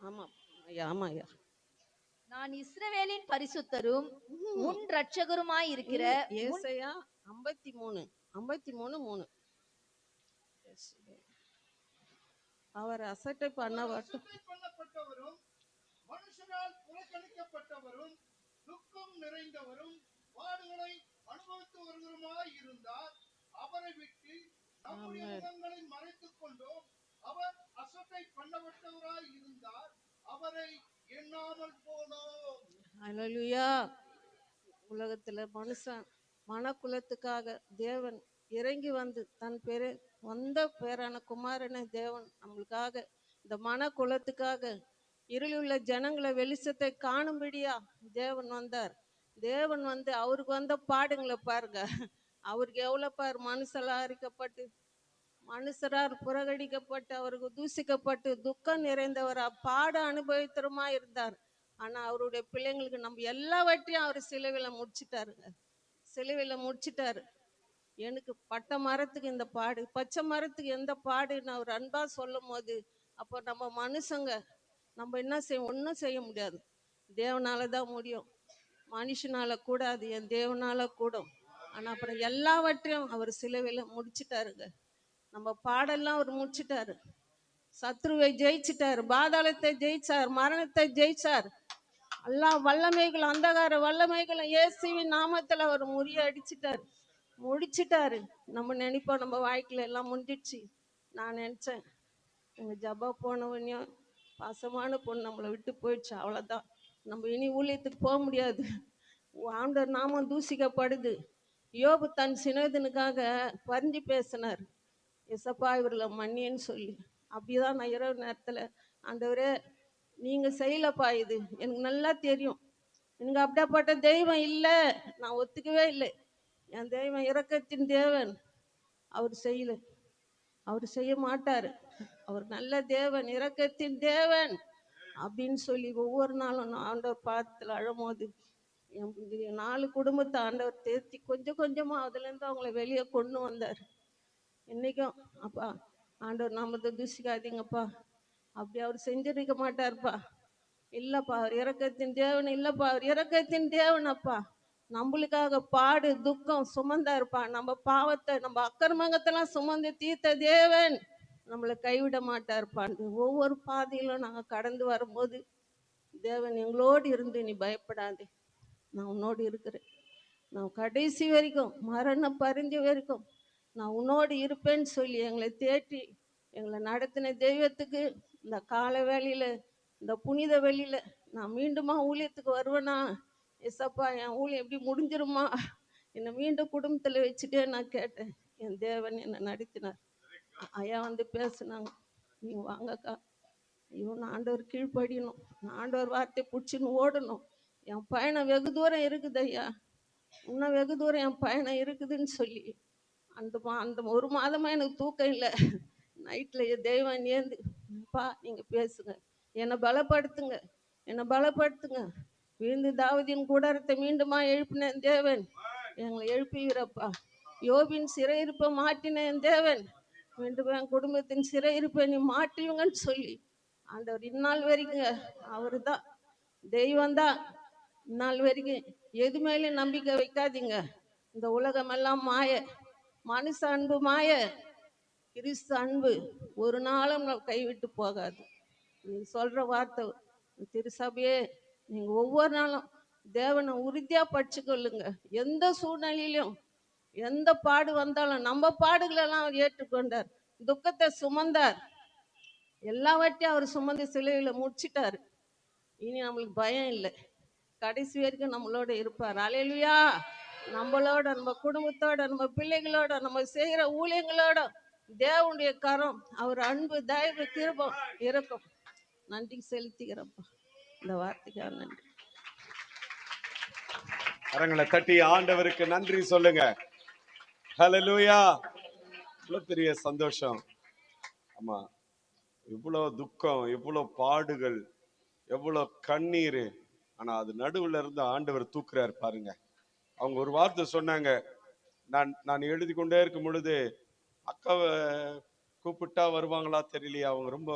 ஆமா ஐயா, ஆமா ஐயா. நான் இஸ்ரவேலின் பரிசுத்தரும் உன் இரட்சகருமாய் இருக்கிற ஏசாயா 53:3. அவர் அசட்டை பண்ணப்பட்டவரும் மனுஷரால் புறக்கணிக்கப்பட்டவரும் துக்கம் நிறைந்தவரும் பாடுகளை அனுபவித்தவருமாய் இருந்தார். அவரை விட்டு நம்முடைய முகங்களை மறைத்துக் கொண்டோம். அவர் அசட்டை பண்ணப்பட்டவராய் இருந்தார். அவரை எண்ணாமல் போனோம். அல்லேலூயா. உலகத்துல மனுஷன் மனக்குலத்துக்காக தேவன் இறங்கி வந்து தன் சொந்த பேரான குமாரனை தேவன் நம்மளுக்காக இந்த மனக்குலத்துக்காக இருளுள்ள ஜனங்களை வெளிச்சத்தை காணும்படியா தேவன் வந்தார். தேவன் வந்து அவருக்கு வந்த பாடுங்களை பாருங்க. அவருக்கு எவ்வளவு பாரு, மனுஷலா அரிக்கப்பட்டு மனுஷரால் புறக்கணிக்கப்பட்டு அவருக்கு தூசிக்கப்பட்டு துக்கம் நிறைந்தவரா பாட அனுபவித்தருமா இருந்தார். ஆனா அவருடைய பிள்ளைங்களுக்கு நம்ம எல்லாவற்றையும் அவர் சிலுவையில முடிச்சிட்டாருங்க. சிலுவையில முடிச்சிட்டாரு. எனக்கு பட்ட மரத்துக்கு இந்த பாடு, பச்சை மரத்துக்கு எந்த பாடுன்னு அவர் அன்பா சொல்லும் போது, அப்போ நம்ம மனுஷங்க நம்ம என்ன செய்ய, ஒன்றும் செய்ய முடியாது. தேவனால தான் முடியும், மனுஷனால கூடாது, என் தேவனால கூடும். ஆனா அப்புறம் எல்லாவற்றையும் அவர் சிலுவையில முடிச்சிட்டாருங்க. நம்ம பாடெல்லாம் அவர் முடிச்சிட்டாரு. சத்ருவை ஜெயிச்சிட்டாரு, பாதாளத்தை ஜெயிச்சார், மரணத்தை ஜெயிச்சார். எல்லா வல்லமைகளும் அந்தகார வல்லமைகளும் இயேசுவின் நாமத்துல அவர் முறியடிச்சிட்டாரு, முடிச்சிட்டாரு. நம்ம நினைப்போம் நம்ம வாழ்க்கையில எல்லாம் முடிஞ்சிடுச்சு. நான் நினைச்சேன் எங்க ஜபா போனவனையும் பாசமான பொண்ணு நம்மளை விட்டு போயிடுச்சு, அவ்வளோதான். நம்ம இனி ஊழியத்துக்கு போக முடியாது. ஆண்டவர் நாமம் தூசிக்கப்படுது. யோபு தன் சிநேகிதனுக்காக பரிஞ்சு பேசினார், எசப்பா இவர்களை மன்னின்னு சொல்லி. அப்படிதான் நான் இரவு நேரத்தில், ஆண்டவரே நீங்க செய்யலப்பா, இது எனக்கு நல்லா தெரியும், எனக்கு அப்படியாப்பட்ட தெய்வம் இல்லை, நான் ஒத்துக்கவே இல்லை. என் தெய்வம் இரக்கத்தின் தேவன், அவர் செய்யல, அவர் செய்ய மாட்டார், அவர் நல்ல தேவன், இரக்கத்தின் தேவன் அப்படின்னு சொல்லி ஒவ்வொரு நாளும் நான் ஆண்டவர் பாதத்தில் அழும்போது என் 4 குடும்பத்தை ஆண்டவர் தேர்த்தி கொஞ்சம் கொஞ்சமா அதுலேருந்து அவங்கள வெளியே கொண்டு வந்தார். இன்னைக்கும் அப்பா ஆண்டவர் நாமத்தை தூசிக்காதீங்கப்பா, அப்படி அவர் செஞ்சிருக்க மாட்டார்ப்பா. இல்லப்பா அவர் இரக்கத்தின் தேவன், இல்லப்பா அவர் இரக்கத்தின் தேவன். அப்பா நம்மளுக்காக பாடு துக்கம் சுமந்தாருப்பா. நம்ம பாவத்தை நம்ம அக்கிரமங்கத்தெல்லாம் சுமந்து தீர்த்த தேவன் நம்மளை கைவிட மாட்டார்ப்பான். ஒவ்வொரு பாதையிலும் நாங்கள் கடந்து வரும்போது தேவன் எங்களோடு இருந்து, நீ பயப்படாதே, நான் உன்னோடு இருக்கிறேன், நான் கடைசி வரைக்கும் மரண பரிஞ்சு வரைக்கும் நான் உன்னோடு இருப்பேன்னு சொல்லி எங்களை தேற்றி எங்களை நடத்தின தெய்வத்துக்கு இந்த கால வேளையில, இந்த புனித வெளியில நான் மீண்டுமா ஊழியத்துக்கு வருவேனா, எசப்பா என் ஊழியம் எப்படி முடிஞ்சிருமா, என்னை மீண்டும் குடும்பத்தில் வச்சுட்டே நான் கேட்டேன். என் தேவன் என்னை நடத்தினார். ஐயா வந்து பேசுனாங்க, நீ வாங்கக்கா, ஐயோ நான் ஆண்டவர் கீழ்ப்படியணும், நான் ஆண்டவர் வார்த்தை பிடிச்சின்னு ஓடணும், என் பயணம் வெகு தூரம் இருக்குது ஐயா, இன்னும் வெகு தூரம் என் பயணம் இருக்குதுன்னு சொல்லி அந்த ஒரு மாதமாக எனக்கு தூக்கம் இல்லை. நைட்டில் தெய்வம் ஏந்துப்பா நீங்கள் பேசுங்க, என்னை பலப்படுத்துங்க, என்னை பலப்படுத்துங்க. விழுந்து தாவதின் கூடாரத்தை மீண்டுமா எழுப்பின என் தேவன் எங்களை எழுப்பிக்கிறப்பா. யோபின் சிறையிருப்பை மாட்டின என் தேவன் மீண்டும் என் குடும்பத்தின் சிறையிருப்பை நீ மாட்டுவீங்கன்னு சொல்லி ஆண்டவர் இந்நாள் வரைக்குங்க அவரு தான் தெய்வம்தான். இந்நாள் வரைக்கும் எது மேலேயும் நம்பிக்கை வைக்காதீங்க. இந்த உலகமெல்லாம் மாய, மனுஷ அன்பு மாய, கிறிஸ்து அன்பு ஒரு நாளும் கைவிட்டு போகாது. நீ சொல்ற வார்த்தை திருசபையே, நீங்க ஒவ்வொரு நாளும் தேவனை உறுதியா படிச்சுக்கொள்ளுங்க. எந்த சூழ்நிலையிலும் எந்த பாடு வந்தாலும் நம்ம பாடுகளெல்லாம் அவர் ஏற்றுக்கொண்டார், துக்கத்தை சுமந்தார், எல்லாவற்றையும் அவர் சுமந்து சிலுவையில முடிச்சிட்டாரு. இனி நம்மளுக்கு பயம் இல்லை, கடைசி வரைக்கும் நம்மளோட இருப்பார். அல்லேலூயா. நம்மளோட, நம்ம குடும்பத்தோட, நம்ம பிள்ளைகளோட, நம்ம செய்கிற ஊழியங்களோட தேவனுடைய கரம், அவர் அன்பு, தயவு, கிருபம் இருக்கும். நன்றி செலுத்திக்கிறப்பா இந்த வார்த்தைக்காக நன்றி. கரங்களை தட்டி ஆண்டவருக்கு நன்றி சொல்லுங்க. ஹல்லேலூயா. இவ்வளவு பெரிய சந்தோஷம். ஆமா, இவ்வளவு துக்கம், இவ்வளவு பாடுகள், எவ்வளவு கண்ணீர், ஆனா அது நடுவுல இருந்து ஆண்டவர் தூக்குறாரு பாருங்க. அவங்க ஒரு வார்த்தை சொன்னாங்க, நான் எழுதி கொண்டே இருக்கும் பொழுது, அக்காவை கூப்பிட்டா வருவாங்களா தெரியலையா, அவங்க ரொம்ப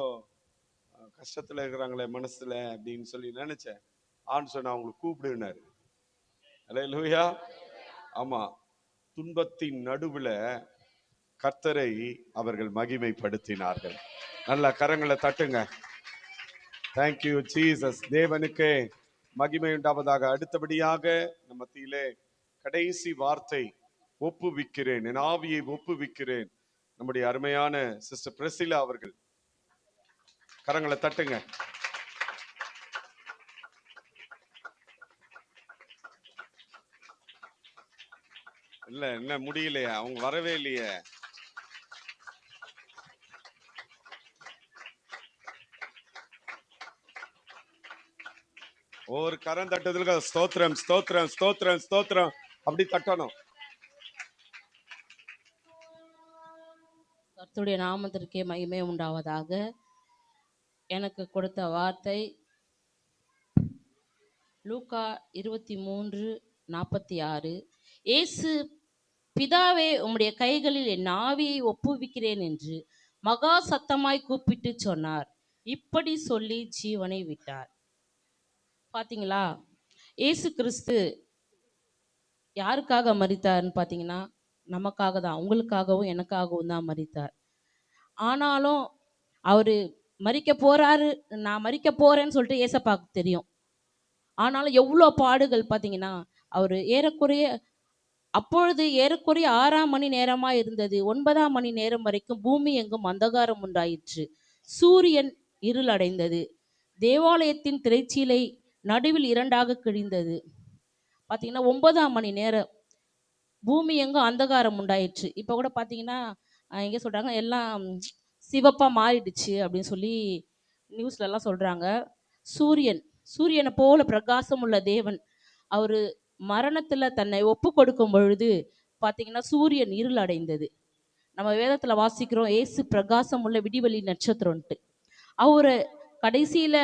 கஷ்டத்துல இருக்கிறாங்களே மனசுல அப்படின்னு சொல்லி நினைச்சேன். ஆண்டு சொன்ன அவங்களுக்கு கூப்பிடுனாரு. அல்லேலூயா. ஆமா, துன்பத்தின் நடுவுல கர்த்தரை அவர்கள் மகிமைப்படுத்தினார்கள். நல்ல கரங்களை தட்டுங்க. Thank you Jesus. தேவனுக்கு மகிமை உண்டாவதாக. அடுத்தபடியாக நம்ம மத்தியிலே கடைசி வார்த்தை, ஒப்புவிக்கிறேன், என் ஆவியை ஒப்புவிக்கிறேன். நம்முடைய அருமையான சிஸ்டர் பிரசிலா அவர்கள். கரங்களை தட்டுங்க. இல்ல என்ன முடியலையா, அவங்க வரவே இல்லையே. ஒரு கரம் தட்டதுக்கு ஸ்தோத்திரம் ஸ்தோத்திரம் ஸ்தோத்திரம் ஸ்தோத்திரம் அப்படி தட்டணும். கர்த்தருடைய நாமத்திற்கே மகிமை உண்டாவதாக. எனக்கு கொடுத்த வார்த்தை லூக்கா 23:46. இயேசு, பிதாவே உம்முடைய கைகளில் என் ஆவியை ஒப்புவிக்கிறேன் என்று மகா சத்தமாய் கூப்பிட்டு சொன்னார். இப்படி சொல்லி ஜீவனை விட்டார். பாத்தீங்களா, இயேசு கிறிஸ்து யாருக்காக மரித்தார்னு பார்த்தீங்கன்னா நமக்காக தான், உங்களுக்காகவும் எனக்காகவும் தான் மரித்தார். ஆனாலும் அவர் மரிக்க போறாரு, நான் மரிக்க போறேன்னு சொல்லிட்டு ஏசப்பாக்கு தெரியும். ஆனாலும் எவ்வளோ பாடுகள் பார்த்தீங்கன்னா, அவர் அப்பொழுது ஏறக்குறைய 6ஆம் மணி நேரமாக இருந்தது. 9ஆம் மணி நேரம் வரைக்கும் பூமி எங்கும் அந்தகாரம் உண்டாயிற்று, சூரியன் இருளடைந்தது, தேவாலயத்தின் திரைச்சீலை நடுவில் 2ஆக கிழிந்தது. பார்த்தீங்கன்னா 9ஆம் மணி நேரம் பூமி எங்கும் அந்தகாரம் உண்டாயிற்று. இப்போ கூட பார்த்தீங்கன்னா எங்கே சொல்கிறாங்க, எல்லாம் சிவப்பாக மாறிடுச்சு அப்படின்னு சொல்லி நியூஸ்லலாம் சொல்கிறாங்க. சூரியனை போல பிரகாசம் உள்ள தேவன் அவர் மரணத்தில் தன்னை ஒப்பு கொடுக்கும் பொழுது பார்த்தீங்கன்னா சூரியன் இருள் அடைந்தது. நம்ம வேதத்தில் வாசிக்கிறோம், ஏசு பிரகாசம் உள்ள விடிவெளி நட்சத்திரம்ட்டு. அவரை கடைசியில்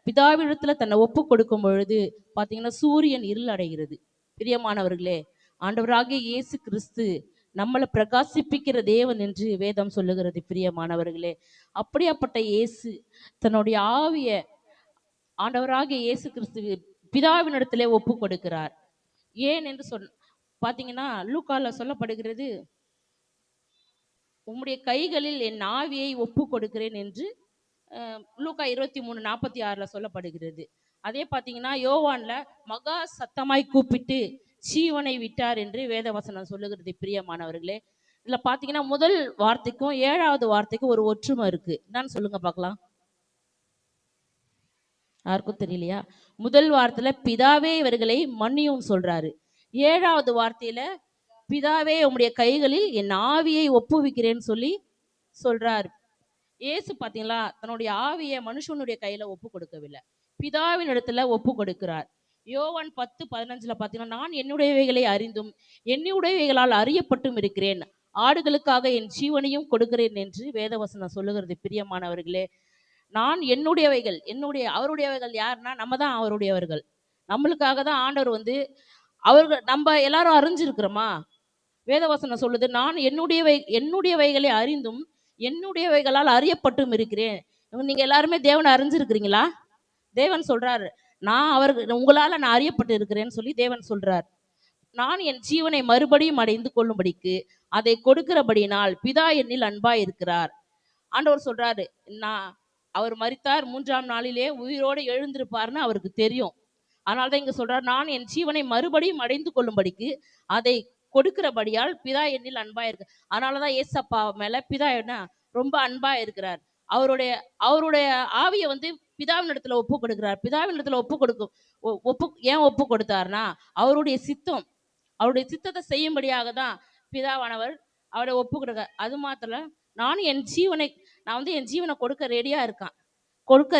பிதாவிடத்தில் தன்னை ஒப்பு கொடுக்கும் பொழுது பார்த்தீங்கன்னா சூரியன் இருள் அடைகிறது. பிரியமானவர்களே, ஆண்டவராகிய இயேசு கிறிஸ்து நம்மளை பிரகாசிப்பிக்கிற தேவன் என்று வேதம் சொல்லுகிறது. பிரியமானவர்களே, அப்படியாப்பட்ட இயேசு தன்னுடைய ஆவியை ஆண்டவராகிய இயேசு கிறிஸ்து பிதாவினிடத்திலே ஒப்பு கொடுக்கிறார். ஏன் என்று பார்த்தீங்கன்னா லூக்கால சொல்லப்படுகிறது, உம்முடைய கைகளில் என் ஆவியை ஒப்பு கொடுக்கிறேன் என்று லூக்கா 23:46 சொல்லப்படுகிறது. அதே பார்த்தீங்கன்னா யோவான்ல மகா சத்தமாய் கூப்பிட்டு ஜீவனை விட்டார் என்று வேதவசனம் சொல்லுகிறது. பிரியமானவர்களே, இதுல பார்த்தீங்கன்னா முதல் வார்த்தைக்கும் 7வது வார்த்தைக்கும் ஒரு ஒற்றுமை இருக்கு. என்னன்னு சொல்லுங்க பார்க்கலாம். யாருக்கும் தெரியலையா? முதல் வார்த்தையில பிதாவே இவர்களை மன்னியும் சொல்றாரு. 7வது வார்த்தையில பிதாவே உம்முடைய கைகளில் என் ஆவியை ஒப்புவிக்கிறேன்னு சொல்லி சொல்றாரு. ஏசு பார்த்தீங்களா, தன்னுடைய ஆவியை மனுஷனுடைய கையில ஒப்பு கொடுக்கவில்லை, பிதாவின் இடத்துல ஒப்பு கொடுக்கிறார். யோவான் 10:15 பார்த்தீங்கன்னா, நான் என்னுடையவைகளை அறிந்தும் என்னுடையவைகளால் அறியப்பட்டும் இருக்கிறேன், ஆடுகளுக்காக என் ஜீவனையும் கொடுக்கிறேன் என்று வேதவசனம் சொல்லுகிறது. பிரியமானவர்களே, நான் என்னுடையவைகள், அவருடையவைகள் யாருன்னா நம்ம தான் அவருடையவர்கள். நம்மளுக்காக தான் ஆண்டவர் வந்து அவர்கள் நம்ம எல்லாரும் அறிஞ்சிருக்கிறோமா? வேதவசனம் சொல்லுது, நான் என்னுடையவைகளை அறிந்தும் என்னுடையவைகளால் அறியப்பட்டும் இருக்கிறேன். நீங்க எல்லாருமே தேவனை அறிஞ்சிருக்கிறீங்களா? தேவன் சொல்றாரு, உங்களால நான் அறியப்பட்டு இருக்கிறேன்னு சொல்லி தேவன் சொல்றார். நான் என் ஜீவனை மறுபடியும் அடைந்து கொள்ளும்படிக்கு அதை கொடுக்கிறபடியினால் பிதா என்னில் அன்பாய் இருக்கிறார். ஆண்டவர் சொல்றாரு, நான் அவர் மரித்தார், 3ஆம் நாளிலே உயிரோடு எழுந்திருப்பார்னு அவருக்கு தெரியும். அதனால்தான் இங்க சொல்றார், நான் என் ஜீவனை மறுபடியும் அடைந்து கொள்ளும்படிக்கு அதை கொடுக்கிறபடியால் பிதா என்னில் அன்பா இருக்கு. அதனாலதான் ஏசப்பா மேல பிதா என்ன ரொம்ப அன்பா இருக்கிறார். அவருடைய அவருடைய ஆவியை வந்து பிதாவின் இடத்துல ஒப்பு கொடுக்கிறார். பிதாவின் இடத்துல ஏன் ஒப்பு கொடுத்தார்னா, அவருடைய சித்தத்தை செய்யும்படியாக தான் பிதாவானவர் அவரை ஒப்பு கொடுக்க. அது மாத்திரம் நான் வந்து என் ஜீவனை கொடுக்க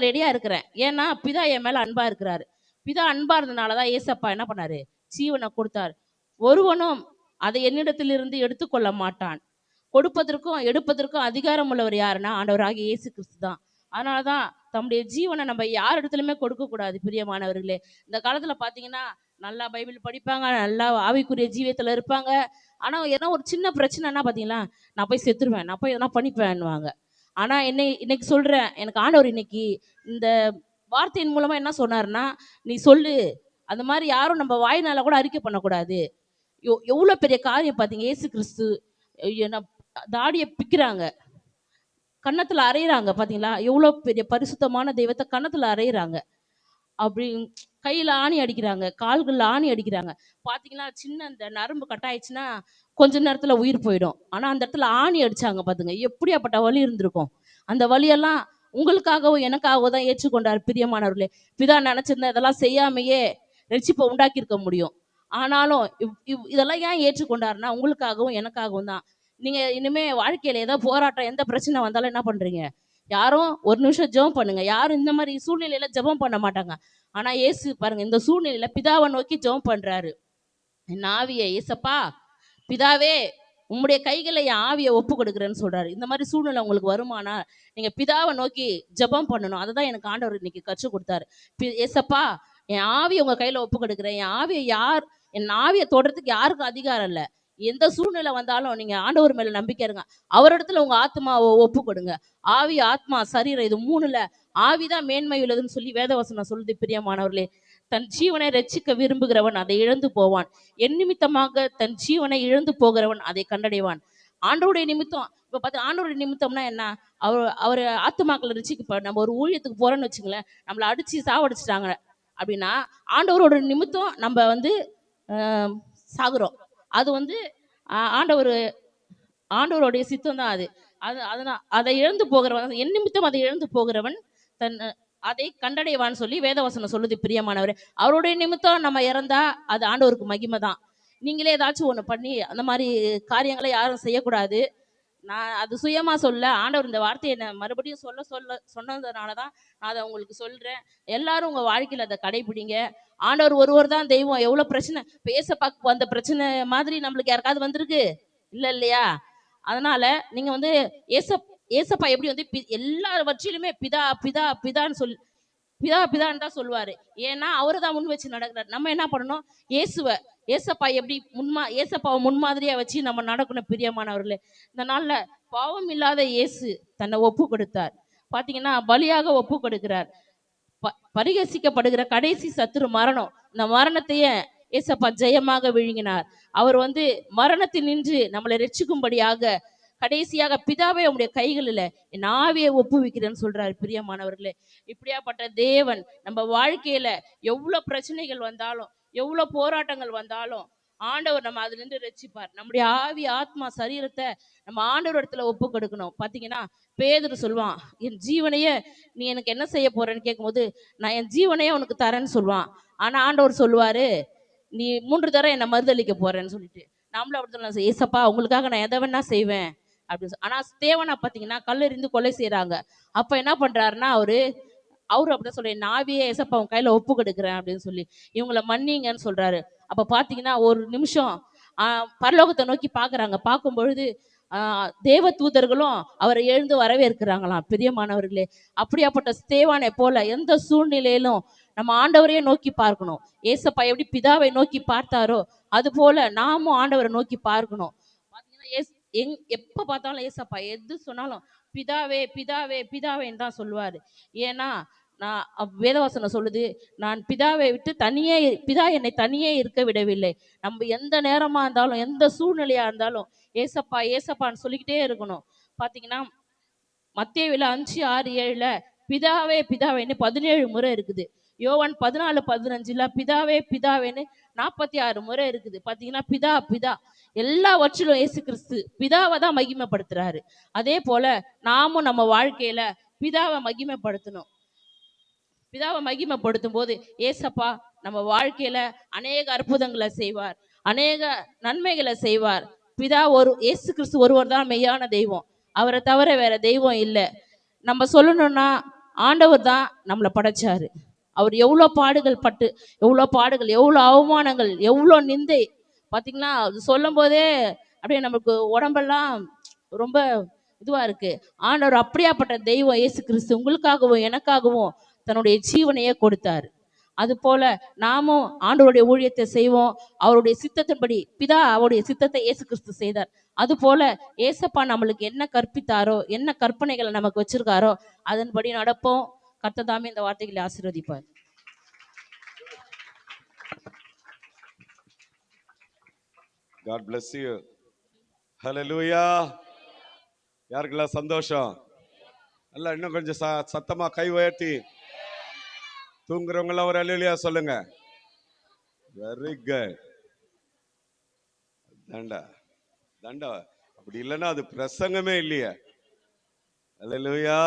ரெடியா இருக்கிறேன். ஏன்னா பிதா என் மேல அன்பா இருக்கிறாரு. பிதா அன்பா இருந்ததுனாலதான் ஏசப்பா என்ன பண்ணாரு, ஜீவனை கொடுத்தார். ஒருவனும் அதை என்னிடத்திலிருந்து எடுத்துக்கொள்ள மாட்டான். கொடுப்பதற்கும் எடுப்பதற்கும் அதிகாரம் உள்ளவர் யாருன்னா ஆண்டவராகிய இயேசு கிறிஸ்து தான். அதனாலதான் தம்முடைய ஜீவனை நம்ம யார் இடத்துலயுமே கொடுக்க கூடாது. பிரியமானவர்களே, இந்த காலத்துல பாத்தீங்கன்னா நல்லா பைபிள் படிப்பாங்க, நல்லா ஆவிக்குரிய ஜீவியத்துல இருப்பாங்க. ஆனா ஏன்னா ஒரு சின்ன பிரச்சனைனா பாத்தீங்களா, நான் போய் செத்துருவேன், நான் போய் எதனா பண்ணிப்பேன்னுவாங்க. ஆனா இன்னைக்கு சொல்றேன், எனக்கு ஆண்டவர் இன்னைக்கு இந்த வார்த்தையின் மூலமா என்ன சொன்னாருன்னா, நீ சொல்லு, அந்த மாதிரி யாரும் நம்ம வாய்னால கூட அறிக்கை பண்ணக்கூடாது. எவ்வளவு பெரிய காரியம் பாத்தீங்க. இயேசு கிறிஸ்து தாடியை பிக்கிறாங்க, கன்னத்துல அரைகிறாங்க. பாத்தீங்களா, எவ்வளவு பெரிய பரிசுத்தமான தெய்வத்தை கன்னத்துல அரைகிறாங்க. அப்படி கையில ஆணி அடிக்கிறாங்க, கால்கள்ல ஆணி அடிக்கிறாங்க. பாத்தீங்கன்னா சின்ன இந்த நரம்பு கட்டாயிடுச்சுன்னா கொஞ்ச நேரத்துல உயிர் போயிடும். ஆனா அந்த இடத்துல ஆணி அடிச்சாங்க பாத்துங்க, எப்படியாப்பட்ட வலி இருந்திருக்கும். அந்த வலியெல்லாம் உங்களுக்காகவும் எனக்காகவும் தான் ஏற்றுக்கொண்டார். பிரியமானவர்களே, பிதா நினைச்சிருந்தா இதெல்லாம் செய்யாமையே ரட்சிப்பை உண்டாக்கி இருக்க முடியும். ஆனாலும் இதெல்லாம் ஏன் ஏற்றுக்கொண்டாருன்னா உங்களுக்காகவும் எனக்காகவும் தான். நீங்க இனிமே வாழ்க்கையில ஏதோ போராட்டம், எந்த பிரச்சனை வந்தாலும் என்ன பண்றீங்க, யாரும் ஒரு நிமிஷம் ஜெபம் பண்ணுங்க. யாரும் இந்த மாதிரி சூழ்நிலையில ஜெபம் பண்ண மாட்டாங்க. ஆனா இயேசு பாருங்க, இந்த சூழ்நிலையில பிதாவை நோக்கி ஜெபம் பண்றாரு. என் ஆவியை ஏசப்பா, பிதாவே உம்முடைய கைகளை என் ஆவியை ஒப்பு கொடுக்குறேன்னு சொல்றாரு. இந்த மாதிரி சூழ்நிலை உங்களுக்கு வருமானா நீங்க பிதாவை நோக்கி ஜெபம் பண்ணணும். அதை தான் எனக்கு ஆண்டவர் இன்னைக்கு கற்றுக் கொடுத்தாரு. ஏசப்பா, என் ஆவியை உங்க கையில ஒப்பு கொடுக்குறேன். என் ஆவியை தொடுறதுக்கு யாருக்கும் அதிகாரம் இல்லை. எந்த சூழ்நிலை வந்தாலும் நீங்க ஆண்டவர் மேல நம்பிக்கை இருங்க. அவரிடத்துல உங்க ஆத்மாவை ஒப்பு கொடுங்க. ஆவி, ஆத்மா, சரீரம், இது மூணுல ஆவிதான் மேன்மை உள்ளதுன்னு சொல்லி வேதவசனம் சொல்லுது. பிரியமானவர்களே, தன் ஜீவனை ரட்சிக்க விரும்புகிறவன் அதை இழந்து போவான். என் நிமித்தமாக தன் ஜீவனை இழந்து போகிறவன் அதை கண்டடைவான். ஆண்டவருடைய நிமித்தம், இப்ப பார்த்து ஆண்டவருடைய நிமித்தம்னா என்ன, அவர் ஆத்துமாக்களை ரட்சிக்க நம்ம ஒரு ஊழியத்துக்கு போறோன்னு வச்சுங்களேன், நம்மளை அடிச்சு சாவடிச்சிட்டாங்க அப்படின்னா ஆண்டவரோட நிமித்தம் நம்ம வந்து சாகுறோம். அது வந்து ஆண்டவருடைய சித்தம் தான் அது. அதனால் அதை இழந்து போகிறவன், என் நிமித்தம் அதை இழந்து போகிறவன் அதை கண்டடைவான்னு சொல்லி வேதவசனம் சொல்லுது. பிரியமானவர், அவருடைய நிமித்தம் நம்ம இறந்தா அது ஆண்டவருக்கு மகிமை தான். நீங்களே ஏதாச்சும் ஒன்று பண்ணி அந்த மாதிரி காரியங்களை யாரும் செய்யக்கூடாது. நான் அது சுயமா சொல்ல, ஆண்டவர் இந்த வார்த்தையை என்ன மறுபடியும் சொன்னதுனால தான் நான் அதை உங்களுக்கு சொல்றேன். எல்லாரும் உங்க வாழ்க்கையில அதை கடைபிடிங்க. ஆண்டவர் ஒருவர் தான் தெய்வம். எவ்வளவு பிரச்சனை, ஏசப்பாக்கு வந்த பிரச்சனை மாதிரி நம்மளுக்கு யாருக்காவது வந்திருக்கு இல்லையா? அதனால நீங்க வந்து ஏசப்பா எப்படி வந்து எல்லாவற்றிலுமே பிதா பிதா பிதான்னு பிதான்னு தான் சொல்லுவாரு. ஏன்னா அவரு தான் முன் வச்சு நடக்கிறார். நம்ம என்ன பண்ணணும், ஏசப்பா எப்படி ஏசப்பாவை முன்மாதிரியா வச்சு நம்ம நடக்கணும். பிரியமானவர்களே, இந்த நாள்ல பாவம் இல்லாத இயேசு தன்னை ஒப்பு கொடுத்தார். பாத்தீங்கன்னா பலியாக ஒப்பு கொடுக்கிறார். பரிகசிக்கப்படுகிற கடைசி சத்துரு மரணம், இந்த மரணத்தையே ஏசப்பா ஜெயமாக விழுங்கினார். அவர் வந்து மரணத்தில் நின்று நம்மளை ரட்சிக்கும்படியாக கடைசியாக பிதாவே உங்களுடைய கைகளில் என் ஆவியை ஒப்புவிக்கிறேன்னு சொல்றாரு. பிரியமானவர்களே, இப்படியாப்பட்ட தேவன் நம்ம வாழ்க்கையில எவ்வளவு பிரச்சனைகள் வந்தாலும், எவ்வளவு போராட்டங்கள் வந்தாலும் ஆண்டவர் நம்ம அதுல இருந்து ரட்சிப்பார். நம்முடைய ஆவி, ஆத்மா, சரீரத்தை நம்ம ஆண்டவர் இடத்துல ஒப்பு கொடுக்கணும். பாத்தீங்கன்னா பேதுரு சொல்லுவான், என் ஜீவனையே நீ எனக்கு என்ன செய்ய போறேன்னு கேட்கும்போது, நான் என் ஜீவனையே உனக்கு தரேன்னு சொல்லுவான். ஆனா ஆண்டவர் சொல்லுவாரு, நீ 3 தடவை என்னை மறுதளிக்க போறேன்னு சொல்லிட்டு. நம்மளும் அப்படி சொல்லலாம், ஏசப்பா உங்களுக்காக நான் எதை வேணா செய்வேன் அப்படின்னு. ஆனா தேவனா பாத்தீங்கன்னா கல்லெறிந்து கொலை செய்யறாங்க. அப்ப என்ன பண்றாருன்னா அவரு அவரு அப்படிதான் சொல்றாரு, நாவியே ஏசப்பா உன் கையில ஒப்பு கொடுக்குறேன் அப்படின்னு சொல்லி இவங்கள மன்னிங்கன்னு சொல்றாரு. அப்ப பாத்தீங்கன்னா ஒரு நிமிஷம் பரலோகத்தை நோக்கி பாக்குறாங்க. பார்க்கும் பொழுது தேவ தூதர்களும் அவரை எழுந்து வரவேற்கிறாங்களாம். பிரியமானவர்களே, அப்படியாப்பட்ட ஸ்தேவானை போல எந்த சூழ்நிலையிலும் நம்ம ஆண்டவரையே நோக்கி பார்க்கணும். ஏசப்பா எப்படி பிதாவை நோக்கி பார்த்தாரோ அது போல நாமும் ஆண்டவரை நோக்கி பார்க்கணும். பாத்தீங்கன்னா எப்ப பார்த்தாலும் ஏசப்பா எது சொன்னாலும் பிதாவே பிதாவே பிதாவேன்னு தான் சொல்லுவாரு. ஏன்னா நான் வேதவாசனம் சொல்லுது, நான் பிதாவை விட்டு தனியே பிதா என்னை தனியே இருக்க விடவில்லை. நம்ம எந்த நேரமா இருந்தாலும் எந்த சூழ்நிலையா இருந்தாலும் ஏசப்பா ஏசப்பான்னு சொல்லிக்கிட்டே இருக்கணும். பாத்தீங்கன்னா மத்தேயுல 5:6-7 பிதாவே பிதாவேன்னு 17 முறை இருக்குது. யோவான் 14:15 பிதாவே பிதாவேன்னு 46 முறை இருக்குது. பாத்தீங்கன்னா பிதா பிதா எல்லாவற்றிலும் இயேசு கிறிஸ்து பிதாவை தான் மகிமைப்படுத்துறாரு. அதே போல நாமும் நம்ம வாழ்க்கையில பிதாவை மகிமைப்படுத்தணும். பிதாவை மகிமைப்படுத்தும் போது ஏசப்பா நம்ம வாழ்க்கையில அநேக அற்புதங்களை செய்வார், அநேக நன்மைகளை செய்வார். பிதா இயேசு கிறிஸ்து ஒருவர் தான் மெய்யான தெய்வம். அவரை தவிர வேற தெய்வம் இல்லை. நம்ம சொல்லணும்னா ஆண்டவர் தான் நம்மளை படைச்சாரு. அவர் எவ்வளோ பாடுகள் பட்டு, எவ்வளோ அவமானங்கள், எவ்வளோ நிந்தை. பார்த்தீங்கன்னா அது சொல்லும் போதே அப்படியே நமக்கு உடம்பெல்லாம் ரொம்ப இதுவா இருக்கு. ஆண்டவர் அப்படியாப்பட்ட தெய்வம் இயேசு கிறிஸ்து உங்களுக்காகவும் எனக்காகவும் தன்னுடைய ஜீவனையே கொடுத்தாரு. அது போல நாமும் ஆண்டவருடைய ஊழியத்தை செய்வோம். அவருடைய சித்தத்தின்படி பிதா அவருடைய சித்தத்தை இயேசு கிறிஸ்து செய்தார். அது போல ஏசப்பா நம்மளுக்கு என்ன கற்பித்தாரோ, என்ன கற்பனைகளை நமக்கு வச்சிருக்காரோ அதன்படி நடப்போம். கர்த்தர் தாமே இந்த வார்த்தைகளை ஆசீர்வதிப்பார். God bless you. Hallelujah. யாருக்கெல்லாம் சந்தோஷம்? அல்ல இன்னும் கொஞ்சம் சத்தமா கை உயர்த்தி தூங்குறவங்க எல்லாம் ஒரு அல்லேலூயா சொல்லுங்க. Very good. தண்டா தண்டா அப்படி இல்லைன்னா அது பிரசங்கமே இல்லையே. அல்லேலூயா.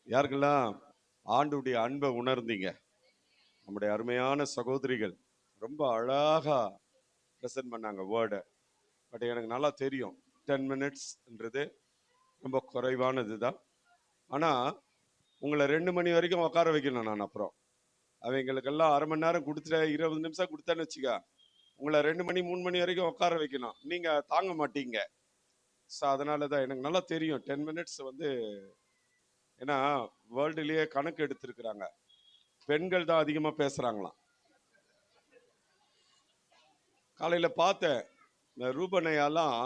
யாருக்கெல்லாம் ஆண்டுடைய அன்பை உணர்ந்தீங்க? நம்முடைய அருமையான சகோதரிகள் ரொம்ப அழகா ப்ரெசென்ட் பண்ணாங்க வேர்டை. பட் எனக்கு நல்லா தெரியும் 10 மினிட்ஸ்ன்றது ரொம்ப குறைவானது தான். ஆனால் உங்களை 2 மணி வரைக்கும் உட்கார வைக்கணும் நான். அப்புறம் அவங்களுக்கெல்லாம் அரை மணி நேரம் கொடுத்துட்டேன், 20 நிமிஷம் கொடுத்தேன்னு வச்சுக்க, உங்களை 2 மணி 3 மணி வரைக்கும் உட்கார வைக்கணும். நீங்கள் தாங்க மாட்டீங்க. ஸோ அதனால தான் எனக்கு நல்லா தெரியும் 10 மினிட்ஸ் வந்து, ஏன்னா வேர்ல்டுலேயே கணக்கு எடுத்திருக்கிறாங்க, பெண்கள் தான் அதிகமாக பேசுகிறாங்களாம். காலையில் பார்த்தேன், இந்த ரூபனையாலாம்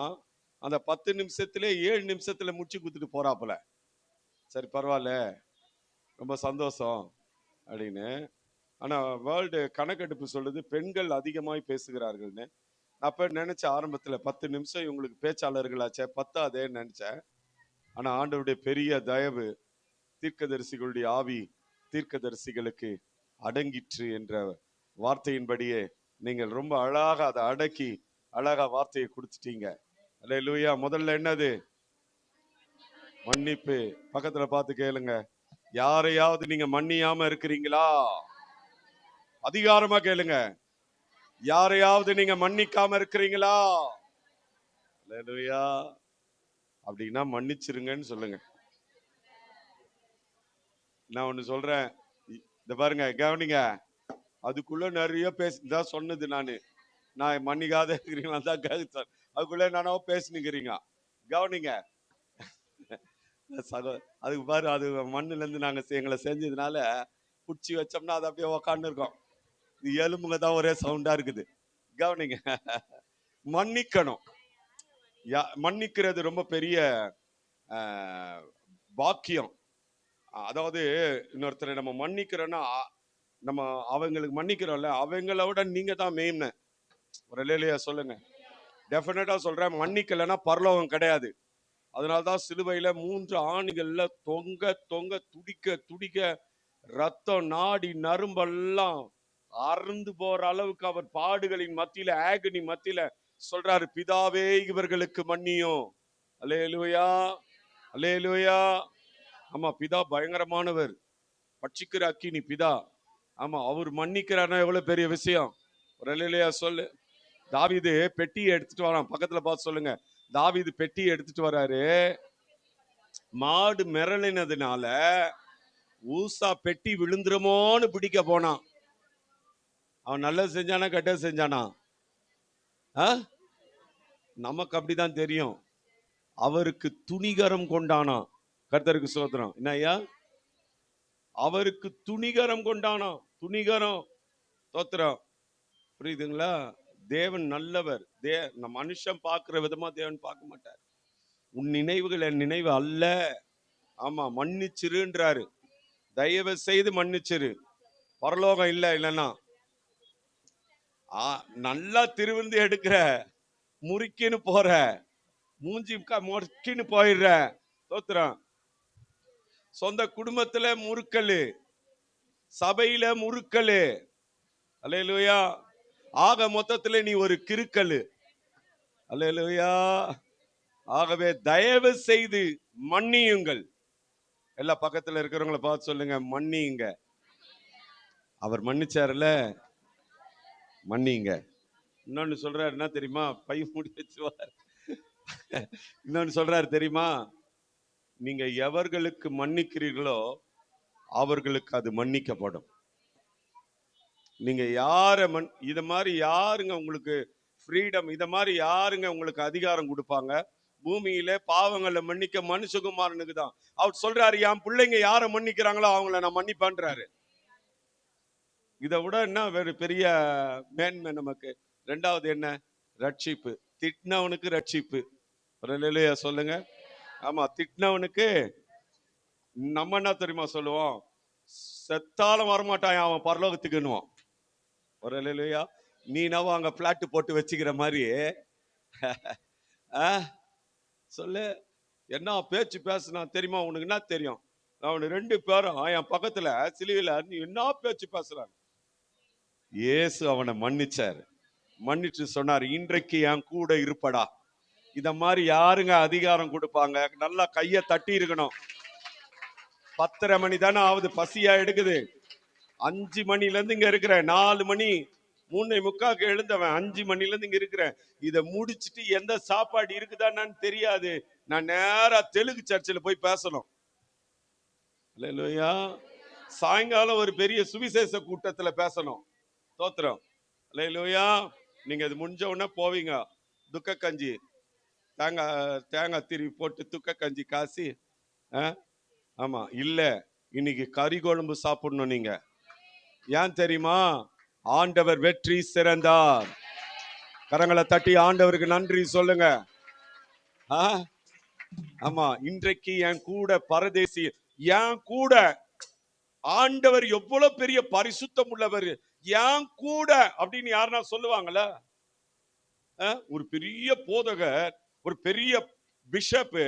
அந்த 10 நிமிஷத்துல 7 நிமிஷத்துல முடிச்சு கொடுத்துட்டு போறாப்புல. சரி பரவாயில்ல, ரொம்ப சந்தோஷம் அப்படின்னு. ஆனால் வேர்ல்டு கணக்கெடுப்பு சொல்லுது பெண்கள் அதிகமாய் பேசுகிறார்கள்னு. அப்போ நினைச்ச ஆரம்பத்தில் 10 நிமிஷம் இவங்களுக்கு பேச்சாளர்களாச்சே பத்தாதேன்னு நினைச்சேன். ஆனால் ஆண்டவருடைய பெரிய தயவு, தீர்க்கதரிசிகளுடைய ஆவி தீர்க்கதரிசிகளுக்கு அடங்கிற்று என்ற வார்த்தையின்படியே நீங்கள் ரொம்ப அழகாக அதை அடக்கி அழகா வார்த்தையை கொடுத்துட்டீங்க. அல்லேலூயா. முதல்ல என்னது? மன்னிப்பு. பக்கத்துல பார்த்து கேளுங்க, யாரையாவது நீங்க மன்னியாம இருக்கிறீங்களா? அதிகாரமா கேளுங்க, யாரையாவது நீங்க மன்னிக்காம இருக்கிறீங்களா? அல்லேலூயா. அப்படின்னா மன்னிச்சிருங்கன்னு சொல்லுங்க. நான் ஒண்ணு சொல்றேன், இந்த பாருங்க, கவனிங்க. அதுக்குள்ள நிறைய பேசிதான் சொன்னது. நான் மன்னிக்காத இருக்கிறீங்களா தான் கேட்க, அதுக்குள்ள நானோ பேசினுக்கிறீங்க. கவனிங்க. அதுக்கு பாரு, அது மண்ணுல இருந்து நாங்க எங்களை செஞ்சதுனால குச்சி வச்சோம்னா அது அப்படியே உக்காந்து இருக்கோம். எலும்புங்க தான் ஒரே சவுண்டா இருக்குது. கவனிங்க, மன்னிக்கணும். மன்னிக்கிறது ரொம்ப பெரிய பாக்கியம். அதாவது இன்னொருத்தரை நம்ம மன்னிக்கிறோன்னா, நம்ம அவங்களுக்கு மன்னிக்கிறோம்ல, அவங்களோட நீங்க தான் மெயின். ஒரு இல்லையா சொல்லுங்க. டெஃபினட்டா சொல்றேன், மன்னிக்கலைன்னா பரலோகம் கிடையாது. அதனால்தான் சிலுவையில 3 ஆணிகள்ல தொங்க தொங்க துடிக்க துடிக்க ரத்தம் நாடி நரும்பெல்லாம் அறுந்து போற அளவுக்கு அவர் பாடுகளின் மத்தியில, ஆகனி மத்தியில சொல்றாரு, பிதாவே இவர்களுக்கு மன்னியும். அல்லேலூயா, அல்லேலூயா. ஆமா, பிதா பயங்கரமானவர், பட்சிக்கிற அக்கினி பிதா. ஆமா, அவர் மன்னிக்கிறார்னா எவ்வளவு பெரிய விஷயம். ஒரு அல்லேலூயா சொல்லு. தாவீது பெட்டியை எடுத்துட்டு வரான். பக்கத்துல பார்த்து சொல்லுங்க, தாவீது பெட்டியை எடுத்துட்டு வராரு. மாடு மிரளினதுனால ஊசா பெட்டி விழுந்துருமோன்னு பிடிக்க போனான். அவன் நல்லது செஞ்சானா கெட்டது செஞ்சானா? நமக்கு அப்படிதான் தெரியும். அவருக்கு துணிகரம் கொண்டானா. கர்த்தருக்கு சோத்திரம். என்ன ஐயா? அவருக்கு துணிகரம் கொண்டானா. துணிகரம். தோத்திரம். புரியுதுங்களா? தேவன் நல்லவர். மனுஷன் பார்க்கிற விதமா தேவன் பார்க்க மாட்டார். உன் நினைவுகள் என் நினைவு அல்ல. ஆமா, மன்னிச்சிருன்றாரு. தயவு செய்து மன்னிச்சிரு. பரலோகம் இல்ல. இல்லைன்னா நல்லா திருவிந்து எடுக்கிற, முறுக்கின்னு போற, மூஞ்சி முறுக்கின்னு போயிடுற. தோத்திரம். சொந்த குடும்பத்துல முறுக்கல், சபையில முறுக்கல். அல்லேலூயா. ஆக மொத்தத்துல நீ ஒரு கிறுக்கல். அல்லேலூயா. ஆகவே தயவு செய்து மன்னியுங்கள். எல்லா பக்கத்துல இருக்கிறவங்கள பார்த்து சொல்லுங்க, மன்னியுங்க. அவர் மன்னிச்சாருல, மன்னிங்க. இன்னொன்னு சொல்றாரு, என்ன தெரியுமா? பை மூடி வச்சுவார். இன்னொன்னு சொல்றாரு தெரியுமா? நீங்க எவர்களுக்கு மன்னிக்கிறீர்களோ அவர்களுக்கு அது மன்னிக்கப்படும். நீங்க யார இத மாதிரி யாருங்க உங்களுக்கு ஃப்ரீடம், இத மாதிரி யாருங்க உங்களுக்கு அதிகாரம் கொடுப்பாங்க? பூமியில பாவங்களை மன்னிக்க மனுஷகுமாரனுக்கு தான். அவர் சொல்றாரு, என் பிள்ளைங்க யார மன்னிக்கிறாங்களோ அவங்கள நான் மன்னிப்பேன்றாரு. இதை விட என்ன வேறு பெரிய மேன்மை நமக்கு? ரெண்டாவது என்ன? ரட்சிப்பு. திட்டினவனுக்கு ரட்சிப்பு. சொல்லுங்க. ஆமா, திட்டினவனுக்கு நம்ம என்ன தெரியுமா சொல்லுவோம்? செத்தாலும் வரமாட்டான் அவன் பரலோகத்துக்குன்னுவோம். ஒரு இல்லையா? நீ நவ அங்க பிளாட் போட்டு வச்சுக்கிற மாதிரி சொல்லு. என்ன பேச்சு பேசுனா தெரியுமா? உனக்கு என்ன தெரியும்? அவனு 2 பேரும் என் பக்கத்துல சிலுவையில, நீ என்ன பேச்சு பேசுறான்? இயேசு அவனை மன்னிச்சார். மன்னிச்சு சொன்னார், இன்றைக்கு என் கூட இருப்படா. இத மாதிரி யாருங்க அதிகாரம் கொடுப்பாங்க? நல்லா கைய தட்டி இருக்கணும். 10:30 மணி தானே ஆகுது, பசியா எடுக்குது. 5 மணில இருந்து இங்க இருக்கிறேன். 4 மணி 3:45 எழுந்தவன் 5 மணில இருந்து இங்க இருக்கிறேன். இதை முடிச்சுட்டு எந்த சாப்பாடு இருக்குதான்னு தெரியாது. நான் நேரா தெலுங்கு சர்ச்சில் போய் பேசணும். அல்லேலூயா. சாயங்காலம் ஒரு பெரிய சுவிசேஷ கூட்டத்துல பேசணும். தோத்திரம். அல்லேலூயா. நீங்க இது முடிஞ்ச உடனே போவீங்க. துக்க கஞ்சி, தேங்காய் திரி போட்டு துக்க கஞ்சி காசி. ஆமா, இல்ல இன்னைக்கு கறி குழம்பு சாப்பிடணும். நீங்க ஏன் தெரியுமா? ஆண்டவர் வெற்றி சிறந்தார். கரங்களை தட்டி ஆண்டவருக்கு நன்றி சொல்லுங்க. ஆமா, இன்றைக்கு என் கூட பரதேசி, என் கூட ஆண்டவர் எவ்வளவு பெரிய பரிசுத்தம் உள்ளவர், என் கூட அப்படின்னு யாருன்னா சொல்லுவாங்கல்ல? ஒரு பெரிய போதகர், ஒரு பெரிய பிஷப்பு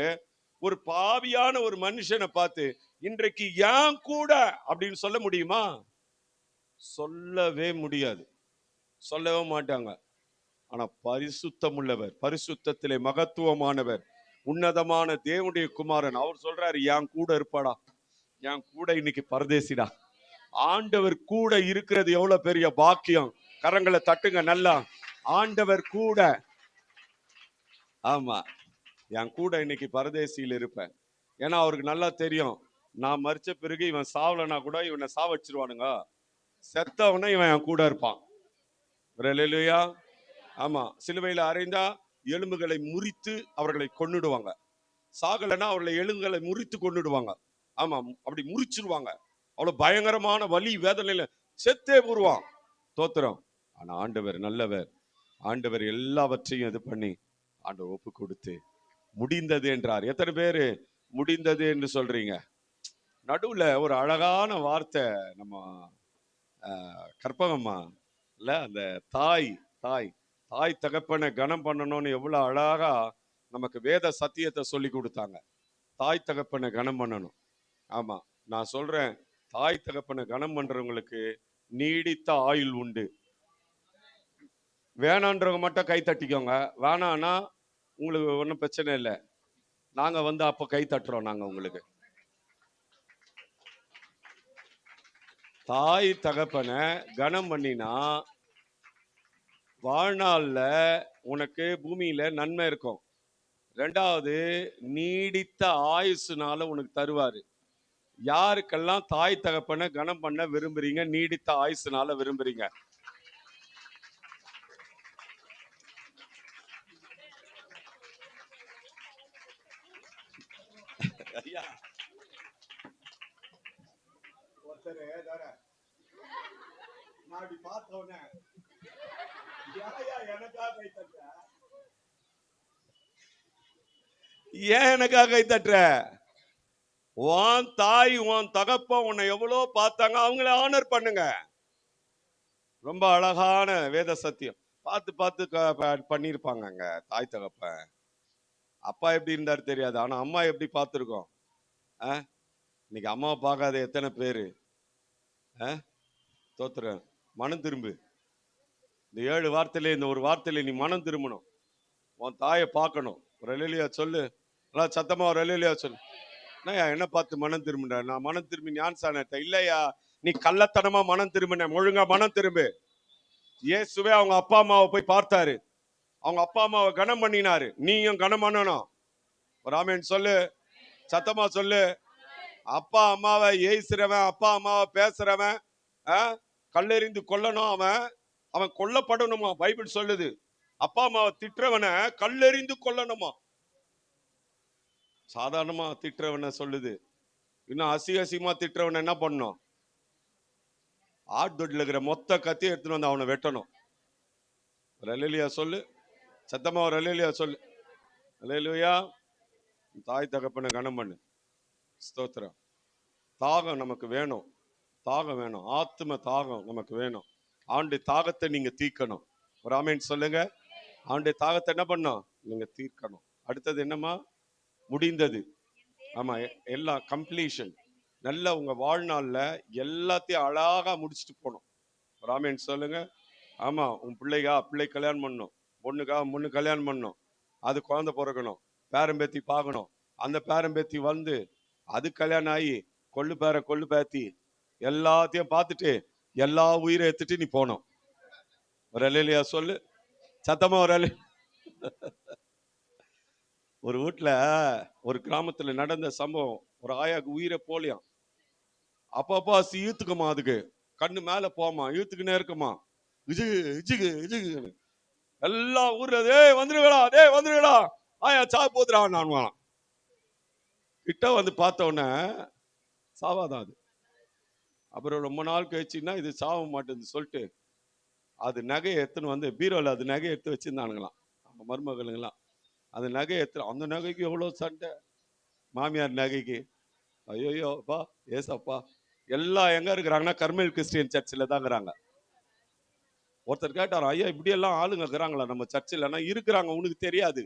ஒரு பாவியான ஒரு மனுஷனை பார்த்து இன்றைக்கு என் கூட அப்படின்னு சொல்ல முடியுமா? சொல்லவே முடியாது. சொல்லவே மாட்டாங்க. ஆனா பரிசுத்தம் உள்ளவர், பரிசுத்தத்திலே மகத்துவமானவர், உன்னதமான தேவனுடைய குமாரன், அவர் சொல்றாரு, என் கூட இருப்பாடா. என் கூட இன்னைக்கு பரதேசிடா. ஆண்டவர் கூட இருக்கிறது எவ்வளவு பெரிய பாக்கியம். கரங்களை தட்டுங்க நல்லா. ஆண்டவர் கூட. ஆமா, என் கூட இன்னைக்கு பரதேசியில் இருப்பேன். ஏன்னா அவருக்கு நல்லா தெரியும், நான் மரிச்ச பிறகு இவன் சாவலனா கூட இவனை சாவச்சிருவானுங்க. செத்தவன இவன் என் கூட இருப்பான். அல்லேலூயா. ஆமா, சிலுவையில அறைந்தா எலும்புகளை முறித்து அவர்களை கொன்னுடுவாங்க. சாகலைன்னா அவர்களை எலும்புகளை முறித்து கொன்னுடுவாங்க. ஆமா, அப்படி முறிச்சிருவாங்க. அவ்வளவு பயங்கரமான வலி வேதனையில செத்தே போடுவான். தோத்திரம். ஆனா ஆண்டவர் நல்லவர். ஆண்டவர் எல்லாவற்றையும் இது பண்ணி ஆண்டவர் ஒப்பு கொடுத்து முடிந்தது என்றார். எத்தனை பேரு முடிந்தது என்று சொல்றீங்க? நடுவுல ஒரு அழகான வார்த்தை நம்ம கற்பகம்மா இல்ல, அந்த தாய் தாய் தாய் தகப்பனை கனம் பண்ணணும்னு எவ்வளவு அழகா நமக்கு வேத சத்தியத்தை சொல்லி கொடுத்தாங்க. தாய் தகப்பனை கனம் பண்ணணும். ஆமா, நான் சொல்றேன், தாய் தகப்பனை கனம் பண்றவங்களுக்கு நீடித்த ஆயுள் உண்டு. வேணான்றவங்க மட்டும் கை தட்டிக்கோங்க. வேணான்னா உங்களுக்கு ஒன்றும் பிரச்சனை இல்லை. நாங்க அப்போ கை தட்டுறோம். நாங்க உங்களுக்கு தாய் தகப்பனை கனம் பண்ணினா வாழ்நாள்ல உனக்கு பூமியில நன்மை இருக்கும். ரெண்டாவது, நீடித்த ஆயுசுனால உனக்கு தருவாரு. யாருக்கெல்லாம் தாய் தகப்பனை கனம் பண்ண விரும்புறீங்க, நீடித்த ஆயுசுனால விரும்புறீங்க? ஐயா, ஒருத்தரு நான் இப்படி பார்த்த உடனே எனக்காக கை தட்டுற, ஏன் எனக்காக கை தட்டுற? உன் தாய் உன் தகப்பன் உன்னை எவ்வளோ பார்த்தாங்க, அவங்கள ஆனர் பண்ணுங்க. ரொம்ப அழகான வேத சத்தியம். பார்த்து பார்த்து பண்ணியிருப்பாங்க அங்க தாய் தகப்பன். அப்பா எப்படி இருந்தாரு தெரியாது, ஆனா அம்மா எப்படி பார்த்துருக்கோம். இன்னைக்கு அம்மாவை பார்க்காத எத்தனை பேரு? தோத்துறேன். மனம் திரும்பு. இந்த 7 வார்த்தையில இந்த ஒரு வார்த்தையில நீ மனம் திரும்பணும். உன் தாயை பார்க்கணும். ஒரு அல்லேலூயா சொல்லு. சத்தமா ஒரு அல்லேலூயா சொல்லு. என்ன பார்த்து மனம் திரும்பின? நான் மனம் திரும்பி ஞானஸ்நானத்தை இல்லையா, நீ கள்ளத்தனமா மனம் திரும்பின. ஒழுங்கா மனம் திரும்பு. இயேசுவே அவங்க அப்பா அம்மாவை போய் பார்த்தாரு, அவங்க அப்பா அம்மாவை கனம் பண்ணினாரு. நீயும் கனம் பண்ணணும். ஒரு ஆமென் சொல்லு, சத்தமா சொல்லு. அப்பா அம்மாவை ஏசுறவன், அப்பா அம்மாவை பேசுறவன் கல்லெறிந்து கொல்லணும். அவன் கொல்லப்படணுமா? பைபிள் சொல்லுது. அப்பா அம்மாவை திட்டுறவனை கல்லெறிந்து கொல்லணுமா? சாதாரணமா திட்டுறவனை சொல்லுது. இன்னும் அசிங்கமா திட்டுறவனை என்ன பண்ணணும்? ஆட்தொட்டில் இருக்கிற மொத்த கத்தி எடுத்துன்னு வந்து அவனை வெட்டணும். ஒரு அல்லேலூயா சொல்லு, சத்தமா ஒரு அல்லேலூயா சொல்லு. அல்லேலூயா. தாய் தகப்பனை கனம் பண்ணு. ஸ்தோத்திரம். தாகம் நமக்கு வேணும், தாகம் வேணும், ஆத்ம தாகம் நமக்கு வேணும். ஆண்டு தாகத்தை நீங்க தீர்க்கணும். ஒரு ஆமென் சொல்லுங்க. ஆண்டு தாகத்தை என்ன பண்ணணும்? நீங்க தீர்க்கணும். அடுத்தது என்னமா? முடிந்தது. ஆமா, எல்லாம் கம்ப்ளீஷன். நல்ல உங்க வாழ்நாள்ல எல்லாத்தையும் அழகா முடிச்சுட்டு போகணும். ஒரு ஆமென் சொல்லுங்க. ஆமா, உன் பிள்ளை கல்யாணம் பண்ணணும், பொண்ணு கல்யாணம் பண்ணணும், அது குழந்தை பிறக்கணும், பேரம்பேத்தி பார்க்கணும், அந்த பேரம்பேத்தி வந்து அது கல்யாணம் ஆகி கொள்ளு பேத்தி எல்லாத்தையும் பார்த்துட்டு எல்லா உயிரை எடுத்துட்டு நீ போனோம். ஒரு அல்லேலூயா சொல்லு, சத்தமா ஒரு அல்லேலூயா. ஒரு வீட்டுல ஒரு கிராமத்துல நடந்த சம்பவம். ஒரு ஆயாக்கு உயிரை போலியாம். அப்பப்பா இழுத்துக்குமா, அதுக்கு கண்ணு மேல போமா, இழுத்துக்குன்னே இருக்குமா. எல்லா ஊர்ல வந்துருங்களா ஆயா சா போதுறான். நான் கிட்ட வந்து பார்த்த உடனே சாவாதான் அது. அப்புறம் ரொம்ப நாள் கழிச்சுன்னா இது சாவ மாட்டேன்னு சொல்லிட்டு அது நகையை எடுத்துன்னு வந்து பீரோல அது நகையை எடுத்து வச்சிருந்தானுங்களாம் அவங்க மருமகளுங்களாம். அந்த நகையை எடுத்து, அந்த நகைக்கு எவ்வளோ சண்டை, மாமியார் நகைக்கு. ஐயோப்பா ஏசப்பா. எல்லாம் எங்க இருக்கிறாங்கன்னா கர்மேல் கிறிஸ்டியன் சர்ச்சில் தான் இருக்கிறாங்க. ஒருத்தர் கேட்டார், ஐயா இப்படி எல்லாம் ஆளுங்க இருக்கிறாங்களா நம்ம சர்ச்சில்? இருக்கிறாங்க, உனக்கு தெரியாது.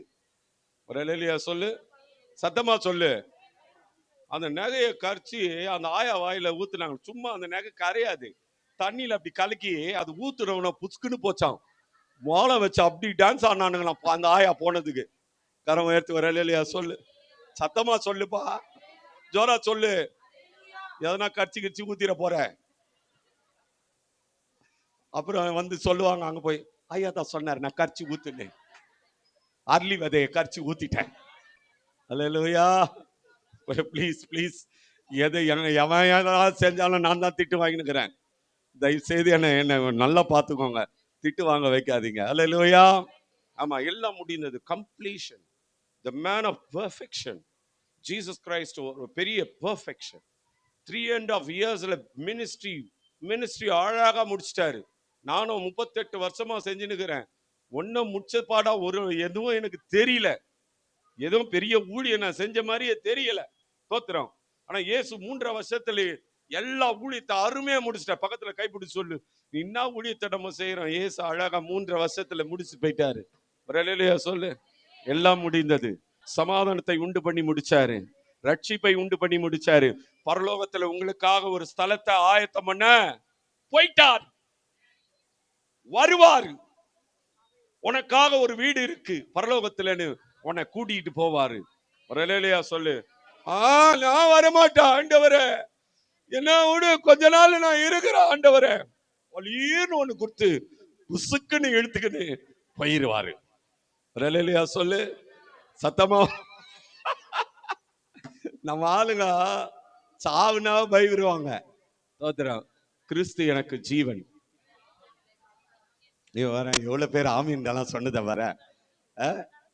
ஒரு அல்லேலூயா சொல்லு, சத்தமா சொல்லு. அந்த நகையை கரைச்சி அந்த ஆயா வாயில ஊத்துனாங்க. சும்மா அந்த நகை கரையாது, தண்ணியில அப்படி கலக்கி அது ஊத்துறவன புச்சுக்குன்னு போச்சான். மோளை வச்சு அப்படி டான்ஸ் ஆனானுங்களாம் அந்த ஆயா போனதுக்கு. கரம் எடுத்து ஒரு அல்லேலூயா சொல்லு, சத்தமா சொல்லுப்பா, ஜோரா சொல்லு. எதனா கடிச்சு ஊத்திர போற. அப்புறம் வந்து சொல்லுவாங்க அங்க போய், ஐயா தான் சொன்னார் நான் கரிச்சு ஊத்துனேன், அரளி விதையை கரிச்சு ஊத்திட்டேன். அல்லேலூயா. ப்ளீஸ் எது எவன் ஏதாவது செஞ்சாலும் நான் தான் திட்டு வாங்கினுக்கிறேன். தயவு செய்து என்ன நல்லா பார்த்துக்கோங்க, திட்டு வாங்க வைக்காதீங்க. அல்லேலூயா. ஆமா, எல்லாம் முடிந்தது. Completion. The man of perfection Jesus Christ. ஒரு பெரிய பெர்ஃபெக்ஷன். 3.5 yearsல மினிஸ்ட்ரி அழகா முடிச்சிட்டாரு. நானும் 38 வருஷமா செஞ்சுன்னுக்கிறேன். ஒன்னும் முடிச்ச பாடா எதுவும் எனக்கு தெரியல. எதுவும் பெரிய ஊழியம் நான் செஞ்ச மாதிரியே தெரியல. தோத்துறோம். ஆனா இயேசு 3.5 வருஷத்துல எல்லா ஊழியத்தை அருமையா முடிச்சிட்ட. பக்கத்துல கைப்பிடிச்சு சொல்லு, நீ என்ன ஊழியத்தை நம்ம செய்யறோம், இயேசு அழகா 3.5 வருஷத்துல முடிச்சு போயிட்டாரு. அல்லேலூயா சொல்லு. எல்லாம் முடிந்தது. சமாதானத்தை உண்டு பண்ணி முடிச்சாரு, ரட்சிப்பை உண்டு பண்ணி முடிச்சாரு. பரலோகத்துல உங்களுக்காக ஒரு ஸ்தலத்தை ஆயத்தம் பண்ண போயிட்டார். வருவாரு. உனக்காக ஒரு வீடு இருக்கு பரலோகத்துலன்னு உன்னை கூட்டிட்டு போவாரு. ஒரு அல்லேலூயா சொல்லு. நான் வரமாட்டேன் ஆண்டவரே, என்ன விடு, கொஞ்ச நாள் நான் இருக்கிறேன் ஆண்டவரே. வலீர்னு ஒண்ணு கொடுத்து புசுக்குன்னு இழுத்துக்குன்னு போயிருவாரு. ஒரு அல்லேலூயா சொல்லு, சத்தமா நம்ம ஆளுங்க சாவுனா பயப்படுவாங்க. தோத்திரம். கிறிஸ்து எனக்கு ஜீவன். எவ்வளவு பேர் ஆமீன்லாம் சொன்னதை வர.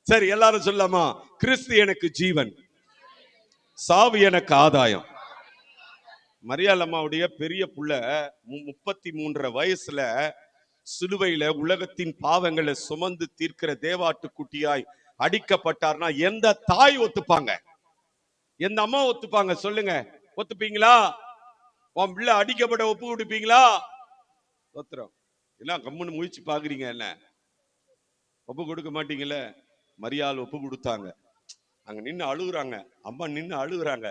சரி, எல்லாரும் சொல்லாமா? கிறிஸ்து எனக்கு ஜீவன், சாவு எனக்கு ஆதாயம். மரியாள் அம்மாவுடைய பெரிய புள்ள 33 வயசுல சிலுவையில உலகத்தின் பாவங்களை சுமந்து தீர்க்கிற தேவாட்டு குட்டியாய் அடிக்கப்பட்டார்னா எந்த தாய் ஒத்துப்பாங்க? எந்த அம்மா ஒத்துப்பாங்க? சொல்லுங்க, ஒத்துப்பீங்களா? உன் பிள்ளை அடிக்கப்பட ஒப்பு கொடுப்பீங்களா? ஒத்துறோம். எல்லாம் கம்முன்னு முயற்சி பாக்குறீங்க, என்ன ஒப்பு கொடுக்க மாட்டீங்கல்ல? மரியாள் ஒப்பு கொடுத்தாங்க. அங்க நின்று அழுகுறாங்க, அம்மா நின்று அழுகுறாங்க.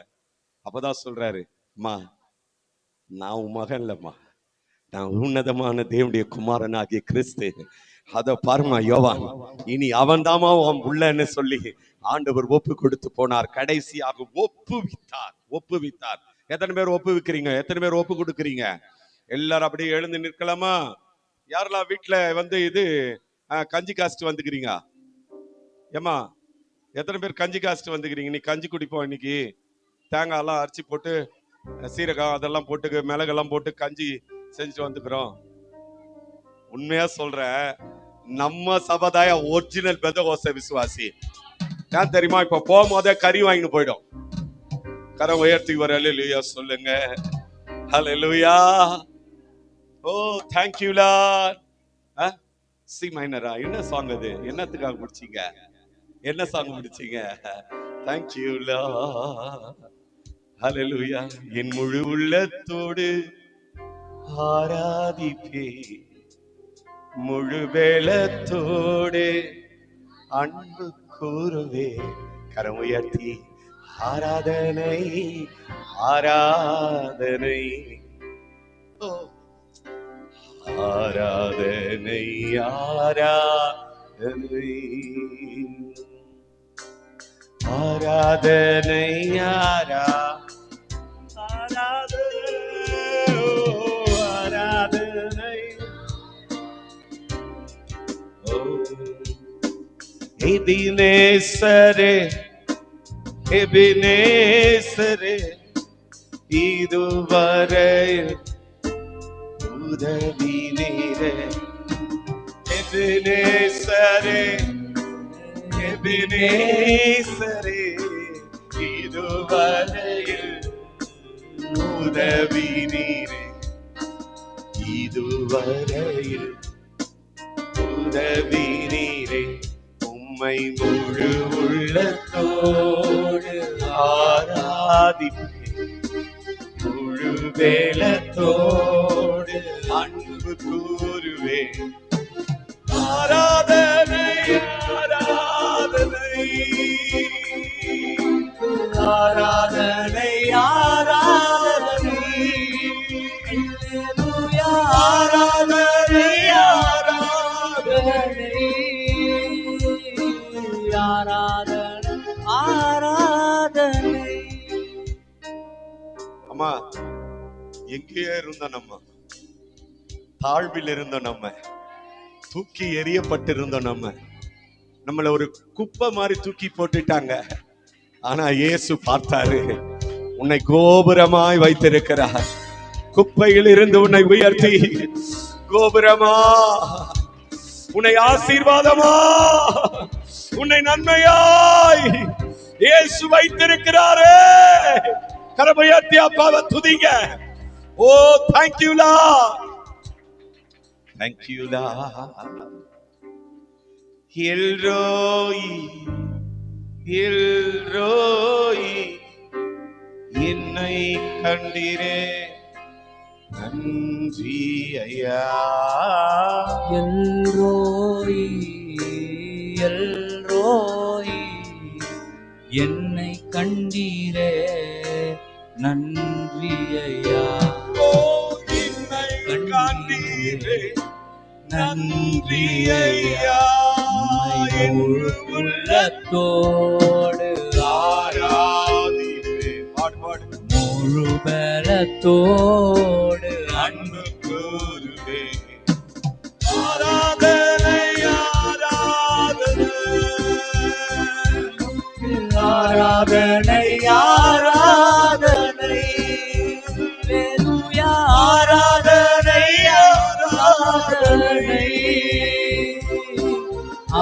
அப்பதான் சொல்றாரு, அம்மா நான் உன் மகன் இல்லம்மா, நான் உன்னதமான தேவனுடைய குமாரன் ஆகிய கிறிஸ்து. அத பாருமா யோவான், இனி அவன் தாமா உன் புள்ளன்னு சொல்லி ஆண்டவர் ஒப்பு கொடுத்து போனார். கடைசியாக ஒப்புவித்தார். எத்தனை பேர் ஒப்புவிக்கிறீங்க? எத்தனை பேர் ஒப்பு கொடுக்குறீங்க? எல்லாரும் அப்படியே எழுந்து நிற்கலாமா? யாரெல்லாம் வீட்டுல இது கஞ்சி காஸ்ட் வந்துக்கிறீங்க? ஏமா எத்தனை பேர் கஞ்சி காஸ்ட் வந்துக்கிறீங்க? நீ கஞ்சி குடிப்போம் இன்னைக்கு. தேங்காய் எல்லாம் அரைச்சி போட்டு, சீரகம் அதெல்லாம் போட்டு, மிளகெல்லாம் போட்டு கஞ்சி செஞ்சுட்டு வந்துக்கிறோம். உண்மையா சொல்றேன், நம்ம சபதாய ஒரிஜினல் பெந்தகோஸ்தே விசுவாசி. ஏன் தெரியுமா? இப்ப போகும்போதே கறி வாங்கிட்டு போயிடும். கரம் உயர்த்தி ஒரு ஹல்லேலூயா சொல்லுங்க. ஹல்லேலூயா. ஓ thank you Lord. சி மைனரா? என்ன சாங் அது? என்னத்துக்காக பிடிச்சீங்க? என்ன சாங் பிடிச்சீங்க? thank you Lord. ஹல்லேலூயா. என் முழு உள்ளத்தோடு ஆராதிப்பே, முழு வேளத்தோடு அன்பு கூறுவே. கரம் உயர்த்தி ஆராதனை ஆராதனை ஆராதனை ஆராதனை ஆராதனை ஆராதனை. எபினேசரே எபினேசரே, இதுவரை உதவி நீரே. எபினேசரே எபினேசரே, இதுவரையில் உதவி நீரே. இதுவரையில் உதவி நீரே. உம்மை முழு உள்ளத்தோடு ஆராதிப்பேன், முழு வேளத்தோடு அன்பு கூறுவேன். ஆராதனை ஆராதனை ஆராதனை ஆராதனை ஆராதனை ஆராதனை ஆராதனை. அம்மா, எங்கேயே இருந்த நம்ம, தாழ்வில் இருந்த நம்ம, தூக்கி எறியப்பட்டிருந்த நம்மள ஒரு குப்பை மாதிரி தூக்கி போட்டுட்டாங்க. ஆனா இயேசு பார்த்தாரு, உன்னை கோபுரமாய் வைத்திருக்கிறார். குப்பையில் இருந்து உன்னை உயர்த்தி கோபுரமா, உன்னை ஆசீர்வாதமா, உன்னை நன்மையாய் இயேசு வைத்திருக்கிறாரே. கரமுயர்த்தி அப்பாவை துதிங்க. ஓ thank you Lord, thank you Lord. எல்ரோயி எல்ரோயி, என்னை கண்டீரே நன்றி ஐயா. எல்ரோயி எல்ரோயி, என்னை கண்டீரே நன்றி ஐயா. ஓ என்னை கண்டீரே நன்றி ஐயா. முழு உள்ளத்தோடு ஆராதிப்பே, பாடு முழு பலத்தோடு அன்பு கூறுவே. ஆராதனை ஆராதனை ஆராதனை ஆராதனை அல்லேலூயா ஆராதனை ஆராதனை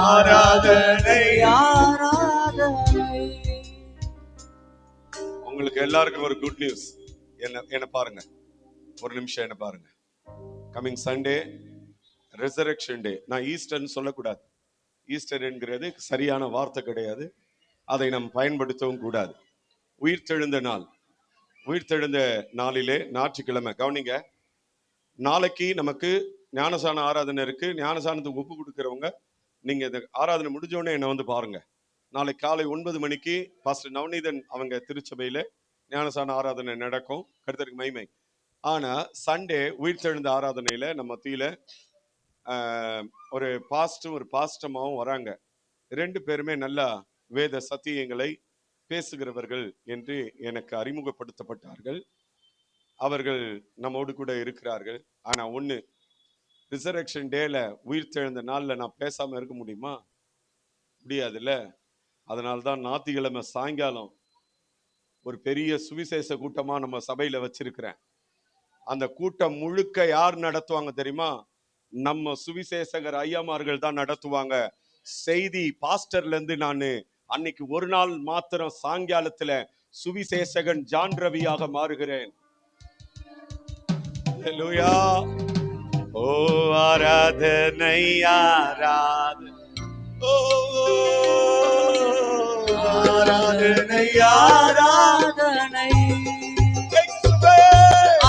ஆராதனை ஆராதனை. உங்களுக்கு எல்லாருக்கும் ஒரு குட் நியூஸ். என்ன பாருங்க, ஒரு நிமிஷம் என்ன பாருங்க. கமிங் சண்டே ரெசரக்ஷன் டே. நான் ஈஸ்டர்னு சொல்லக்கூடாது. ஈஸ்டர் என்கிறது சரியான வார்த்தை கிடையாது, அதை நாம் பயன்படுத்தவும் கூடாது. உயிர்த்தெழுந்த நாள். உயிர்த்தெழுந்த நாளிலே ஞாயிற்றுக்கிழமை கவனிங்க, நாளைக்கு நமக்கு ஞானசான ஆராதனை இருக்கு. ஞானசானத்துக்கு ஒப்பு கொடுக்கிறவங்க நீங்க இந்த ஆராதனை முடிஞ்சோடனே என்னை வந்து பாருங்க. நாளைக்கு காலை 9 மணிக்கு பாஸ்டர் நவநீதன் அவங்க திருச்சபையில ஞானசான ஆராதனை நடக்கும். கர்த்தருக்கு மகிமை. ஆனா சண்டே உயிர்த்தெழுந்த ஆராதனையில நம்ம மத்தியில ஒரு பாஸ்டும் ஒரு பாஸ்டமாவும் வராங்க. 2 பேருமே நல்லா வேத சத்தியங்களை பேசுகிறவர்கள் என்று எனக்கு அறிமுகப்படுத்தப்பட்டார்கள். அவர்கள் நம்மோடு கூட இருக்கிறார்கள். ஆனா ஒண்ணு, ரிசரக்ஷன் டேல உயிர்த்தெழுந்த நாள்ல நான் பேசாம இருக்க முடியுமா? முடியாதுல்ல. அதனால்தான் ஞாயிற்றுக்கிழமை சாயங்காலம் ஒரு பெரிய சுவிசேஷ கூட்டமா நம்ம சபையில வச்சிருக்கிறேன். அந்த கூட்டம் முழுக்க யார் நடத்துவாங்க தெரியுமா? நம்ம சுவிசேஷகர் ஐயாமார்கள் தான் நடத்துவாங்க. செய்தி பாஸ்டர்ல இருந்து நான் அன்னைக்கு ஒரு நாள் மாத்திரம் சாயங்காலத்துல சுவிசேஷகன் ஜான் ரவியாக மாறுகிறேன். ஹல்லேலூயா. ஓ ஆராதனை ஆராதனை, ஓ ஆராதனை ஆராதனை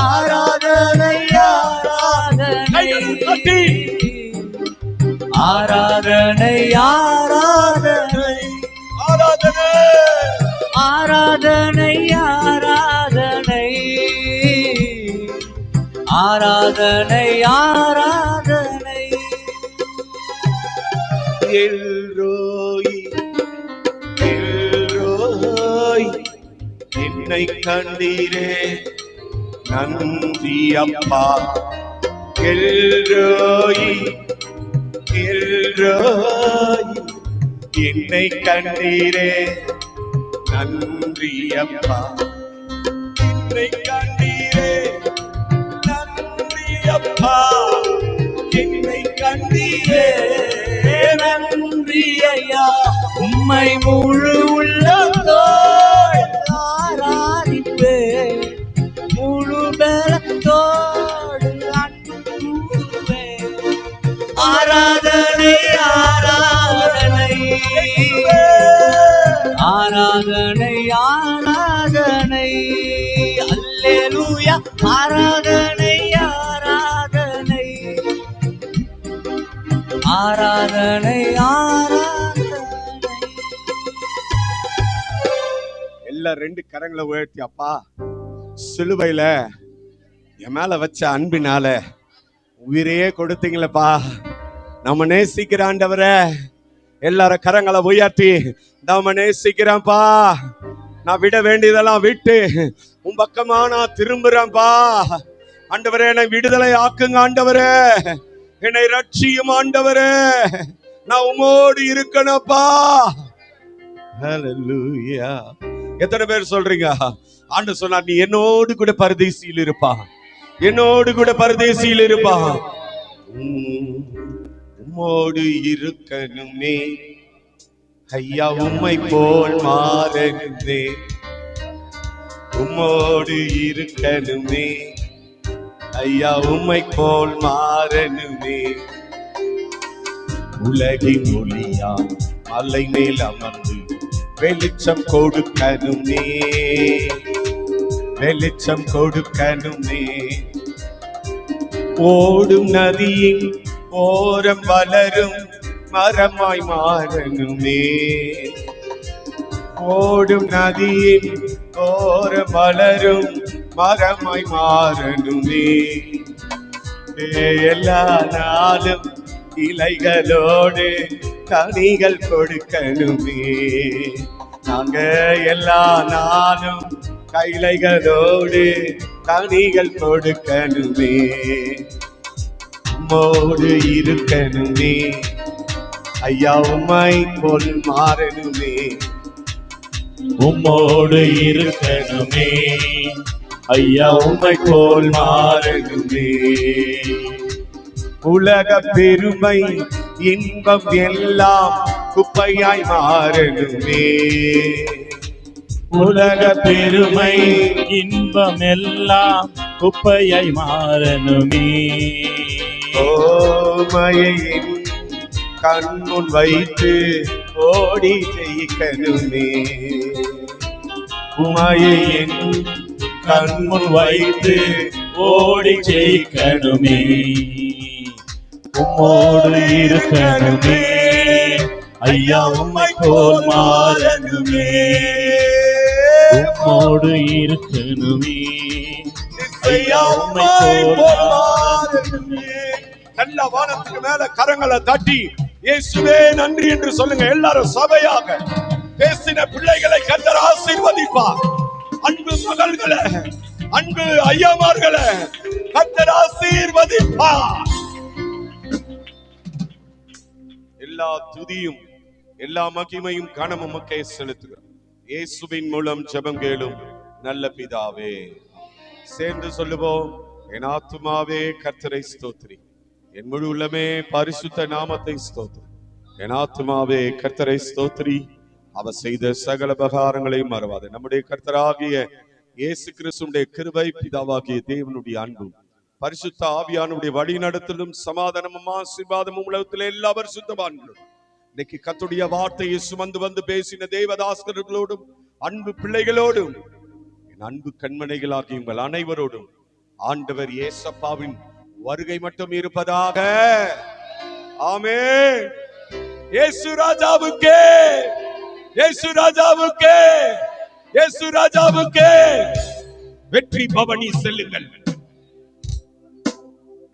ஆராதனை ஆராதனை ஆராதனை ஆராதனை ஆராதனை ஆராதனை ஆராதனை ஆராதனை. எல்ரோய் எல்ரோய் என்னை கண்டீரே நன்றி அப்பா. எல்ரோய் எல்ரோய் என்னை கண்டீரே நன்றி அப்பா. என்னை கண்டீரே நன்றி அப்பா. என்னை கண்டீரே நன்றி ஐயா. உம்மை முழு உள்ளத்தோடு ஆராதிப்பேன், முழு பலத்தோடு அன்பு கூறுவேன். ஆராதனை ஆராதனை ஆராதனை ஆராதனை அல்லேலூயா. ஆராதனை ஆராதனை ஆராதனை ஆராதனை. எல்லாம் 2 கரங்களை உயர்த்தி, அப்பா சிலுவையில என் மேல வச்ச அன்பினால உயிரையே கொடுத்தீங்களப்பா, நம்ம நேசிக்கிற ஆண்டவரே. எல்லாரும் கரங்களை உயர்த்தி, நம்ம நேசிக்கிறேன்ப்பா, நான் விட வேண்டியதெல்லாம் விட்டு உன் பக்கமா நான் திரும்புறேன்ப்பா. ஆண்டவரே என்னை விடுதலை ஆக்குங்க ஆண்டவரே, என்னை ரட்சியும் ஆண்டவரே, நான் உம்மோடு இருக்கணும்ப்பா. ஹல்லேலூயா. எத்தனை பேர் சொல்றீங்க? ஆண்டவர் சொன்னார், நீ என்னோடு கூட பரதேசியில் இருப்பா, என்னோடு கூட பரதேசியில் இருப்பா. உம்மோடு இருக்கணுமே ஐயா, உம்மை போல் மாறணுமே. உம்மோடு இருக்கணுமே ஐயா, உம்மை போல் மாறணுமே. உலகின் ஒளியா மலை மேல் அமர்ந்து வெளிச்சம் கொடுக்கணுமே, வெளிச்சம் கொடுக்கணுமே. ஓடும் நதியின் ஓரம் வளரும் மரமாய் மாறணுமே. ஓடும் நதியின் ஓரம் வளரும் மரமாய் மாறணுமே. எல்லா நாளும் இலைகளோடு கனிகள் கொடுக்கணுமே. நாங்க எல்லா நாளும் கைலைகளோடு கனிகள் கொடுக்கணுமே. உம்மோடு இருக்கணுமே ஐயா, உம்மை போல் மாறணுமே. உம்மோடு இருக்கணுமே ஐயா, உம்மை போல் மாறணுமே. உலக பெருமை இன்பம் எல்லாம் குப்பையாய் மாறணுமே. உலக பெருமை இன்பம் எல்லாம் குப்பையாய் மாறணுமே. ஓமையின் கண்முன் வைத்து ஓடி ஜெயிக்கணுமே. உமையின் கண்முன் வைத்து ஓடி ஜெயிக்கணுமே. உம்மோடு இருக்கணுமே ஐயா, உம்மை போல் மாறணுமே. உம்மோடு இருக்கணுமே ஐயா, உம்மை போல் மாறணுமே. நல்ல வானத்துக்கு மேல கரங்களை தட்டி இயேசுவே நன்றி என்று சொல்லுங்க. எல்லாரும் சபையாக பேசின பிள்ளைகளை கர்த்தர் ஆசீர்வதிப்பார். அன்பு மகள்களை, அன்பு ஐயாமார்களை கர்த்தர் ஆசீர்வதிப்பார். எல்லா துதியும் எல்லா மகிமையும் கனமும் உமக்கே செலுத்துகிறோம். இயேசுவின் மூலம் ஜெபம் கேளும் நல்ல பிதாவே. சேர்ந்து சொல்லுவோம். என் ஆத்துமாவே கர்த்தரை ஸ்தோத்திரி, என் முழு உள்ளமே பரிசுத்த நாமத்தை ஸ்தோத்திரி. என் ஆத்துமாவே கர்த்தரை ஸ்தோத்திரி, அவர் செய்த சகல உபகாரங்களை மறவாது. நம்முடைய கர்த்தராகிய இயேசு கிறிஸ்துவினுடைய கிருபை, பிதாவாகிய தேவனுடைய அன்பும் பரிசுத்த ஆவியானுடைய வழி நடத்தலும் சமாதானமும் ஆசீர்வாதமும் உலகத்திலே எல்லா பரிசுத்தவான்களும் இன்னைக்கு கர்த்தருடைய வார்த்தையை சுமந்து வந்து பேசின தேவதாஸ்கர்களோடும் அன்பு பிள்ளைகளோடும் என் அன்பு கண்மனைகளாகிய உங்கள் அனைவரோடும் ஆண்டவர் இயேசப்பாவின் வருகை மட்டும் இருப்பதாக. ஆமென். இயேசு ராஜாவுக்கே, இயேசு ராஜாவுக்கே, இயேசு ராஜாவுக்கே வெற்றி பவனி செல்லுங்கள்.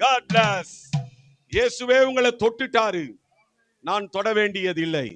God bless. இயேசுவே உங்களை தொட்டுட்டாரு, நான் தொட வேண்டியதில்லை.